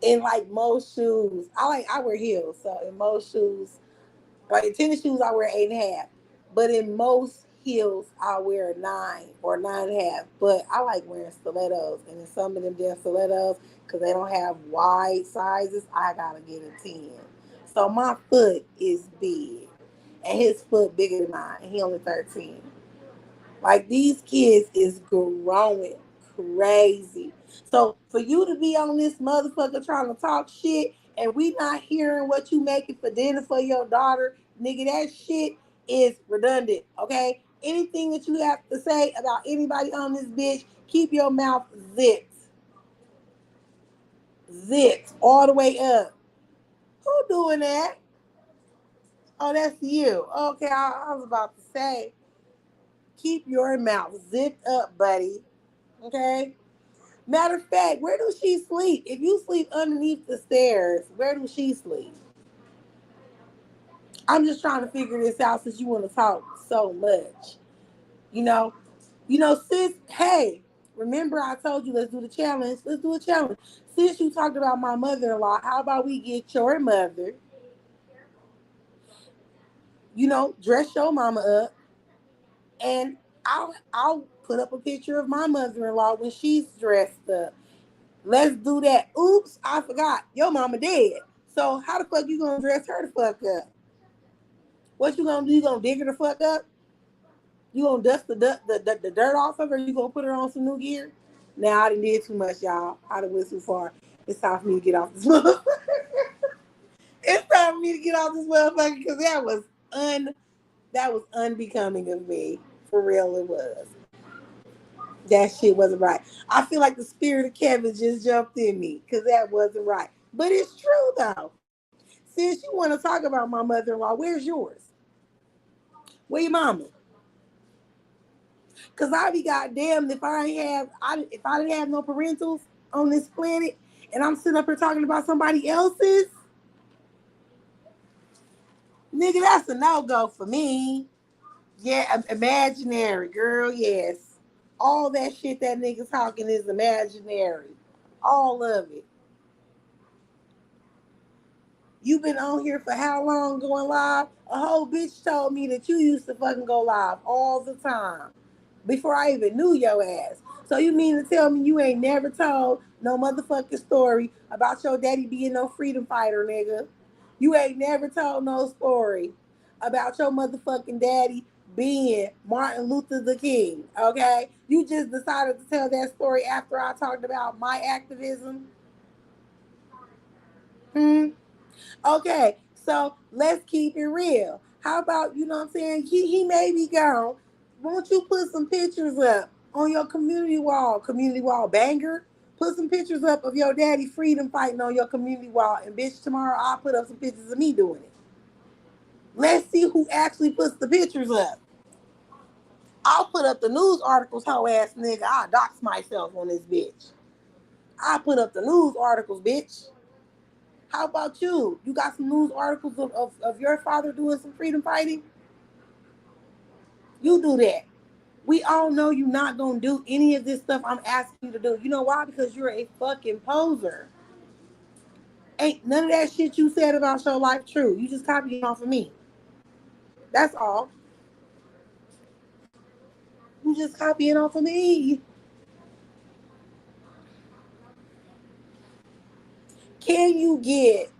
In like most shoes, I wear heels, so in most shoes, like in tennis shoes, I wear 8.5. But in most heels, I wear 9 or 9.5. But I like wearing stilettos, and in some of them damn stilettos, because they don't have wide sizes, I gotta get a 10. So my foot is big, and his foot bigger than mine, and he only 13. Like, these kids is growing crazy. So for you to be on this motherfucker trying to talk shit, and we not hearing what you making for dinner for your daughter, nigga, that shit is redundant, okay? Anything that you have to say about anybody on this bitch, keep your mouth zipped. Zipped all the way up. Who doing that? Oh, that's you. Okay, I was about to say, keep your mouth zipped up, buddy. Okay? Matter of fact, where does she sleep? If you sleep underneath the stairs, where does she sleep? I'm just trying to figure this out since you want to talk so much. You know, sis, hey, remember I told you let's do the challenge. Let's do a challenge. Since you talked about my mother-in-law, how about we get your mother, dress your mama up, and I'll put up a picture of my mother-in-law when she's dressed up. Let's do that. Oops, I forgot. Your mama dead. So how the fuck you gonna dress her the fuck up? What you gonna do? You gonna dig her the fuck up? You gonna dust the dirt off of her? You gonna put her on some new gear? Now I done did too much, y'all. I done went too far. It's time for me to get off this motherfucker. It's time for me to get off this motherfucker because that was unbecoming of me. For real, it was. That shit wasn't right. I feel like the spirit of Kevin just jumped in me because that wasn't right. But it's true though. Since you want to talk about my mother-in-law, where's yours? Where your mama? Cause I be goddamn if I didn't have no parentals on this planet, and I'm sitting up here talking about somebody else's, nigga, that's a no go for me. Yeah, imaginary girl, yes. All that shit that nigga talking is imaginary, all of it. You been on here for how long going live? A whole bitch told me that you used to fucking go live all the time before I even knew your ass. So you mean to tell me you ain't never told no motherfucking story about your daddy being no freedom fighter, nigga? You ain't never told no story about your motherfucking daddy being Martin Luther the King, okay? You just decided to tell that story after I talked about my activism? Hmm? Okay, so let's keep it real. How about, you know what I'm saying? He may be gone. Won't you put some pictures up on your community wall banger? Put some pictures up of your daddy freedom fighting on your community wall. And bitch, tomorrow I'll put up some pictures of me doing it. Let's see who actually puts the pictures up. I'll put up the news articles, hoe ass nigga. I'll dox myself on this bitch. I'll put up the news articles, bitch. How about you? You got some news articles of your father doing some freedom fighting? You do that. We all know you're not going to do any of this stuff I'm asking you to do. You know why? Because you're a fucking poser. Ain't none of that shit you said about your life true. You just copying off of me. That's all. You just copying off of me. Can you get...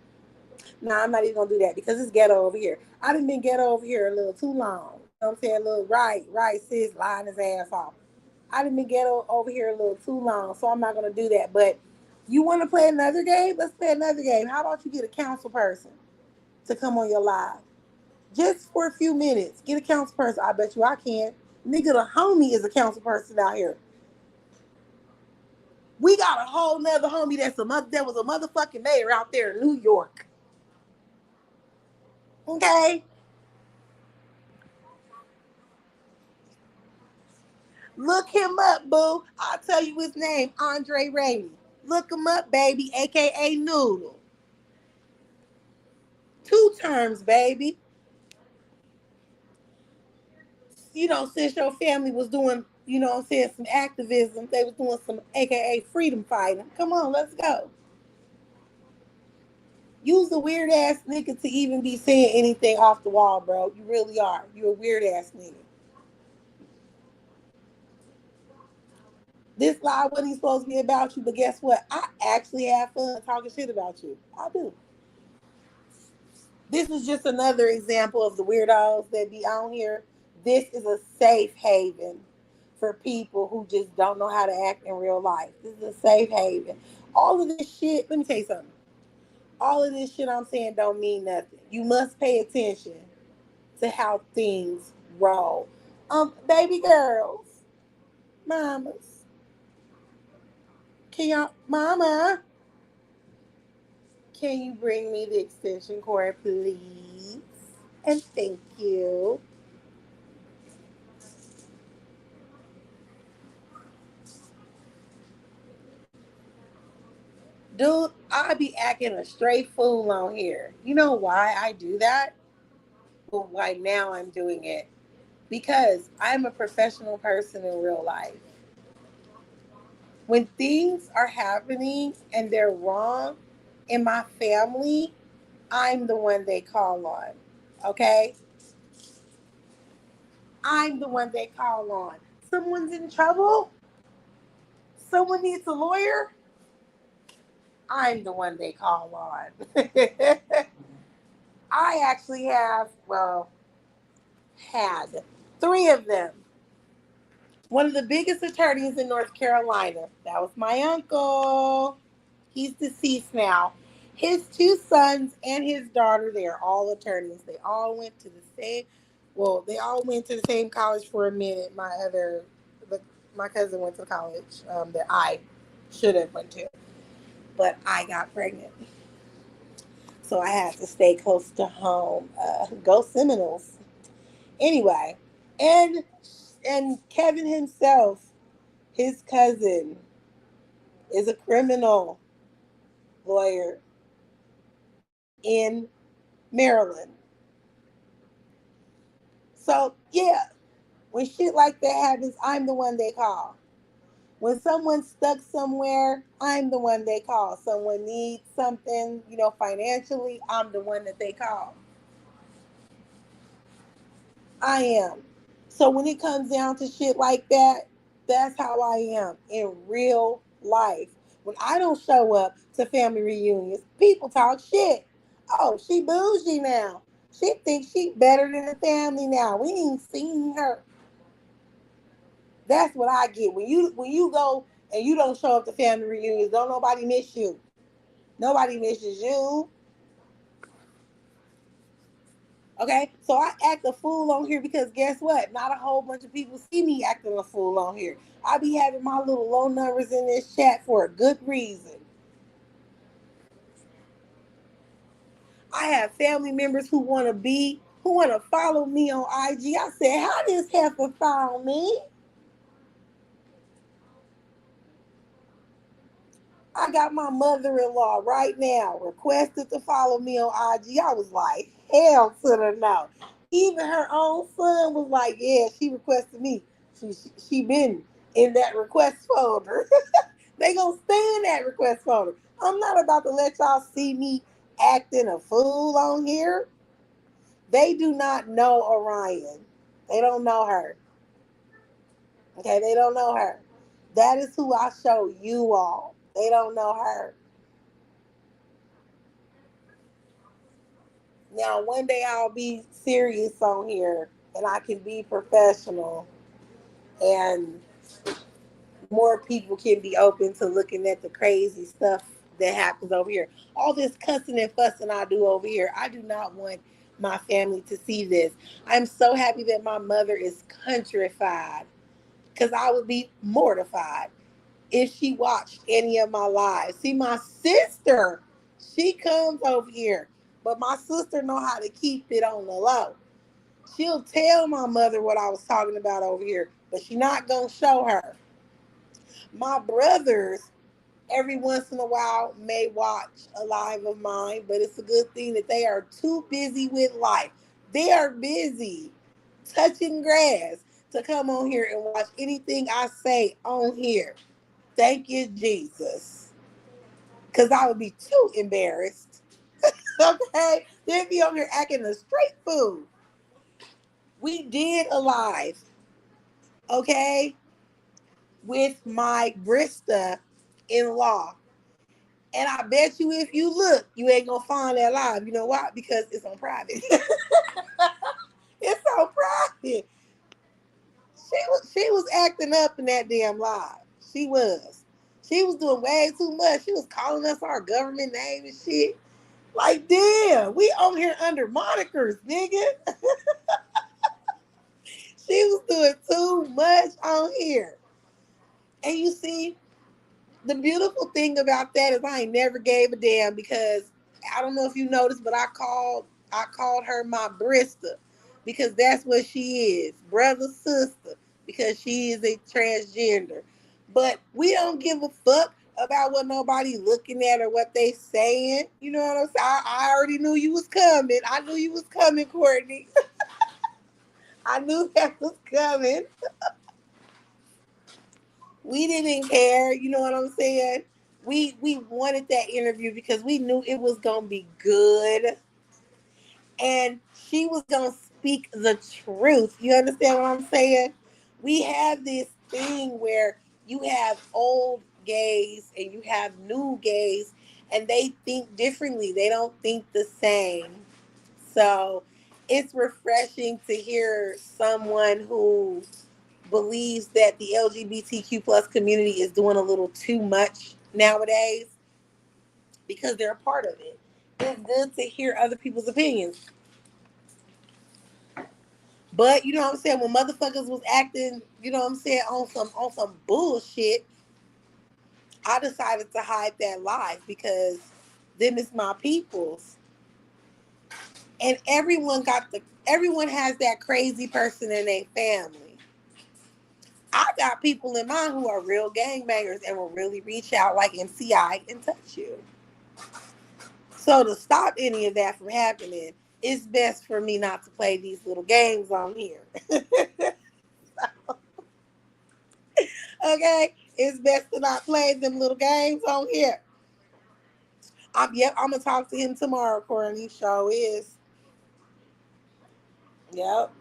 Nah, I'm not even going to do that because it's ghetto over here. I done been ghetto over here a little too long. You know what I'm saying? A little right, sis, lying his ass off. I done been ghetto over here a little too long, so I'm not going to do that. But you want to play another game? Let's play another game. How about you get a council person to come on your live? Just for a few minutes. Get a council person. I bet you I can. Nigga, the homie is a council person out here. We got a whole nother homie that was a motherfucking mayor out there in New York. Okay? Look him up, boo. I'll tell you his name, Andre Rainey. Look him up, baby, a.k.a. Noodle. 2 terms, baby. Since your family was doing, some activism, they was doing some AKA freedom fighting. Come on, let's go. Use a weird ass nigga to even be saying anything off the wall, bro. You really are. You're a weird ass nigga. This live wasn't supposed to be about you, but guess what? I actually have fun talking shit about you. I do. This is just another example of the weirdos that be on here. This is a safe haven for people who just don't know how to act in real life. This is a safe haven. All of this shit, let me tell you something. All of this shit I'm saying don't mean nothing. You must pay attention to how things roll. Baby girls, mamas, mama, can you bring me the extension cord, please? And thank you. Dude, I be acting a straight fool on here. You know why I do that? Well, why now I'm doing it? Because I'm a professional person in real life. When things are happening and they're wrong in my family, I'm the one they call on. Okay? I'm the one they call on. Someone's in trouble? Someone needs a lawyer? I'm the one they call on. I actually have, well, had three of them. One of the biggest attorneys in North Carolina. That was my uncle. He's deceased now. His two sons and his daughter, they are all attorneys. They all went to the same, well, they all went to the same college for a minute. My cousin went to college that I should have went to, but I got pregnant. So I had to stay close to home. Go Seminoles. Anyway, and Kevin himself, his cousin, is a criminal lawyer in Maryland. So yeah, when shit like that happens, I'm the one they call. When someone's stuck somewhere, I'm the one they call. Someone needs something, financially, I'm the one that they call. I am. So when it comes down to shit like that, that's how I am in real life. When I don't show up to family reunions, people talk shit. Oh, she bougie now. She thinks she better than the family now. We ain't seen her. That's what I get. When you go and you don't show up to family reunions, don't nobody miss you. Nobody misses you. Okay, so I act a fool on here because guess what? Not a whole bunch of people see me acting a fool on here. I be having my little low numbers in this chat for a good reason. I have family members who want to follow me on IG. I said, how this heifer found me? I got my mother-in-law right now requested to follow me on IG. I was like, hell to the no. Even her own son was like, yeah, she requested me. She been in that request folder. They gonna stay in that request folder. I'm not about to let y'all see me acting a fool on here. They do not know Orion. They don't know her. Okay, they don't know her. That is who I show you all. They don't know her. Now, one day I'll be serious on here and I can be professional and more people can be open to looking at the crazy stuff that happens over here. All this cussing and fussing I do over here, I do not want my family to see this. I'm so happy that my mother is countrified because I would be mortified if she watched any of my lives. See, my sister, she comes over here, but my sister know how to keep it on the low. She'll tell my mother what I was talking about over here, but she not gonna show her. My brothers, every once in a while, may watch a live of mine, but it's a good thing that they are too busy with life. They are busy touching grass to come on here and watch anything I say on here. Thank you, Jesus. Because I would be too embarrassed. Okay? They'd be over here acting a straight fool. We did a live, okay, with my Brista in law. And I bet you if you look, you ain't going to find that live. You know why? Because it's on private. It's on private. She was acting up in that damn live. She was. She was doing way too much. She was calling us our government name and shit. Like, damn, we on here under monikers, nigga. She was doing too much on here. And you see, the beautiful thing about that is I ain't never gave a damn because I don't know if you noticed, but I called her my Brista because that's what she is, brother, sister, because she is a transgender. But we don't give a fuck. about what nobody looking at or what they saying. You know what I'm saying? I already knew you was coming. I knew you was coming, Courtney. I knew that was coming. We didn't care. You know what I'm saying? We wanted that interview because we knew it was gonna be good, and she was gonna speak the truth. You understand what I'm saying? We have this thing where you have old gays and you have new gays, and they think differently. They don't think the same. So it's refreshing to hear someone who believes that the LGBTQ plus community is doing a little too much nowadays because they're a part of it. It's good to hear other people's opinions. But you know what I'm saying, when motherfuckers was acting, you know what I'm saying, on some bullshit, I decided to hide that life because them is my peoples. And everyone has that crazy person in their family. I got people in mind who are real gangbangers and will really reach out like MCI and touch you. So to stop any of that from happening, it's best for me not to play these little games on here. Okay? It's best to not play them little games on here. I'm gonna talk to him tomorrow, Courtney. Show is. Yep.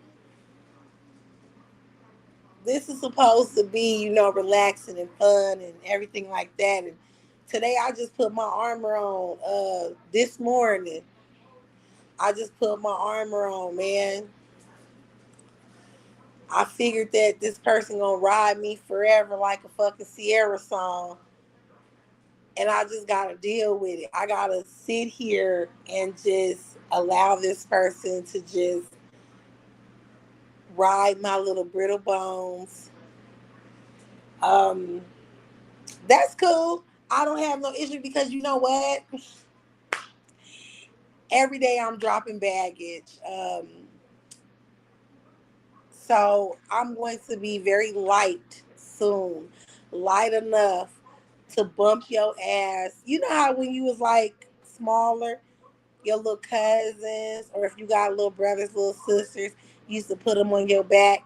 This is supposed to be, relaxing and fun and everything like that. And today I just put my armor on. This morning I just put my armor on, man. I figured that this person gonna ride me forever like a fucking Sierra song. And I just gotta deal with it. I gotta sit here and just allow this person to just ride my little brittle bones. Um, that's cool. I don't have no issue because you know what? Every day I'm dropping baggage. So I'm going to be very light soon. Light enough to bump your ass. You know how when you was like smaller, your little cousins, or if you got little brothers, little sisters, you used to put them on your back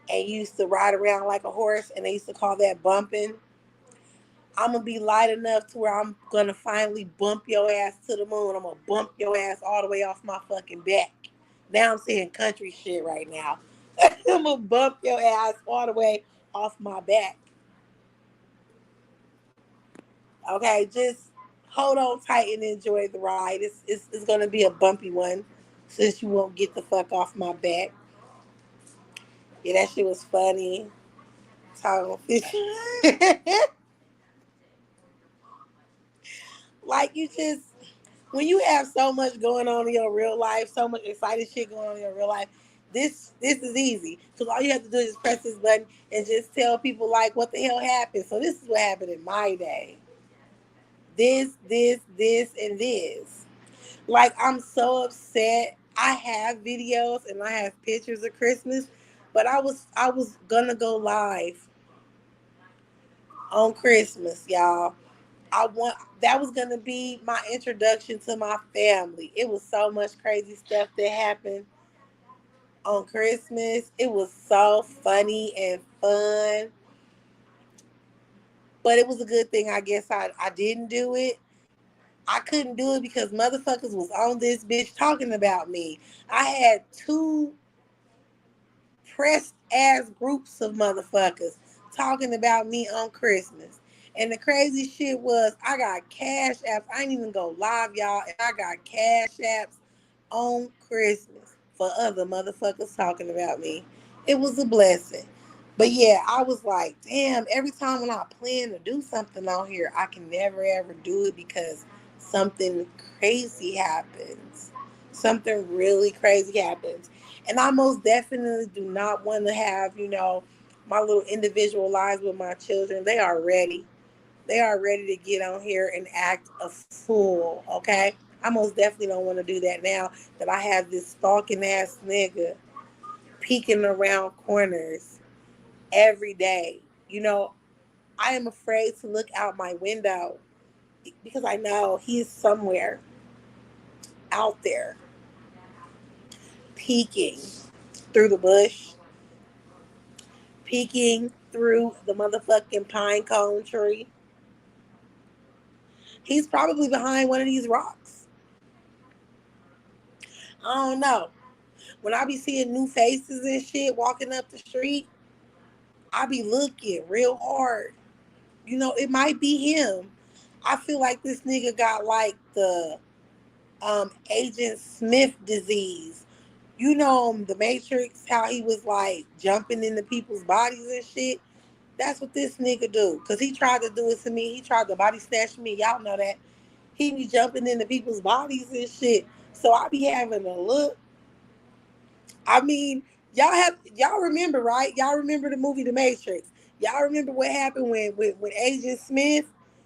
and you used to ride around like a horse, and they used to call that bumping. I'm going to be light enough to where I'm going to finally bump your ass to the moon. I'm going to bump your ass all the way off my fucking back. Now I'm saying country shit right now. I'm going to bump your ass all the way off my back. Okay, just hold on tight and enjoy the ride. It's going to be a bumpy one since you won't get the fuck off my back. Yeah, that shit was funny. Like you just, when you have so much going on in your real life, so much exciting shit going on in your real life, this is easy. Because all you have to do is press this button and just tell people like what the hell happened. So this is what happened in my day. This, and this. Like, I'm so upset. I have videos and I have pictures of Christmas, but I was gonna go live on Christmas, y'all. That was gonna be my introduction to my family. It was so much crazy stuff that happened on Christmas. It was so funny and fun. But it was a good thing, I guess I didn't do it. I couldn't do it because motherfuckers was on this bitch talking about me. I had two pressed ass groups of motherfuckers talking about me on Christmas. And the crazy shit was I got cash apps. I didn't even go live, y'all. And I got cash apps on Christmas for other motherfuckers talking about me. It was a blessing. But yeah, I was like, damn, every time when I plan to do something on here, I can never ever do it because something crazy happens. Something really crazy happens. And I most definitely do not want to have, my little individual lives with my children. They are ready. They are ready to get on here and act a fool, okay? I most definitely don't want to do that now that I have this stalking ass nigga peeking around corners every day. I am afraid to look out my window because I know he's somewhere out there peeking through the bush, peeking through the motherfucking pine cone tree. He's probably behind one of these rocks. I don't know. When I be seeing new faces and shit walking up the street, I be looking real hard. You know, it might be him. I feel like this nigga got like the Agent Smith disease. You know, the Matrix, how he was like jumping into people's bodies and shit. That's what this nigga do. Cause he tried to do it to me. He tried to body snatch me. Y'all know that. He be jumping into people's bodies and shit. So I be having a look. I mean, y'all remember, right? Y'all remember the movie The Matrix. Y'all remember what happened when Agent Smith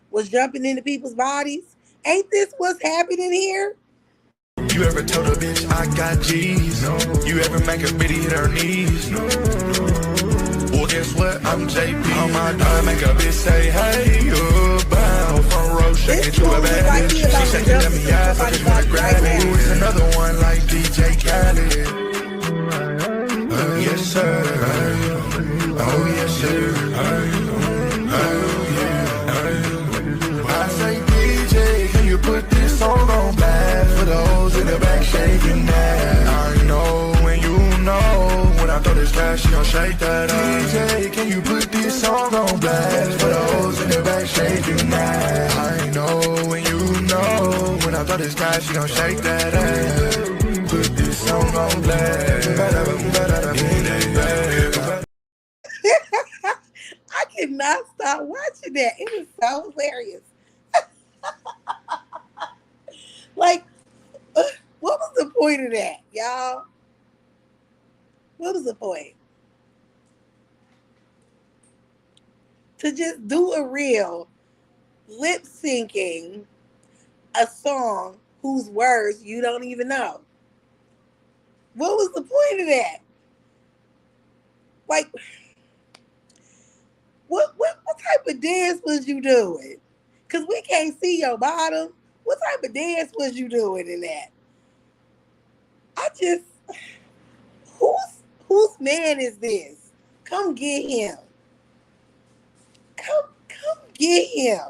was jumping into people's bodies? Ain't this what's happening here? You ever told a bitch I got G's? No. You ever make a bitty hit her knees? No. Well, guess what? I'm JP. On my dime, make a bitch say, hey, bow. Front row, shaking to a bad bitch. She shaking at me ass, I just wanna grab it. It's another one like DJ Khaled. Yes, sir. Oh, yes, sir. I say, DJ, can you put this song on blast for those in the back shaking that? I know when you know when I throw this cash, she gon' shake that. DJ, can you put this song on blast for those in the back shaking that? I know when you know when I throw this cash, she gon' shake that ass. Put this song on blast. I cannot stop watching that. It was so hilarious. Like, what was the point of that, y'all? What was the point? To just do a reel lip syncing a song whose words you don't even know. What was the point of that? Like, what type of dance was you doing? Because we can't see your bottom. What type of dance was you doing in that? I just, whose man is this? Come get him. Come get him.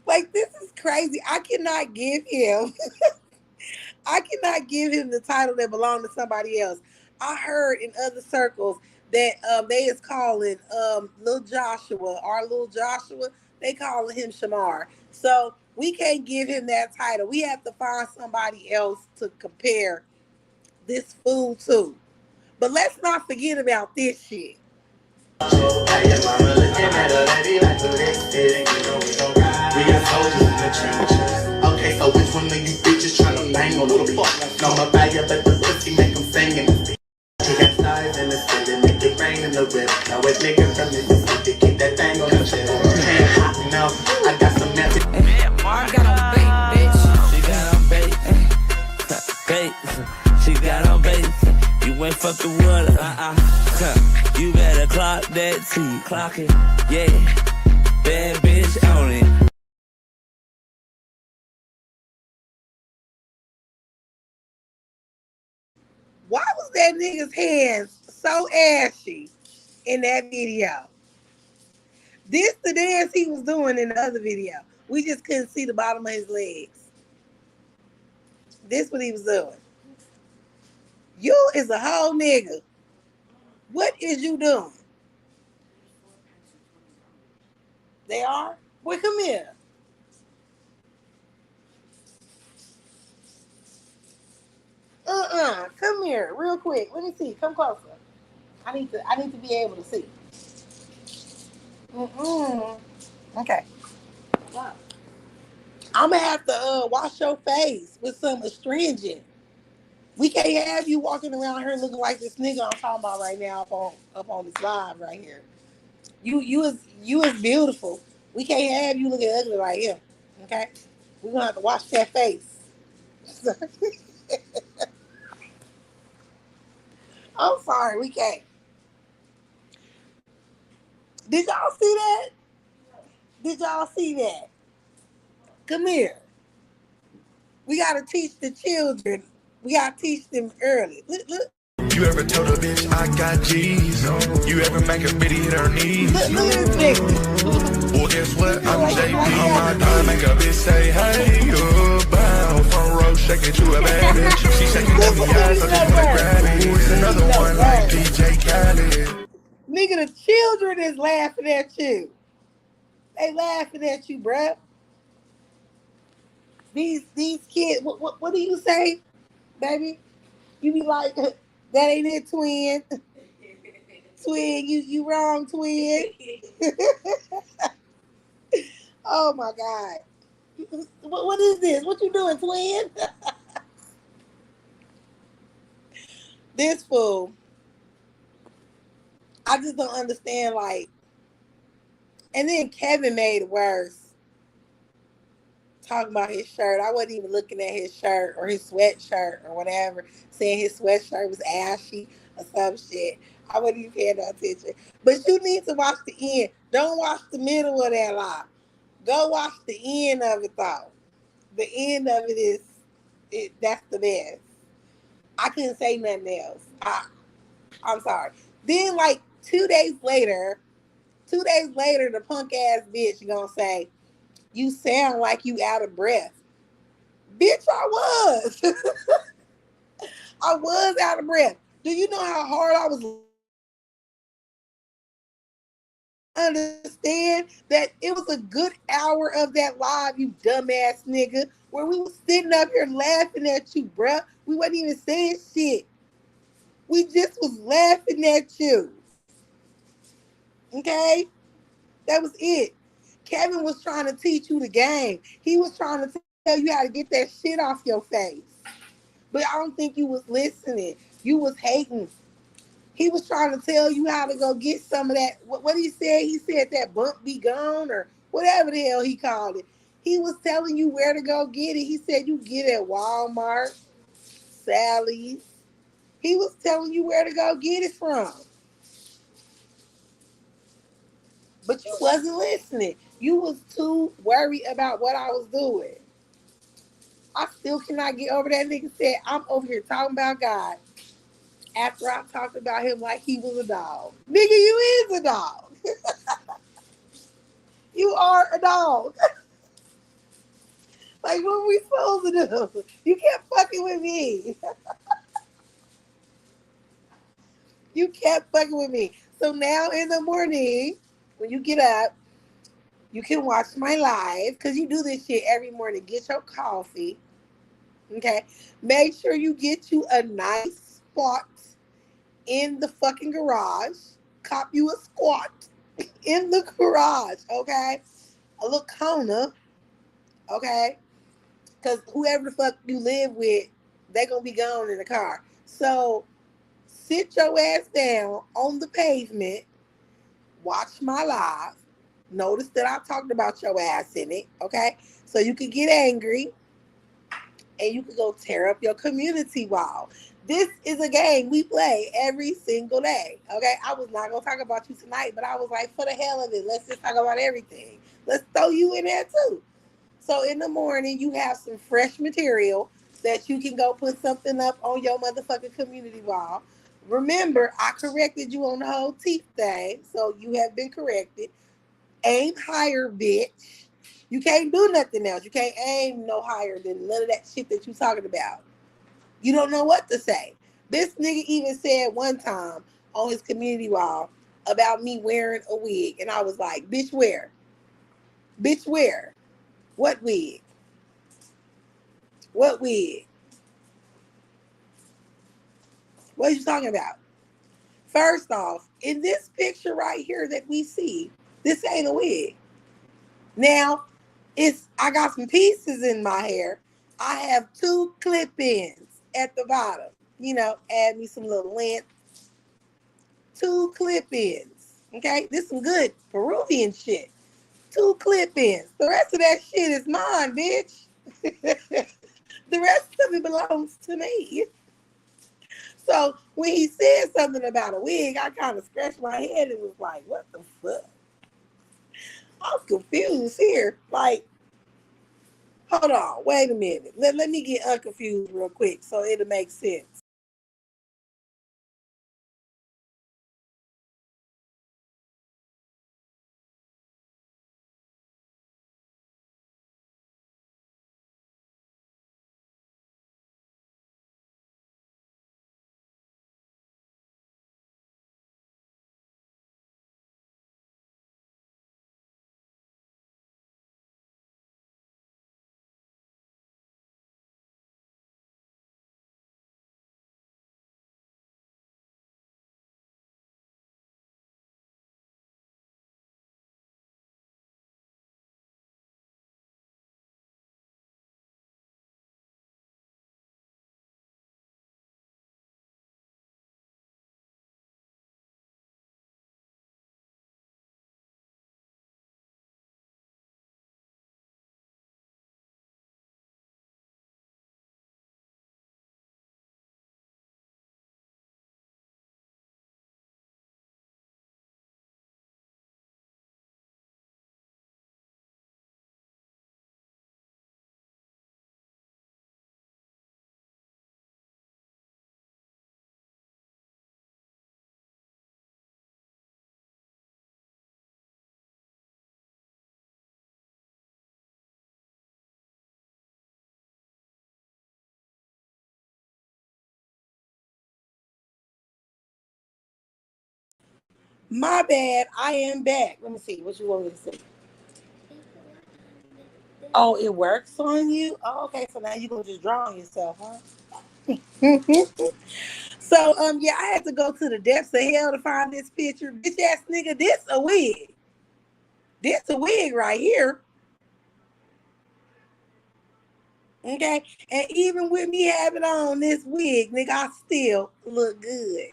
Like, this is crazy. I cannot give him the title that belonged to somebody else. I heard in other circles that they is calling Lil Joshua, our Lil Joshua, they calling him Shamar. So we can't give him that title. We have to find somebody else to compare this fool to. But let's not forget about this shit. We got soldiers in the trenches. Okay, so which one of you bitches tryna bang on the fuck? No, my bag up at the pussy, make them sing in the beat. We got stars in the city, make it rain in the whip. Now with niggas from Mississippi, keep that thing on the chest. Can't hot enough, I got some message. I got on bait, bitch. She got on bait. Bait. She got on bait. You ain't fucking with her. You better clock that T. Clock it. Yeah. Bad bitch on it. Why was that nigga's hands so ashy in that video? This the dance he was doing in the other video. We just couldn't see the bottom of his legs. This what he was doing. You is a whole nigga. What is you doing? They are? Boy, come here. Come here, real quick. Let me see. Come closer. I need to be able to see. Okay. I'm gonna have to wash your face with some astringent. We can't have you walking around here looking like this nigga I'm talking about right now up on this live right here. You is beautiful. We can't have you looking ugly like him. Okay? We're gonna have to wash that face. I'm sorry, we can't. Did y'all see that? Did y'all see that? Come here. We gotta teach the children. We gotta teach them early. Look. You ever told a bitch I got G's? You ever make a bitty hit her knees? Look at this nigga. Well, guess what? I'm JP. On my time, make a bitch say, hey, bound. Front row, shaking to a bad bitch. She shaking up the eyes, I just wanna grab it. It's another one like DJ Khaled. Nigga, the children is laughing at you. They laughing at you, bruh. These kids, what do you say, baby? You be like, that ain't it, twin. Twin, you wrong, twin. Oh my God. What is this? What you doing, twin? This fool. I just don't understand, like, and then Kevin made it worse. Talking about his shirt. I wasn't even looking at his shirt or his sweatshirt or whatever, saying his sweatshirt was ashy or some shit. I wasn't even paying no attention. But you need to watch the end. Don't watch the middle of that live. Go watch the end of it though. The end of it is that's the best. I couldn't say nothing else. I'm sorry. Then like 2 days later, the punk ass bitch gonna say, you sound like you out of breath. Bitch, I was. I was out of breath. Do you know how hard I was? Understand that it was a good hour of that live, you dumbass nigga, where we was sitting up here laughing at you, bruh. We wasn't even saying shit. We just was laughing at you. Okay? That was it. Kevin was trying to teach you the game. He was trying to tell you how to get that shit off your face. But I don't think you was listening. You was hating. He was trying to tell you how to go get some of that. What he said? He said that bump be gone or whatever the hell he called it. He was telling you where to go get it. He said you get it at Walmart, Sally's. He was telling you where to go get it from. But you wasn't listening. You was too worried about what I was doing. I still cannot get over that nigga said, I'm over here talking about God after I talked about him like he was a dog. Nigga, you is a dog. You are a dog. Like, what are we supposed to do? You kept fucking with me. You kept fucking with me. So now in the morning, when you get up, you can watch my live because you do this shit every morning. Get your coffee. Okay? Make sure you get you a nice spot in the fucking garage. Cop you a squat in the garage. Okay? A little corner. Okay? Because whoever the fuck you live with, they going to be gone in the car. So sit your ass down on the pavement. Watch my live. Notice that I talked about your ass in it, okay? So you can get angry and you can go tear up your community wall. This is a game we play every single day, okay? I was not going to talk about you tonight, but I was like, for the hell of it, let's just talk about everything. Let's throw you in there too. So in the morning, you have some fresh material that you can go put something up on your motherfucking community wall. Remember, I corrected you on the whole teeth thing, so you have been corrected. Aim higher, bitch. You can't do nothing else. You can't aim no higher than none of that shit that you talking about. You don't know what to say. This nigga even said one time on his community wall about me wearing a wig, and I was like, bitch, where? Bitch, where? What wig? What wig? What are you talking about? First off, in this picture right here that we see, this ain't a wig. Now, I got some pieces in my hair. I have 2 clip-ins at the bottom. You know, add me some little length. 2 clip-ins. Okay? This is some good Peruvian shit. 2 clip-ins. The rest of that shit is mine, bitch. The rest of it belongs to me. So when he said something about a wig, I kind of scratched my head and was like, what the fuck? I'm confused here. Like, hold on, wait a minute. Let me get unconfused real quick so it'll make sense. My bad, I am back. Let me see what you want me to say. Oh, it works on you? Oh, okay, so now you're gonna just draw on yourself, huh? So yeah, I had to go to the depths of hell to find this picture. Bitch ass nigga, this a wig. This a wig right here. Okay. And even with me having on this wig, nigga, I still look good.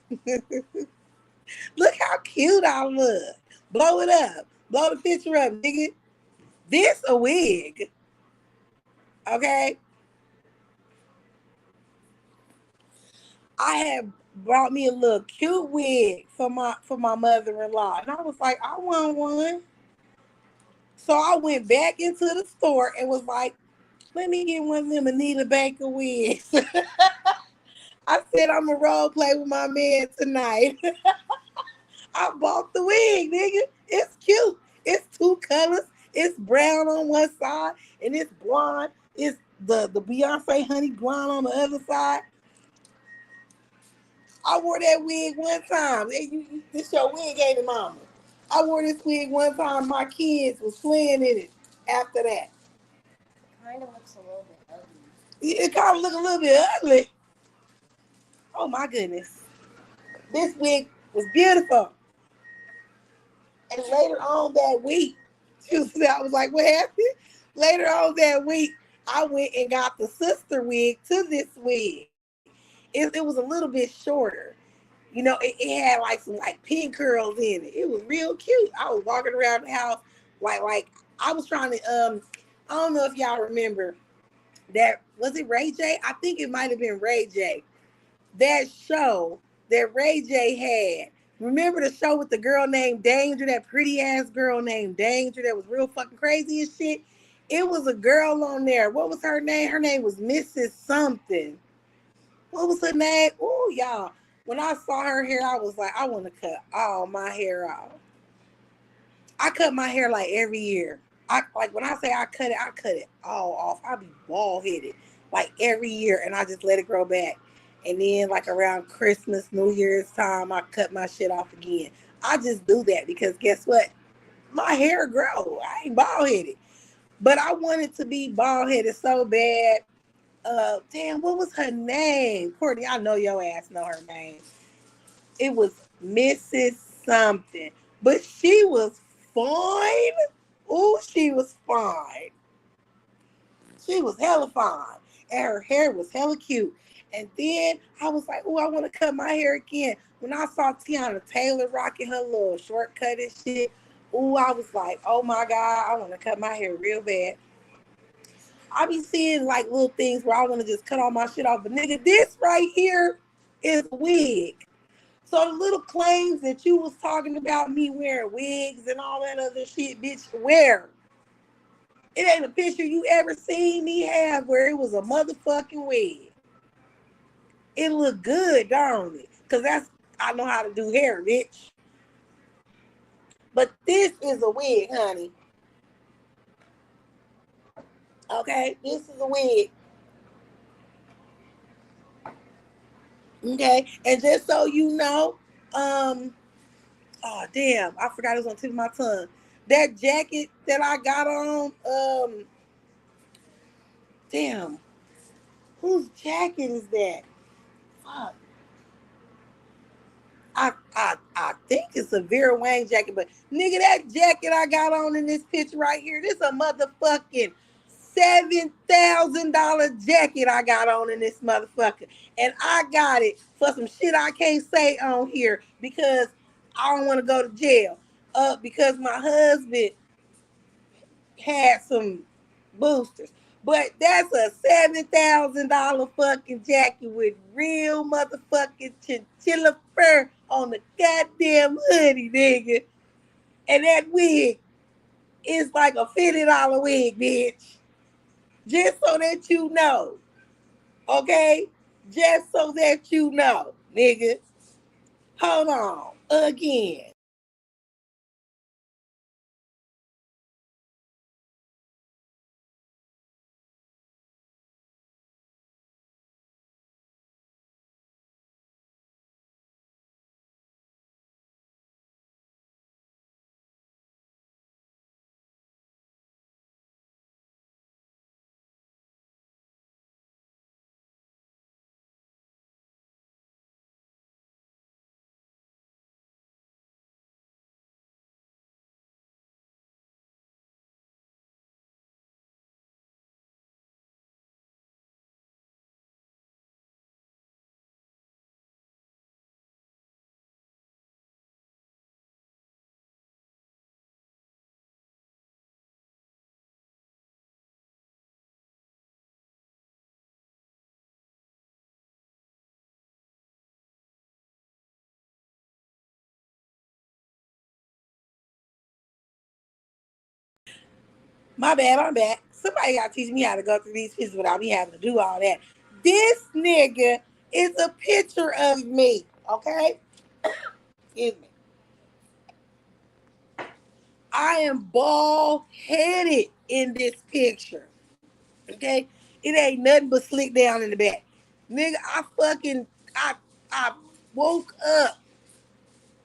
Look how cute I look. Blow it up. Blow the picture up, nigga. This a wig. Okay. I had brought me a little cute wig for my mother-in-law. And I was like, I want one. So I went back into the store and was like, let me get one of them Anita Baker wigs. I said I'm a role play with my man tonight. I bought the wig, nigga. It's cute. It's two colors. It's brown on one side and it's blonde. It's the Beyonce honey blonde on the other side. I wore that wig one time. Hey, this your wig, ain't it, mama? I wore this wig one time. My kids was playing in it after that. Kind of looks a little bit ugly. It kind of look a little bit ugly. Oh my goodness. This wig was beautiful. And later on that week, I was like, what happened? Later on that week, I went and got the sister wig to this wig. It was a little bit shorter. You know, it had like some like pin curls in it. It was real cute. I was walking around the house like I was trying to I don't know if y'all remember that, was it Ray J? I think it might have been Ray J. That show that Ray J had. Remember the show with the girl named Danger, that pretty ass girl named Danger that was real fucking crazy and shit? It was a girl on there. What was her name? Her name was Mrs. Something. What was her name? Oh, y'all. When I saw her hair, I was like, I want to cut all my hair off. I cut my hair like every year. Like when I say I cut it all off. I be bald headed like every year, and I just let it grow back. And then like around Christmas, New Year's time, I cut my shit off again. I just do that because guess what? My hair grow. I ain't bald headed, but I wanted to be bald headed so bad. Damn, what was her name? Courtney, I know your ass know her name. It was Mrs. Something, but she was fine. Oh, she was fine. She was hella fine, and her hair was hella cute. And then I was like, oh, I want to cut my hair again. When I saw Tiana Taylor rocking her little shortcut and shit, oh, I was like, oh my God, I want to cut my hair real bad. I be seeing like little things where I want to just cut all my shit off. But nigga, this right here is a wig. So the little claims that you was talking about me wearing wigs and all that other shit, bitch, where? It ain't a picture you ever seen me have where it was a motherfucking wig. It looked good, don't it? Cause I know how to do hair, bitch. But this is a wig, honey. Okay, this is a wig. Okay, and just so you know, oh damn, I forgot it was on the tip of my tongue. That jacket that I got on, damn, whose jacket is that? Fuck. I think it's a Vera Wang jacket, but nigga, that jacket I got on in this picture right here, this a motherfucking $7,000 jacket I got on in this motherfucker. And I got it for some shit I can't say on here because I don't want to go to jail. Because my husband had some boosters. But that's a $7,000 fucking jacket with real motherfucking chinchilla fur on the goddamn hoodie, nigga. And that wig is like a $50 wig, bitch. Just so that you know. Okay? Just so that you know, nigga. Hold on. Again. My bad, I'm back. Somebody gotta teach me how to go through these pictures without me having to do all that. This nigga is a picture of me, okay? Excuse me. I am bald headed in this picture, okay? It ain't nothing but slick down in the back. Nigga, I woke up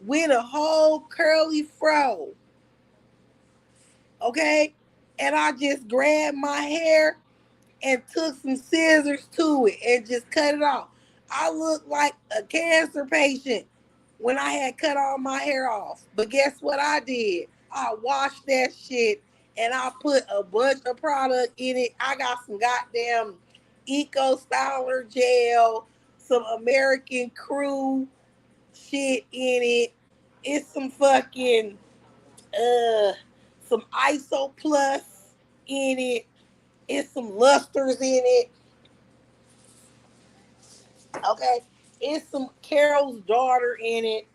with a whole curly fro, okay? And I just grabbed my hair and took some scissors to it and just cut it off. I looked like a cancer patient when I had cut all my hair off. But guess what I did? I washed that shit and I put a bunch of product in it. I got some goddamn Eco Styler gel, some American Crew shit in it. It's some fucking some ISO Plus in it. It's some lusters in it. Okay, it's some Carol's daughter in it.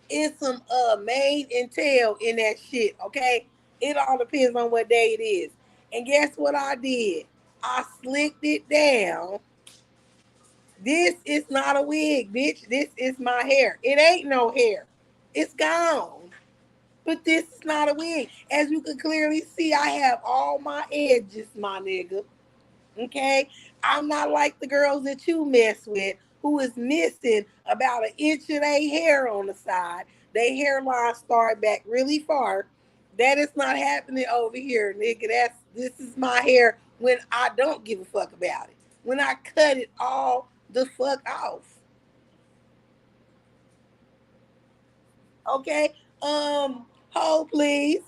It's some mane and tail in that shit. Okay, it all depends on what day it is. And guess what I did? I slicked it down. This is not a wig, bitch. This is my hair. It ain't no hair. It's gone. But this is not a wig. As you can clearly see, I have all my edges, my nigga. Okay, I'm not like the girls that you mess with who is missing about an inch of their hair on the side. Their hairline start back really far. That is not happening over here, nigga. This is my hair when I don't give a fuck about it. When I cut it all the fuck off. Okay? Hold please.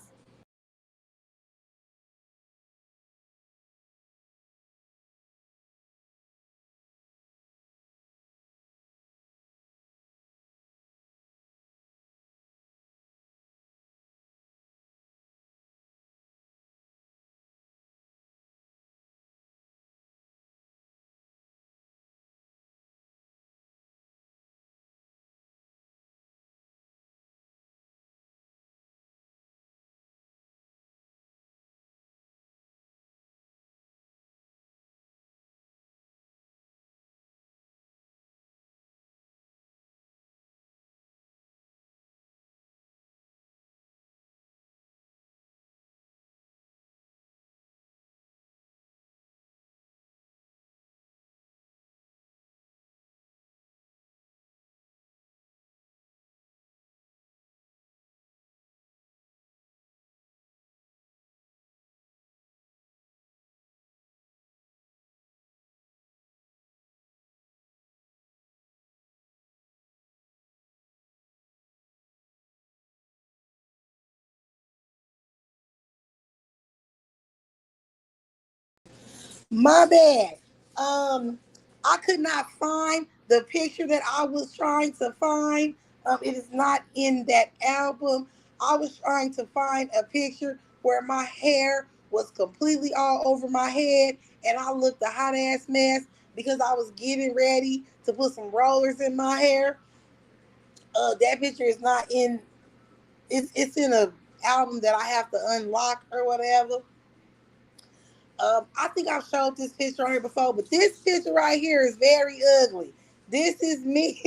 My bad. I could not find the picture that I was trying to find. It is not in that album. I was trying to find a picture where my hair was completely all over my head and I looked a hot ass mess because I was getting ready to put some rollers in my hair. That picture is not in. It's in a album that I have to unlock or whatever. I think I've showed this picture on here before, but this picture right here is very ugly. This is me.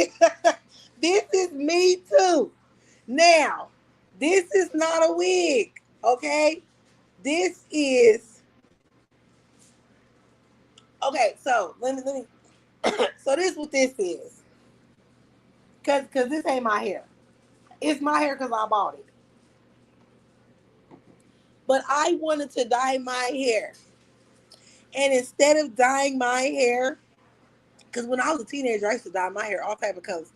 This is me too. Now, this is not a wig, okay? This is okay. So let me. So this is what this is, cause this ain't my hair. It's my hair cause I bought it. But I wanted to dye my hair, and instead of dyeing my hair, cause when I was a teenager, I used to dye my hair all type of colors.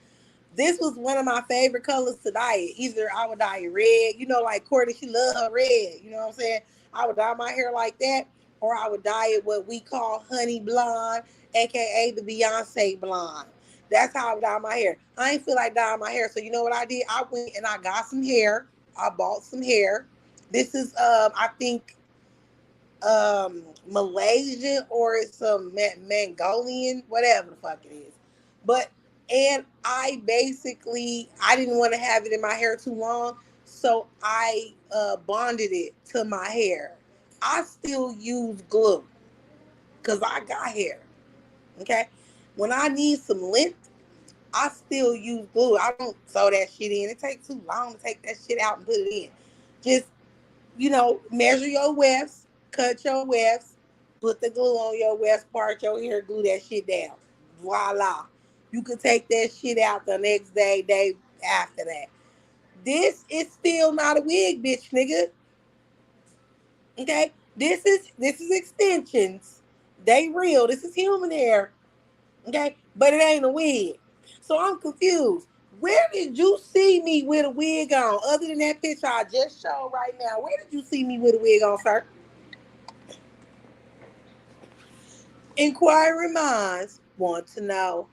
This was one of my favorite colors to dye it. Either I would dye it red, like Courtney, she loved her red. You know what I'm saying? I would dye my hair like that, or I would dye it what we call honey blonde, aka the Beyonce blonde. That's how I would dye my hair. I ain't feel like dyeing my hair, so you know what I did? I went and I got some hair. I bought some hair. This is I think Malaysian or it's some Mongolian, whatever the fuck it is. But and I didn't want to have it in my hair too long, so I bonded it to my hair. I still use glue because I got hair. Okay, when I need some length, I still use glue. I don't sew that shit in. It takes too long to take that shit out and put it in. Just measure your wefts, cut your wefts, put the glue on your weft part, your hair, glue that shit down. Voila. You can take that shit out the next day after that. This is still not a wig, bitch, nigga. Okay? This is extensions. They real. This is human hair. Okay? But it ain't a wig. So I'm confused. Where did you see me with a wig on? Other than that picture I just showed right now, where did you see me with a wig on, sir? Inquiring minds want to know.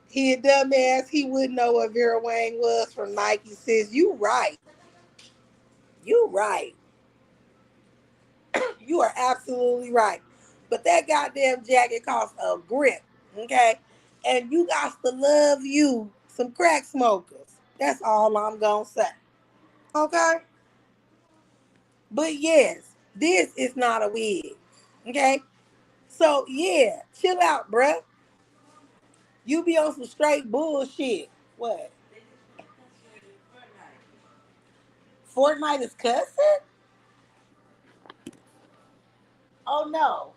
He a dumbass. He wouldn't know what Vera Wang was from Nike. Says you right. You right. You are absolutely right. But that goddamn jacket costs a grip. Okay, and you got to love you some crack smokers. That's all I'm gonna say. Okay. But yes, this is not a wig. Okay. So yeah, chill out, bruh. You be on some straight bullshit. What? Fortnite is cussing? Oh no.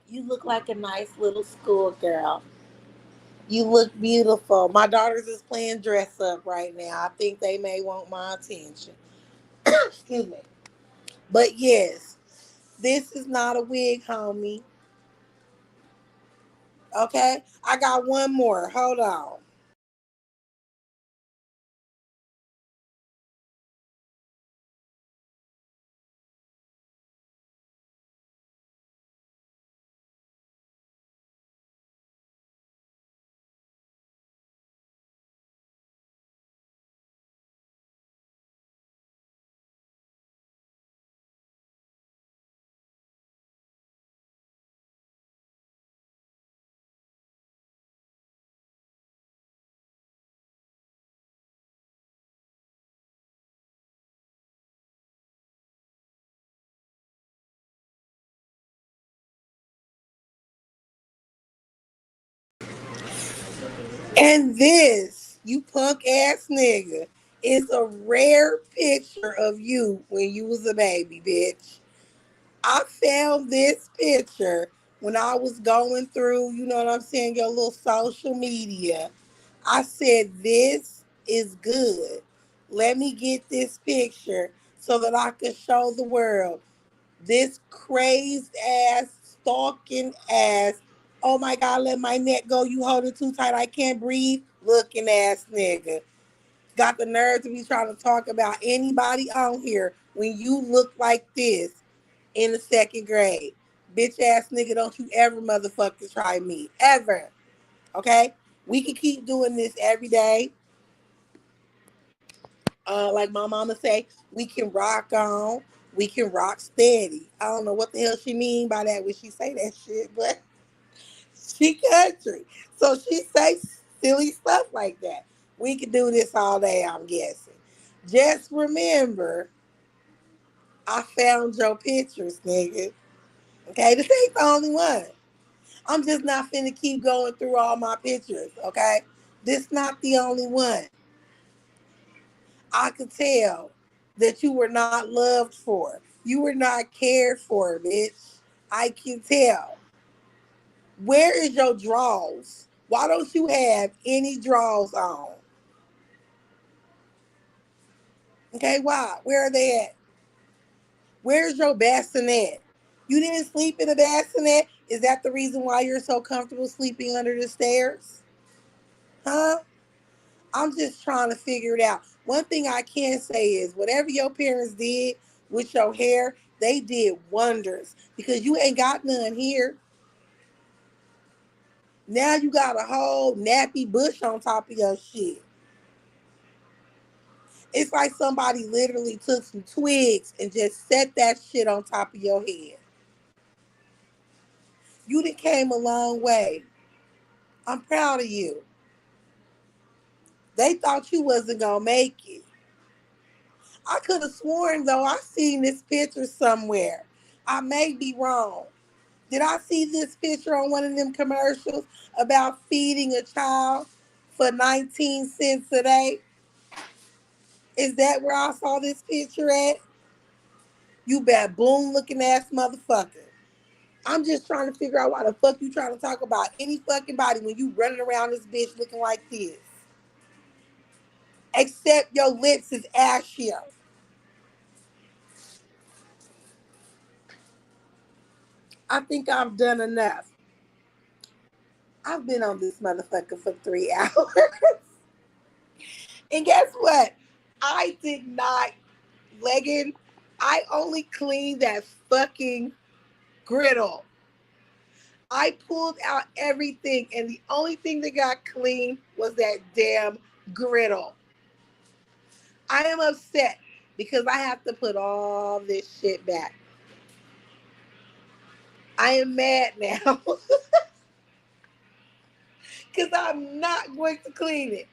You look like a nice little schoolgirl. You look beautiful. My daughters is playing dress up right now. I think they may want my attention. Excuse me. But yes, this is not a wig, homie. Okay? I got one more. Hold on. And this, you punk ass nigga, is a rare picture of you when you was a baby, bitch. I found this picture when I was going through, you know what I'm saying, your little social media. I said, this is good. Let me get this picture so that I can show the world this crazed ass, stalking ass, oh my God, let my neck go, you hold it too tight, I can't breathe, looking ass nigga. got the nerve to be trying to talk about anybody on here when you look like this in the second grade. Bitch ass nigga, don't you ever motherfucking try me. Ever. Okay? We can keep doing this every day. Like my mama say, we can rock on. We can rock steady. I don't know what the hell she mean by that when she say that shit, but she country. So she say silly stuff like that. We can do this all day, I'm guessing. Just remember, I found your pictures, nigga. Okay, this ain't the only one. I'm just not finna keep going through all my pictures, okay? This not the only one. I could tell that you were not loved for. You were not cared for, bitch. I can tell. Where is your drawers? Why don't you have any drawers on? Okay, why? Where are they at? Where's your bassinet? You didn't sleep in a bassinet? Is that the reason why you're so comfortable sleeping under the stairs? Huh? I'm just trying to figure it out. One thing I can say is whatever your parents did with your hair, they did wonders because you ain't got none here. Now you got a whole nappy bush on top of your shit. It's like somebody literally took some twigs and just set that shit on top of your head. You done came a long way. I'm proud of you. They thought you wasn't gonna make it. I could have sworn though I seen this picture somewhere. I may be wrong. Did I see this picture on one of them commercials about feeding a child for 19 cents a day? Is that where I saw this picture at? You baboon looking ass motherfucker. I'm just trying to figure out why the fuck you trying to talk about any fucking body when you running around this bitch looking like this. Except your lips is ashier. I think I've done enough. I've been on this motherfucker for 3 hours. And guess what? I did not, Leggin. I only cleaned that fucking griddle. I pulled out everything, and the only thing that got clean was that damn griddle. I am upset because I have to put all this shit back. I am mad now because I'm not going to clean it.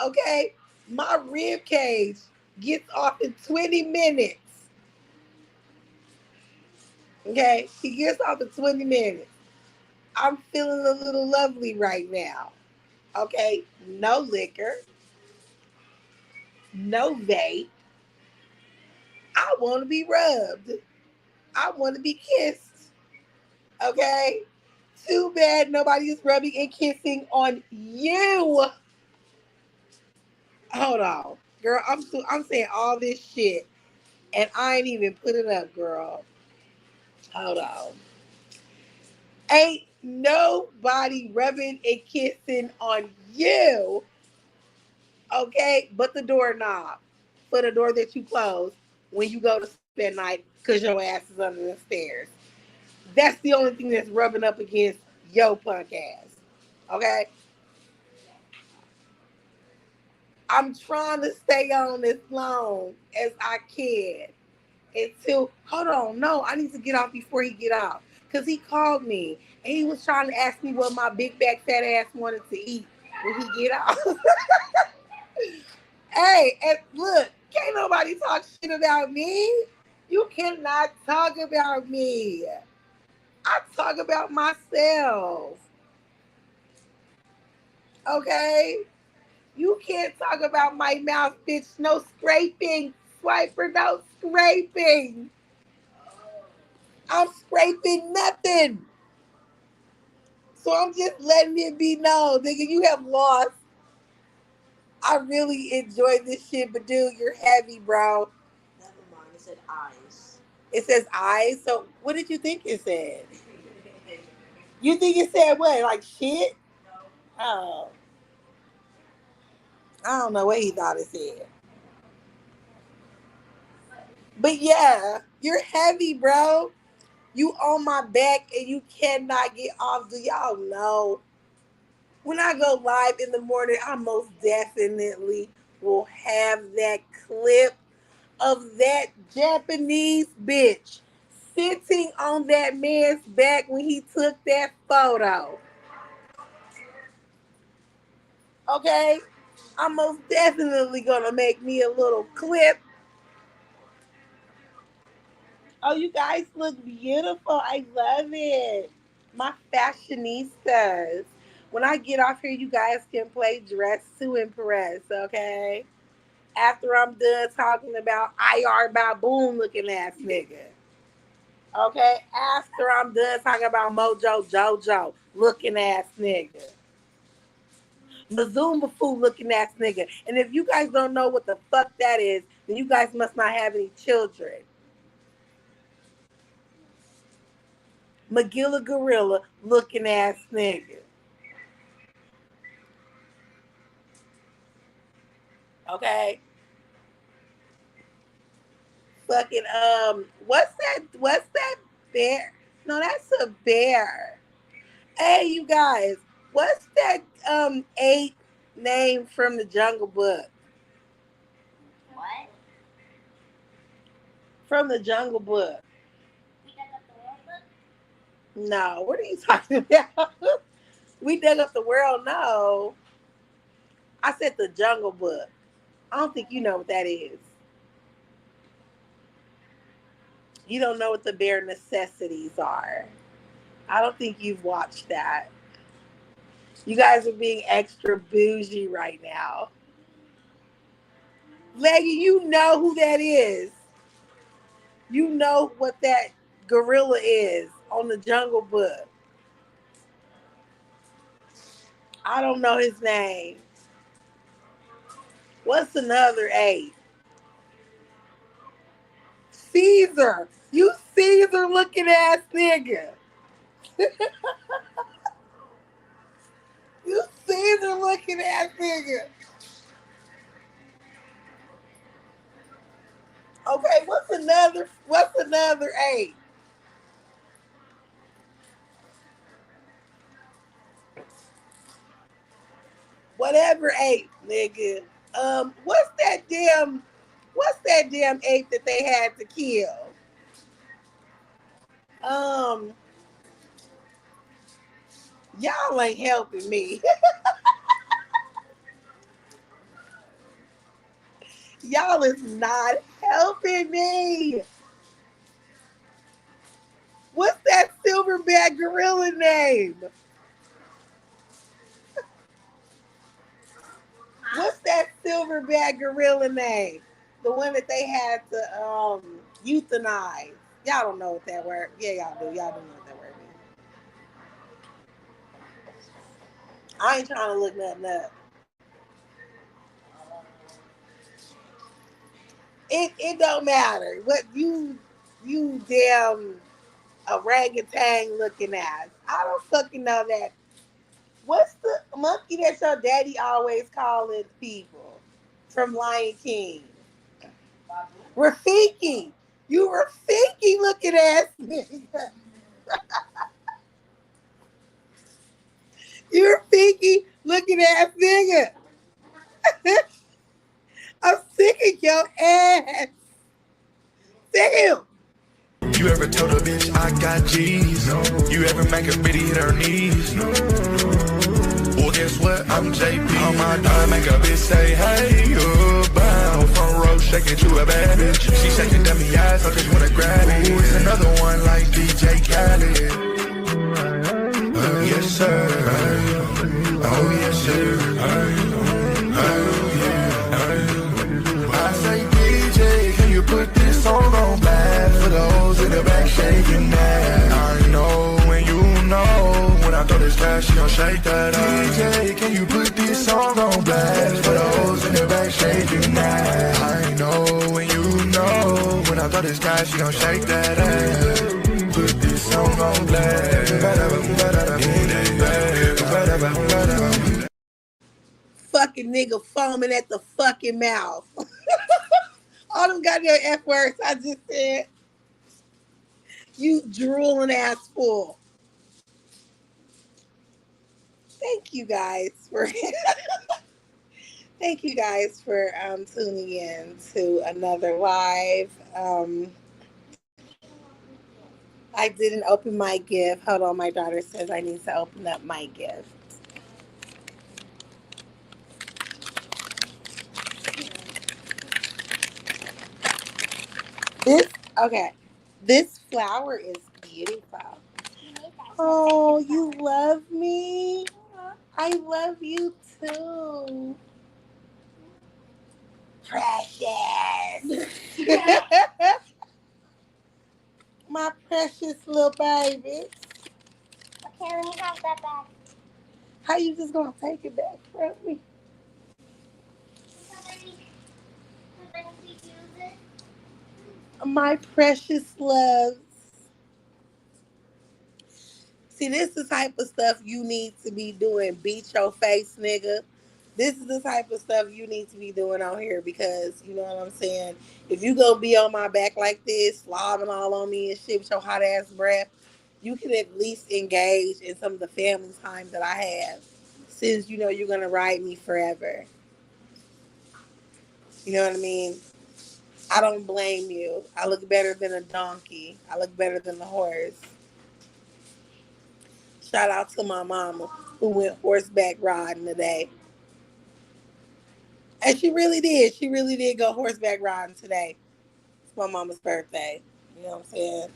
Okay? My rib cage gets off in 20 minutes. Okay? He gets off in 20 minutes. I'm feeling a little lovely right now. Okay? No liquor. No vape. I want to be rubbed. I want to be kissed. Okay? Too bad nobody is rubbing and kissing on you. Hold on. Girl, I'm saying all this shit and I ain't even put it up, girl. Hold on. Ain't nobody rubbing and kissing on you. Okay? But the doorknob for the door that you close when you go to sleep at night because your ass is under the stairs. That's the only thing that's rubbing up against your punk ass. Okay? I'm trying to stay on as long as I can until, hold on, no, I need to get off before he get off. Because he called me and he was trying to ask me what my big back fat ass wanted to eat when he get off. Hey, and look, can't nobody talk shit about me. You cannot talk about me. I talk about myself. Okay? You can't talk about my mouth, bitch. No scraping. Swiper, no scraping. I'm scraping nothing. So I'm just letting it be known, nigga, you have lost. I really enjoyed this shit, but dude, you're heavy, bro. Never mind. It said eyes. It says eyes. So what did you think it said? You think it said what? Like shit? No. Oh. I don't know what he thought it said. But yeah, you're heavy, bro. You on my back and you cannot get off. Do y'all know? When I go live in the morning, I most definitely will have that clip of that Japanese bitch sitting on that man's back when he took that photo. Okay? I'm most definitely gonna make me a little clip. Oh, you guys look beautiful. I love it. My fashionistas. When I get off here, you guys can play Dress to Impress, okay? After I'm done talking about IR Baboon looking ass nigga. Okay? After I'm done talking about Mojo Jojo looking ass nigga. Mazumba Fu looking ass nigga. And if you guys don't know what the fuck that is, then you guys must not have any children. Magilla Gorilla looking ass nigga. Okay? Fucking what's that bear? No, that's a bear. Hey, you guys, what's that ape name from the Jungle Book? What? From the Jungle Book. We dug up the world book? No, what are you talking about? We dug up the world. No. I said the Jungle Book. I don't think you know what that is. You don't know what the bare necessities are. I don't think you've watched that. You guys are being extra bougie right now. Leggy, you know who that is. You know what that gorilla is on the Jungle Book. I don't know his name. What's another ape? Caesar. You Caesar looking ass nigga. You Caesar looking ass nigga. Okay, what's another ape? Whatever ape, nigga. What's that damn ape that they had to kill? Y'all ain't helping me. Y'all is not helping me. What's that silverback gorilla name? What's that silverback gorilla name? The one that they had to euthanize. Y'all don't know what that word. Yeah, y'all do. Y'all don't know what that word is. I ain't trying to look nothing up. It don't matter. What you damn orangutan looking ass. I don't fucking know that. What's the monkey that your daddy always calling people from Lion King? Rafiki. You Rafiki looking ass nigga. You Rafiki looking ass nigga. I'm sick of your ass. Damn. You ever told a bitch I got G's? No. You ever make a bitty hit her knees? No. Well, guess what? I'm JP. On my dime, make a bitch say, hey, you're bound. Front row, shaking to a bad bitch. She shaking dummy eyes, I just wanna grab it. Ooh, it's another one like DJ Khaled. Yes, sir. Oh, yes, sir. I say, DJ, can you put this song on blast for those in the back shaking that? I know when you know when I throw this cash, she gon' shake that ass. DJ, can you put this song on blast for those in the back shaking that? I know when you know when I throw this cash, she gon' shake that ass. Put this song on blast. Fuck fucking nigga foaming at the fucking mouth. All them goddamn F words I just said. You drooling ass fool. Thank you guys for tuning in to another live. I didn't open my gift. Hold on, my daughter says I need to open up my gift. This flower is beautiful. Oh, you love me? I love you too. Precious. My precious little baby. Okay, let me have that back. How you just gonna take it back from me? My precious loves. See, this is the type of stuff you need to be doing. Beat your face, nigga. This is the type of stuff you need to be doing out here because, you know what I'm saying? If you gonna be on my back like this, slobbing all on me and shit with your hot ass breath, you can at least engage in some of the family time that I have since you know you're gonna ride me forever. You know what I mean? I don't blame you. I look better than a donkey. I look better than the horse. Shout out to my mama who went horseback riding today. And she really did. She really did go horseback riding today. It's my mama's birthday. You know what I'm saying?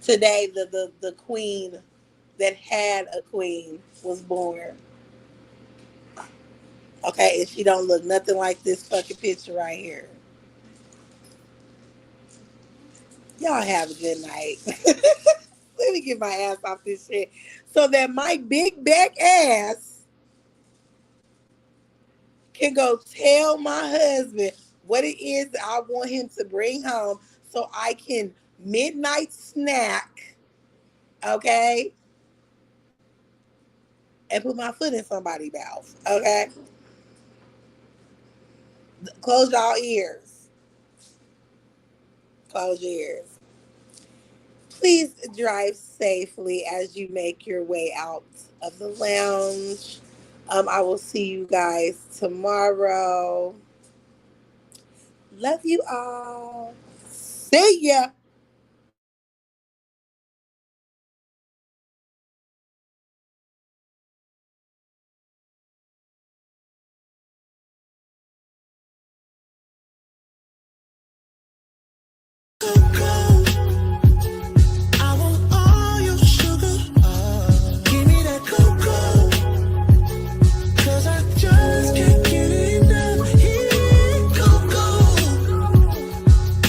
Today, the queen that had a queen was born. Okay, and she don't look nothing like this fucking picture right here. Y'all have a good night. Let me get my ass off this shit so that my big back ass can go tell my husband what it is that I want him to bring home so I can midnight snack, okay? And put my foot in somebody's mouth, okay? Close y'all ears. Close your ears. Please drive safely as you make your way out of the lounge. I will see you guys tomorrow. Love you all. See ya. I want all your sugar. Give me that cocoa. 'Cause I just can't get enough. Here, cocoa.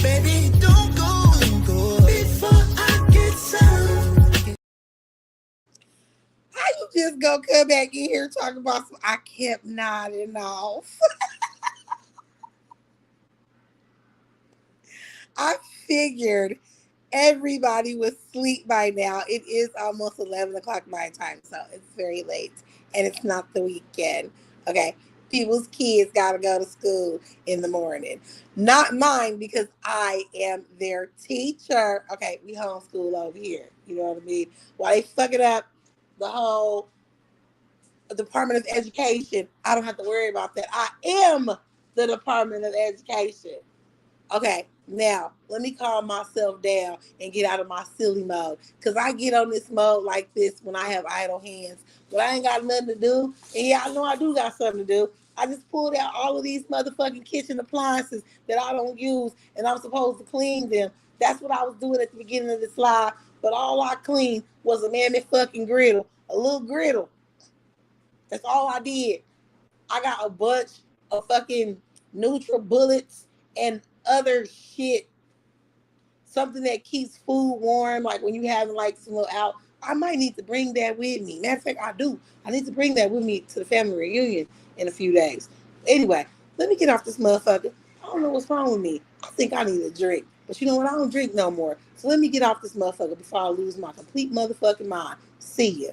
Baby, don't go before I get some. How you just gonna come back in here talking about some I kept nodding off? I figured everybody was asleep by now. It is almost 11 o'clock my time, so it's very late. And it's not the weekend. Okay. People's kids got to go to school in the morning. Not mine because I am their teacher. Okay, we homeschool over here. You know what I mean? While they fucking up the whole Department of Education, I don't have to worry about that. I am the Department of Education. Okay, now let me calm myself down and get out of my silly mode. Because I get on this mode like this when I have idle hands. But I ain't got nothing to do. And yeah, I know I do got something to do. I just pulled out all of these motherfucking kitchen appliances that I don't use and I'm supposed to clean them. That's what I was doing at the beginning of this live. But all I cleaned was a mammoth fucking griddle. A little griddle. That's all I did. I got a bunch of fucking NutriBullets and other shit, something that keeps food warm, like when you having like some little out. I might need to bring that with me. Matter of fact, I do. I need to bring that with me to the family reunion in a few days. Anyway, let me get off this motherfucker. I don't know what's wrong with me. I think I need a drink. But you know what? I don't drink no more. So let me get off this motherfucker before I lose my complete motherfucking mind. See ya.